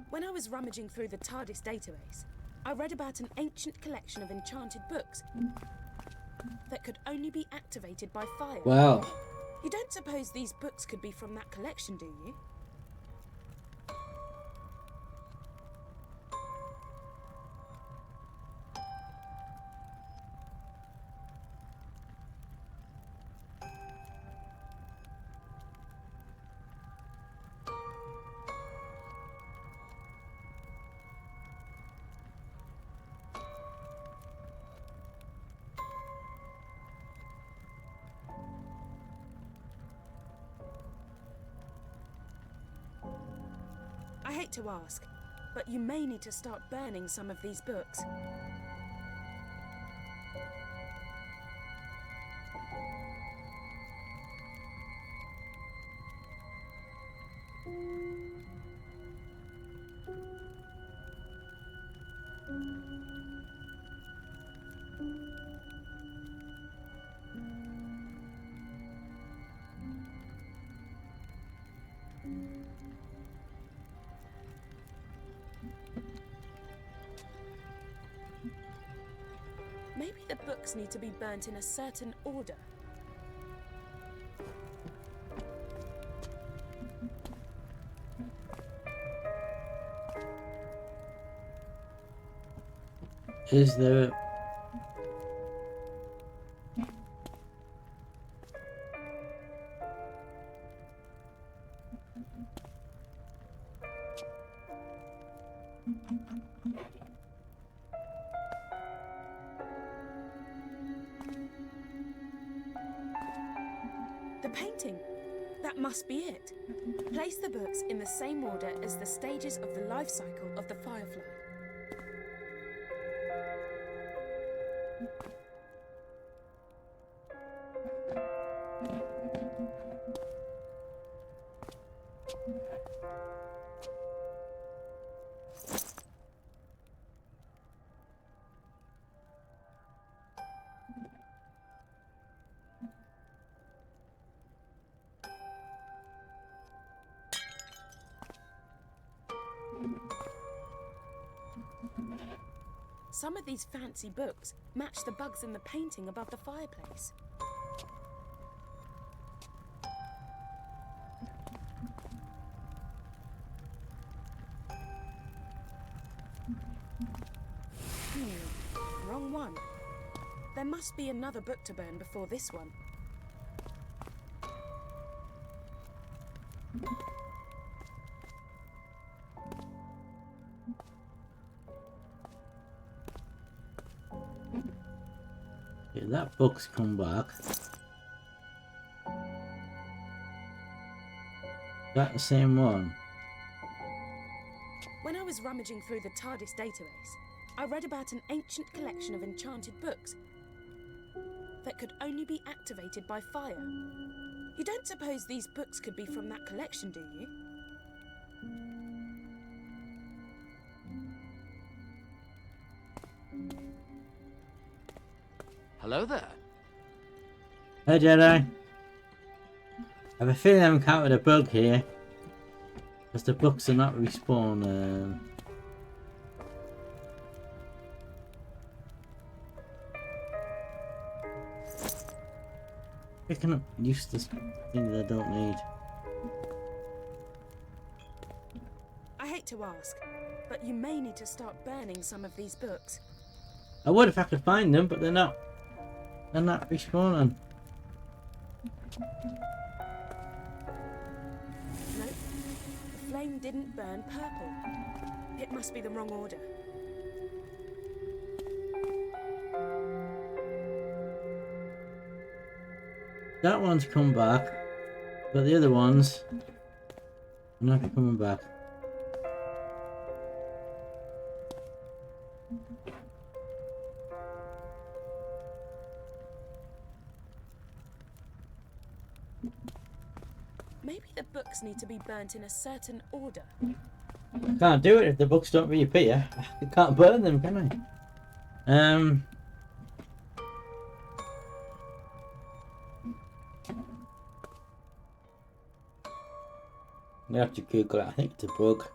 When I was rummaging through the TARDIS database, I read about an ancient collection of enchanted books that could only be activated by fire. Wow. You don't suppose these books could be from that collection, do you? I hate to ask, but you may need to start burning some of these books. Maybe the books need to be burnt in a certain order. Is there... The painting! That must be it. Place the books in the same order as the stages of the life cycle of the Firefly. Some of these fancy books match the bugs in the painting above the fireplace. Wrong one. There must be another book to burn before this one. Yeah, that book's come back. That the same one? When I was rummaging through the TARDIS database, I read about an ancient collection of enchanted books that could only be activated by fire. You don't suppose these books could be from that collection, do you? Hello there. Hey Jedi. I have a feeling I've encountered a bug here. Because the books are not respawn. Picking up useless things I don't need. I hate to ask, but you may need to start burning some of these books. I would if I could find them, but they're not. They're not respawning. Nope. The flame didn't burn purple. It must be the wrong order. That one's come back, but the other ones are not coming back. Maybe the books need to be burnt in a certain order. I can't do it if the books don't reappear. I can't burn them, can I? We have to Google it. I think it's a bug.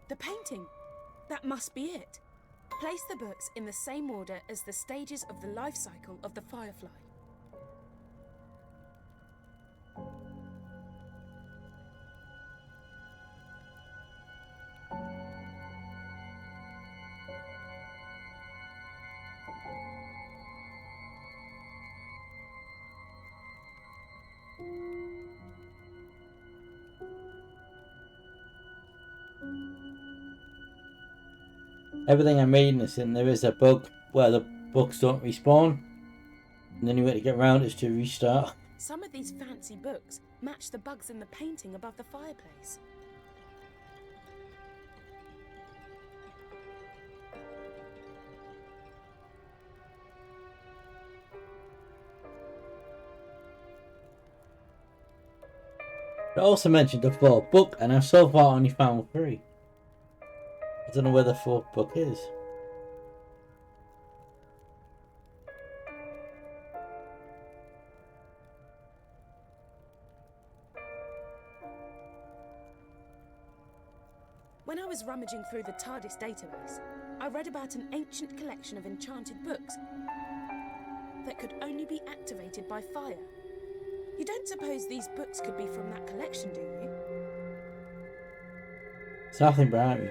The painting! That must be it. Place the books in the same order as the stages of the life cycle of the firefly. Everything I'm reading is in there is a bug where the books don't respawn. And the only way to get around is to restart. Some of these fancy books match the bugs in the painting above the fireplace. It also mentioned the fourth book, and I've so far only found 3. I don't know where the 4th book is. When I was rummaging through the TARDIS database, I read about an ancient collection of enchanted books that could only be activated by fire. You don't suppose these books could be from that collection, do you? Something behind me.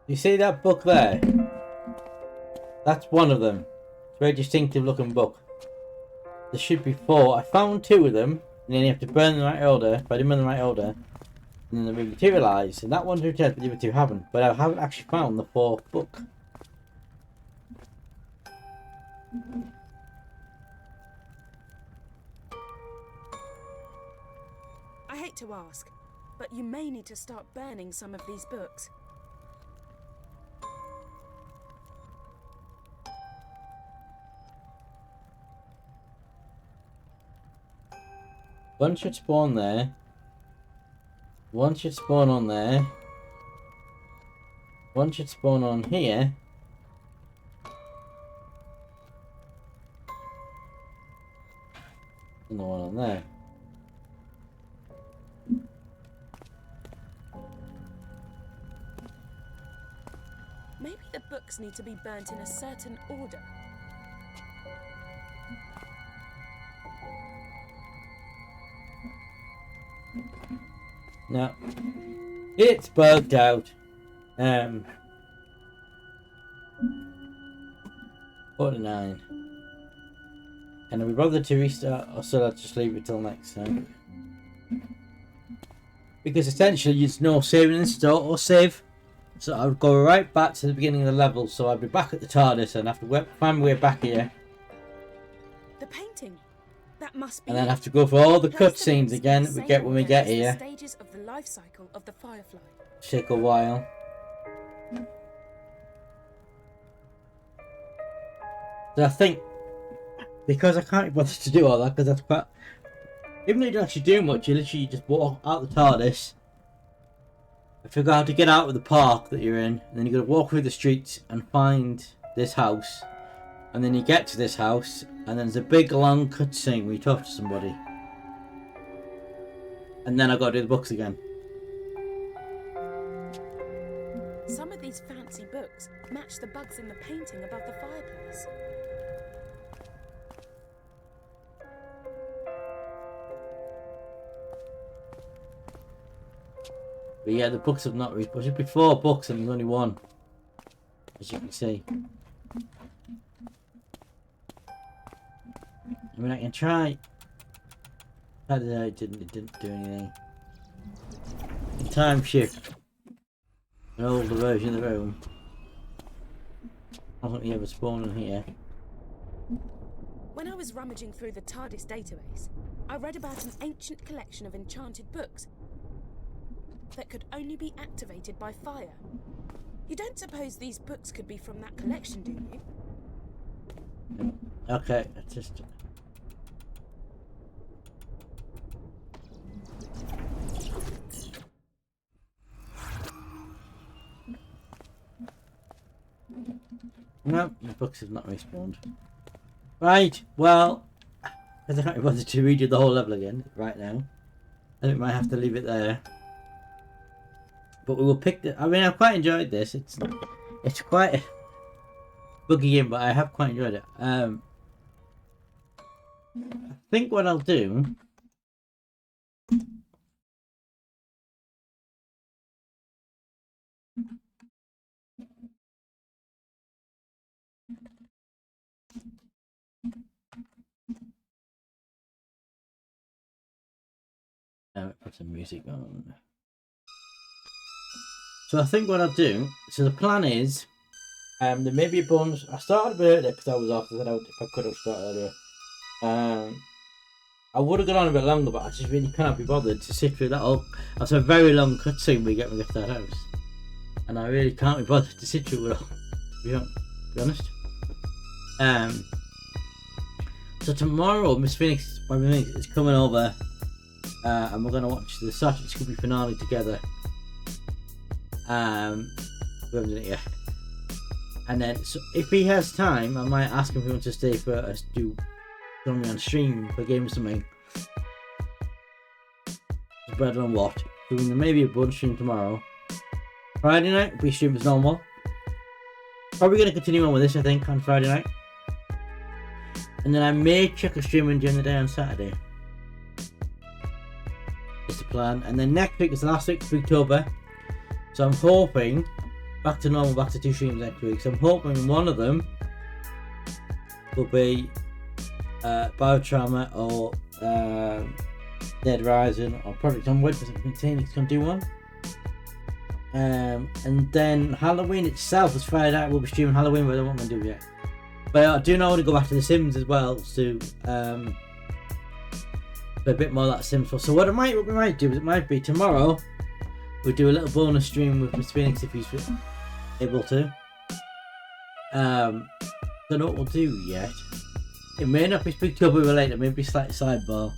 You see that book there? That's one of them. It's a very distinctive looking book. There should be 4. I found 2 of them, and then you have to burn them in the right order, burn them in the right order, and then they materialise. And that one's returned, but the other 2 haven't. But I haven't actually found the 4th book. I hate to ask, but you may need to start burning some of these books. One should spawn there. One should spawn on there. One should spawn on here. And the one on there. Maybe the books need to be burnt in a certain order. No. It's bugged out. 49. Can we bother to restart, or should I just leave it till next time? Because essentially there's no saving in store or save. So I would go right back to the beginning of the level, so I'd be back at the TARDIS and have to find my way back here. The painting. That must be. And then have to go for all the cutscenes again that we get when we get here. Stages of the life cycle of the firefly. Take a while. So I think, because I can't be bothered to do all that, because that's quite... Even though you don't actually do much, you literally just walk out the TARDIS, figure out how to get out of the park that you're in, and then you've got to walk through the streets and find this house. And then you get to this house, and then there's a big long cutscene where you talk to somebody. And then I've got to do the books again. Some of these fancy books match the bugs in the painting above the fireplace. But yeah, the books have not reached. There should be 4 books and there's only 1. As you can see. I mean, I can try. It didn't do anything. Time shift. an older version of the room. I don't think you ever spawned in here. When I was rummaging through the TARDIS database, I read about an ancient collection of enchanted books that could only be activated by fire. You don't suppose these books could be from that collection, do you? Okay, that's just... No, the books have not respawned. Right, well, because I can't be bothered to redo the whole level again right now, I think we might have to leave it there. But we will pick the... I mean, I've quite enjoyed this. It's quite a buggy game, but I have quite enjoyed it. I think what I'll do... put some music on. So I think what I'll do... So the plan is... there may be a bonus... I started a bit earlier because I was off. I said if I could have started earlier. I would have gone on a bit longer, but I just really can't be bothered to sit through that whole... That's a very long cutscene we get when we get to that house. And I really can't be bothered to sit through it all, to be honest. So tomorrow, Miss Phoenix is coming over, and we're going to watch the Saturday Scooby finale together. We haven't done it yet. And then, so if he has time, I might ask him if he wants to stay for us to join me on stream for games or something. But I don't know what. So there may be a bunch stream tomorrow. Friday night, we stream as normal. Probably going to continue on with this, I think, on Friday night. And then I may check a stream during the day on Saturday. That's the plan. And then next week is the last week of Spooktober. So I'm hoping, back to normal, back to 2 streams next week. So I'm hoping one of them will be Biotrauma or Dead Rising or Project Onward, because I think Phoenix can do one. And then Halloween itself is Friday night. We'll be streaming Halloween, but I don't want to do it yet. But I do know I want to go back to The Sims as well to a bit more of that Sims stuff. So what we might do is it might be tomorrow we'll do a little bonus stream with Miss Phoenix if he's able to. Don't know what we'll do yet. It may not be Spooktober related, it may be slight sidebar.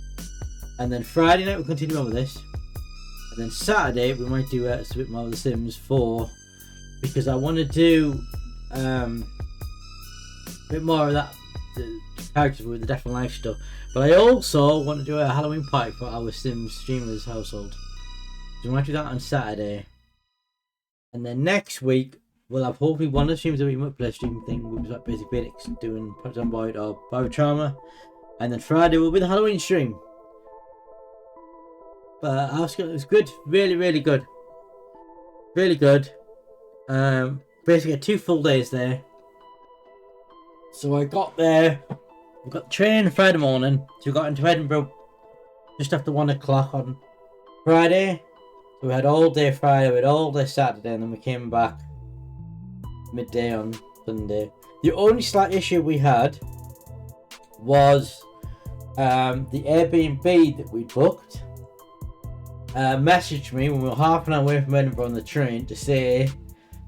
And then Friday night we'll continue on with this. And then Saturday we might do a bit more of The Sims 4, because I want to do a bit more of that, the characters with the Death and Life stuff. But I also want to do a Halloween party for our Sims streamers household. So we might do that on Saturday. And then next week we'll have hopefully one of the streams that we might play a stream thing with like Basic Phoenix doing Project on Boyd or Biotrauma. And then Friday will be the Halloween stream. But it was good, really, really good. Really good. Basically 2 full days there. So I got there, we got the train Friday morning, so we got into Edinburgh just after 1 o'clock on Friday. So we had all day Friday, we had all day Saturday, and then we came back midday on Sunday. The only slight issue we had was the Airbnb that we booked messaged me when we were half an hour away from Edinburgh on the train to say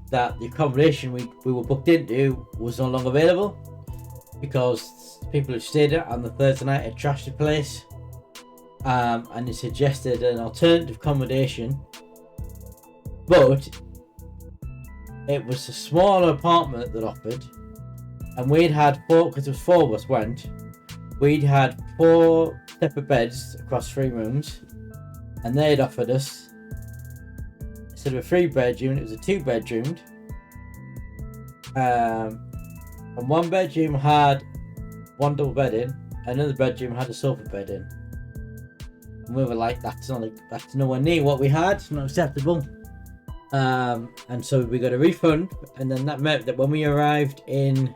that the accommodation we were booked into was no longer available because people who stayed there on the Thursday night had trashed the place, and it suggested an alternative accommodation, but it was a smaller apartment that offered, and we'd had 4, because there was 4 of us went, we'd had 4 separate beds across 3 rooms. And they'd offered us, instead of a 3-bedroom, it was a 2-bedroomed. And 1 bedroom had 1 double bed in, another bedroom had a sofa bed in. And we were like, that's nowhere near what we had, it's not acceptable. And so we got a refund, and then that meant that when we arrived in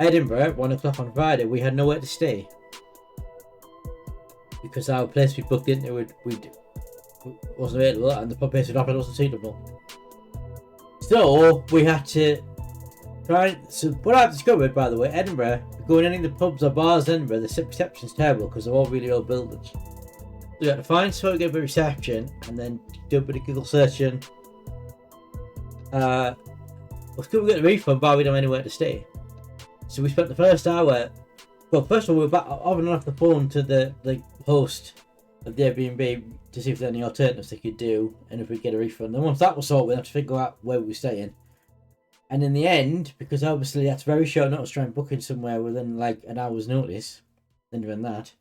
Edinburgh at 1 o'clock on Friday, we had nowhere to stay. Because our place we booked into wasn't available, and the place we offered wasn't suitable. So we had to try. So what I've discovered, by the way, Edinburgh, going any of the pubs or bars in Edinburgh, the reception's terrible because they're all really old buildings. So you had to find somewhere to get a reception and then do a bit of Google searching. Well, still we got a refund, but we don't have anywhere to stay. So we spent the first hour. Well, first of all, we were back on and off the phone to the host of the Airbnb to see if there's any alternatives they could do and if we get a refund. And once that was sorted, we had to figure out where we were staying. And in the end, because obviously that's very short notice, trying booking somewhere within like an hour's notice, then doing that,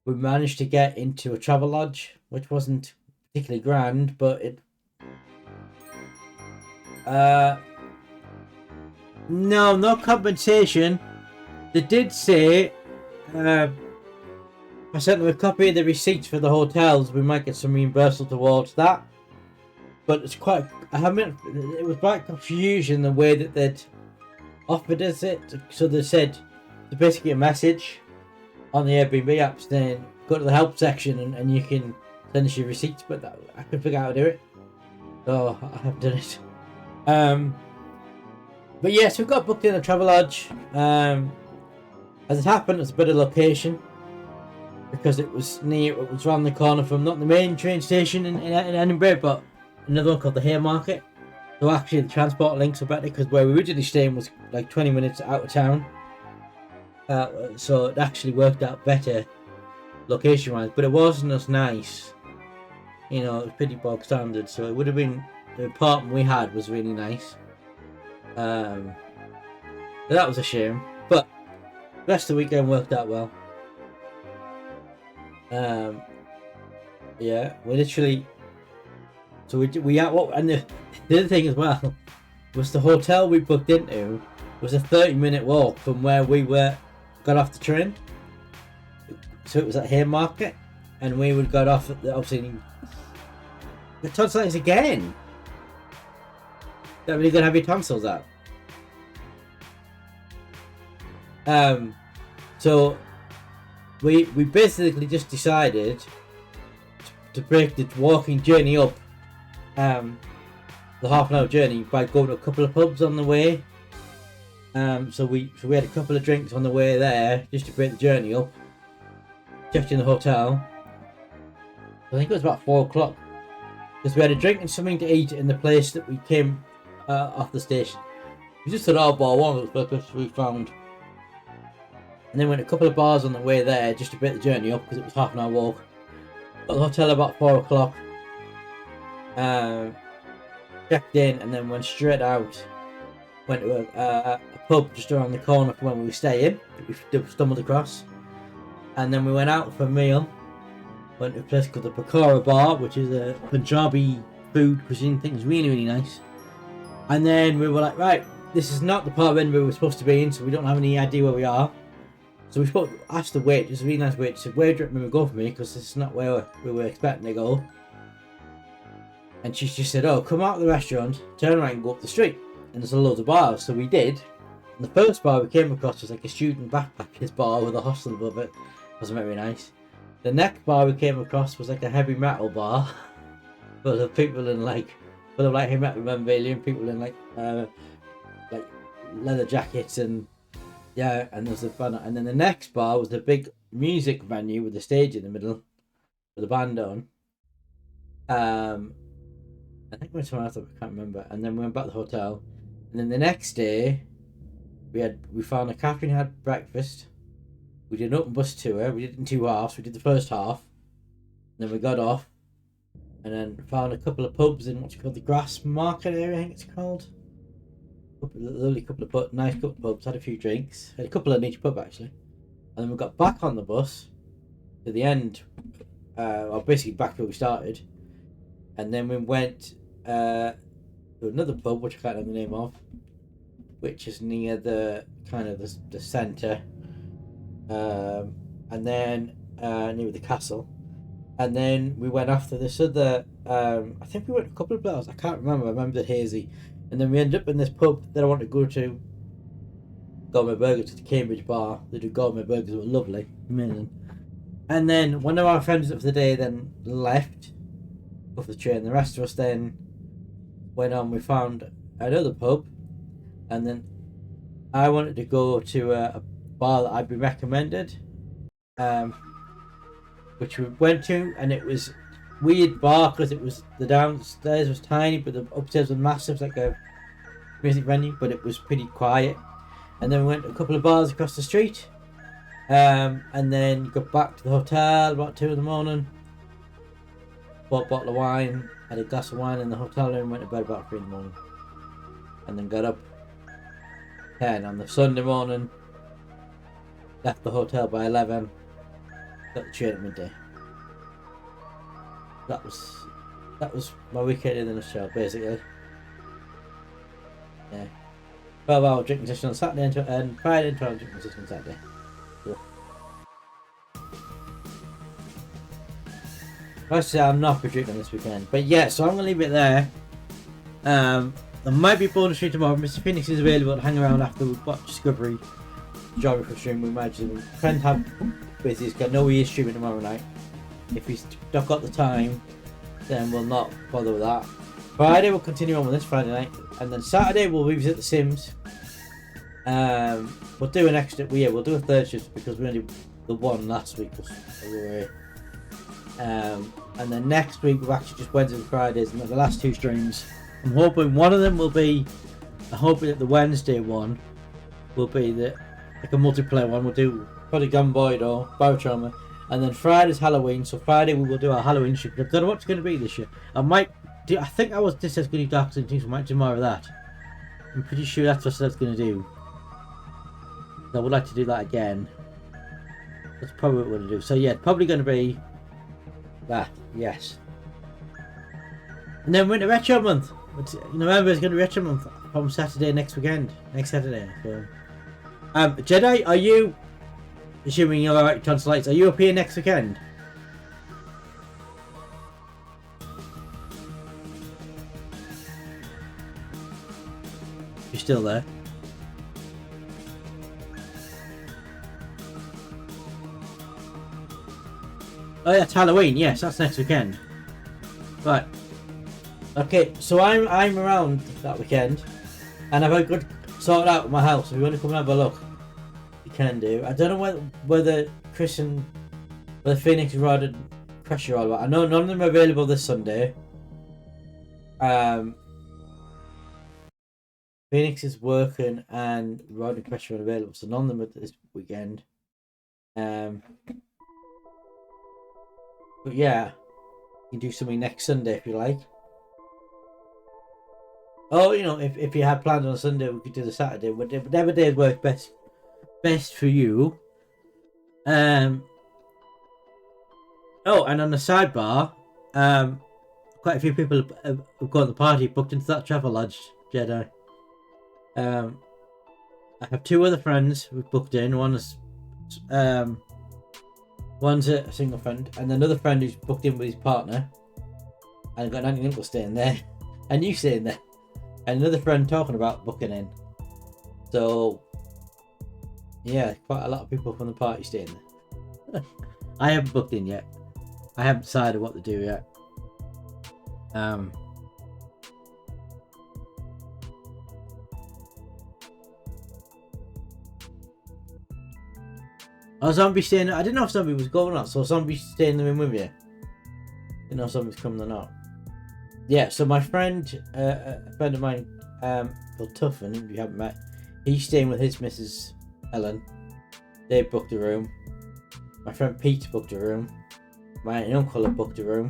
we managed to get into a travel lodge, which wasn't particularly grand, but it. No compensation. They did say, I sent them a copy of the receipts for the hotels. We might get some reimbursement towards that. But it's quite, it was quite confusion the way that they'd offered us it. So they said, basically a message on the Airbnb app saying, go to the help section and you can send us your receipts. But I couldn't figure out how to do it. So I haven't done it. But yes, we got booked in a travel lodge. As it happened, it's a better location because it was around the corner from not the main train station in Edinburgh, but another one called the Haymarket. So actually, the transport links are better because where we were originally staying was like 20 minutes out of town. So it actually worked out better location-wise, but it wasn't as nice. You know, it was pretty bog standard. So it would have been the apartment we had was really nice. But that was a shame. But the rest of the weekend worked out well. Yeah, we literally. So we had what, and the other thing as well was the hotel we booked into was a 30-minute walk from where we got off the train. So it was at Haymarket, and we would got off at obviously the tonsillitis again. That really gonna have your tonsils out. So we basically just decided to break the walking journey up, the half-an-hour journey, by going to a couple of pubs on the way. So we had a couple of drinks on the way there just to break the journey up. Checked in the hotel. I think it was about 4 o'clock because we had a drink and something to eat in the place that we came off the station. We just had our bar one, it was the first we found. And then went a couple of bars on the way there just to break the journey up because it was half an hour walk. Got the hotel about 4 o'clock. Checked in and then went straight out. Went to a pub just around the corner from where we were staying that we stumbled across. And then we went out for a meal. Went to a place called the Pakora Bar, which is a Punjabi food cuisine thing. It's really, really nice. And then we were like, right, this is not the part of Edinburgh we're supposed to be in, so we don't have any idea where we are. So we asked the wait, just a really nice wait, said, where do you recommend we go for me? Because this is not where we were expecting to go. And she just said, oh, come out of the restaurant, turn around and go up the street. And there's a load of bars. So we did. And the first bar we came across was like a student backpackers bar with a hostel above it. It wasn't very nice. The next bar we came across was like a heavy metal bar. Full of people in like heavy metal memorabilia and people in like leather jackets and yeah, and there's a banner. And then the next bar was the big music venue with the stage in the middle with the band on. I think we went somewhere else, I can't remember. And then we went back to the hotel. And then the next day, we found a cafe and had breakfast. We did an open bus tour. We did it in 2 halves. We did the first half. And then we got off. And then found a couple of pubs in what's called the Grass Market area, I think it's called. Lovely nice couple of pubs. Had a few drinks. Had a couple in each pub actually. And then we got back on the bus to the end. Or basically back where we started. And then we went to another pub, which I can't remember the name of, which is near the kind of the centre, and then near the castle. And then we went after this other. I think we went to a couple of bars. I can't remember. I remember the hazy. And then we ended up in this pub that I wanted to go to. Gourmet Burgers, to the Cambridge bar. They do gourmet burgers. They were lovely, amazing. And then one of our friends for the day then left off the train. The rest of us then went on. We found another pub, and then I wanted to go to a bar that I'd been recommended, which we went to, and it was weird bar because it was the downstairs was tiny, but the upstairs was massive, like a music venue, but it was pretty quiet. And then we went to a couple of bars across the street, and then got back to the hotel about 2 in the morning. Bought a bottle of wine, had a glass of wine in the hotel room, went to bed about 3 in the morning, and then got up 10 on the Sunday morning. Left the hotel by 11. Got the train at midday. That was my weekend in a nutshell, basically. Yeah. 12-hour drinking session on Saturday and Friday, and 12-hour drinking session on Saturday. Cool. I say I'm not for drinking this weekend, but yeah, so I'm gonna leave it there. There might be a bonus stream tomorrow. Mr. Phoenix is available to hang around after we've watched Discovery. Geography stream. We might just friend have busy. He's got no he is streaming tomorrow night. If he's not got the time, then we'll not bother with that. Friday we'll continue on with this Friday night, and then Saturday we'll revisit The Sims. We'll do an extra. We'll do a third shift because we only did the one last week. And then next week we've actually just Wednesdays and Fridays, and the last 2 streams. I'm hoping one of them will be. I'm hoping that the Wednesday one will be like a multiplayer one. We'll do probably Gunboyd or Biotrauma, and then Friday's Halloween. So Friday we will do our Halloween stream. I don't know what it's going to be this year. I think I was this is going to do Dark and things. We might do more of that. I'm pretty sure that's what I was going to do. I would like to do that again. That's probably what we're going to do. So yeah, probably going to be that. Yes. And then we're into Retro Month. November is going to be Retro Month from Saturday next Saturday. So, Jedi, are you, assuming you're alright, Tonsillites, are you up here next weekend? You're still there? Oh, yeah, it's Halloween. Yes, that's next weekend. Right. Okay, so I'm around that weekend, and I've had good sorted out my house. If you want to come and have a look, you can do. I don't know whether Phoenix is riding Pressure all about. I know none of them are available this Sunday. Phoenix is working and Rod and Pressure are available, so none of them are this weekend. But yeah, you can do something next Sunday if you like. Oh, if you had plans on Sunday, we could do the Saturday. Whatever days work best for you. Oh, and on the sidebar, quite a few people have got the party booked into that travel lodge, Jedi. I have 2 other friends who've booked in. One's a single friend, and another friend who's booked in with his partner. And I've got an auntie and uncle staying there, and you staying there, and another friend talking about booking in. So yeah, quite a lot of people from the party staying there. I haven't booked in yet. I haven't decided what to do yet. Oh, Zombie staying. I didn't know if Zombie was going or not, so Zombie staying in the room with you. Didn't know if Zombie's coming or not. Yeah, so my friend, a friend of mine, called Tuffin, if you haven't met, he's staying with his Mrs. Ellen. They booked a room. My friend Pete booked a room. My uncle had booked a room.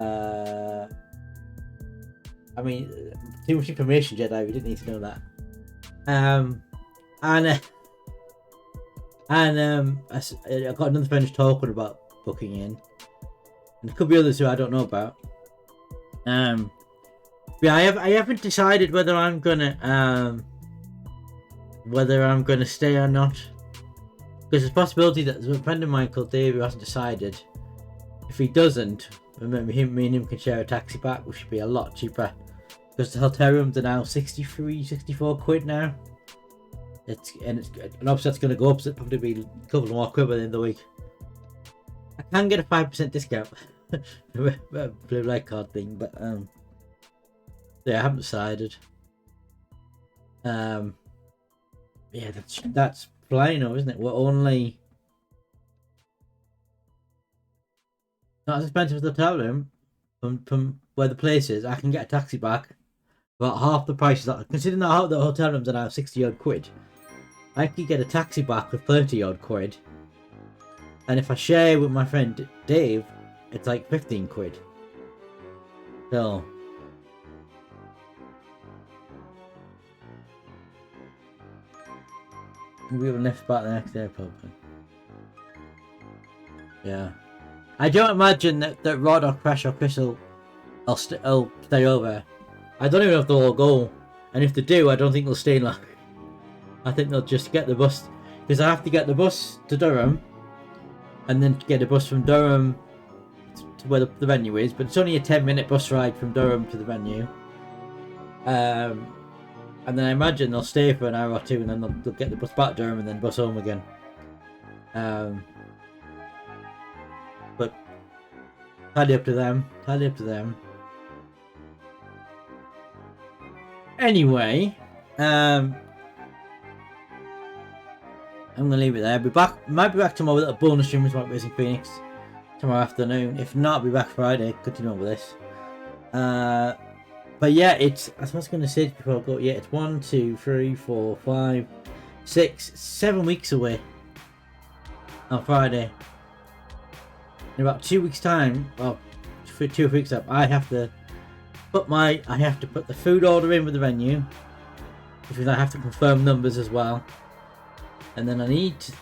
I mean, too much information, Jedi. We didn't need to know that. I got another friend who's talking about booking in, and there could be others who I don't know about. Yeah, I haven't decided whether I'm gonna stay or not, because there's a possibility that there's a friend of mine called Dave who hasn't decided. If he doesn't, remember me and him can share a taxi back, which should be a lot cheaper, because the hotel rooms are now 64 quid now. And obviously that's going to go up, so it'll probably be a couple more quid by the end of the week. I can get a 5% discount. Blue light card thing, but Yeah, I haven't decided. Yeah, that's flying though, isn't it? We're only not as expensive as the hotel room from where the place is. I can get a taxi back about half the price. Considering that the hotel rooms are now 60 odd quid, I could get a taxi back for 30 odd quid. And if I share with my friend Dave, it's like 15 quid. So we will lift back the next day probably. Yeah. I don't imagine that Rod or Crash or Chris will stay over. I don't even know if they'll all go. And if they do, I don't think they'll stay long. I think they'll just get the bus. Because I have to get the bus to Durham. And then get a bus from Durham to where the venue is. But it's only a 10-minute bus ride from Durham to the venue. And then I imagine they'll stay for an hour or two. And then they'll get the bus back to Durham and then bus home again. But tidy up to them. Anyway, I'm gonna leave it there. Might be back tomorrow with a bonus stream with Racing Phoenix tomorrow afternoon. If not, I'll be back Friday. Continue on with this. But yeah, as I was gonna say before I go. Yeah, it's 1, 2, 3, 4, 5, 6, 7 weeks away on Friday. In about 2 weeks' time, well, for 2 weeks up, I have to put the food order in with the venue, which means I have to confirm numbers as well, and then I need to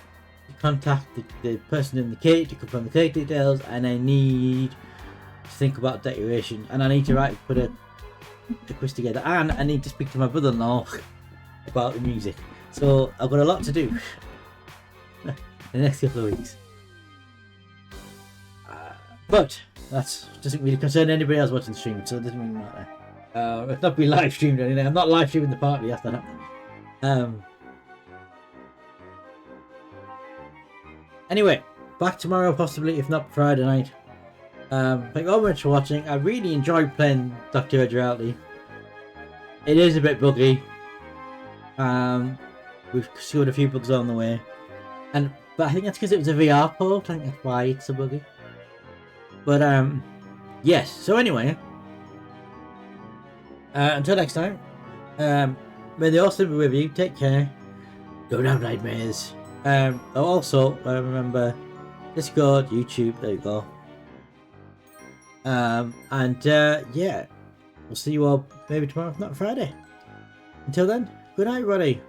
contact the person in the cake to confirm the cake details, and I need to think about decoration, and I need to put a quiz together, and I need to speak to my brother-in-law about the music. So I've got a lot to do in the next couple of weeks. But that doesn't really concern anybody else watching the stream, so it doesn't really matter. It's not being live streamed or anything. I'm not live streaming the party, that's not happening. Anyway, back tomorrow possibly, if not Friday night. Thank you all very much for watching. I really enjoyed playing Dr. Edgeralty. It is a bit buggy. We've scored a few bugs on the way. But I think that's because it was a VR port. I think that's why it's so buggy. But yes, so anyway, until next time, may the awesome be with you. Take care. Go down nightmares. Also, remember Discord, YouTube, there you go. Yeah, we'll see you all maybe tomorrow, if not Friday. Until then, good night, everybody.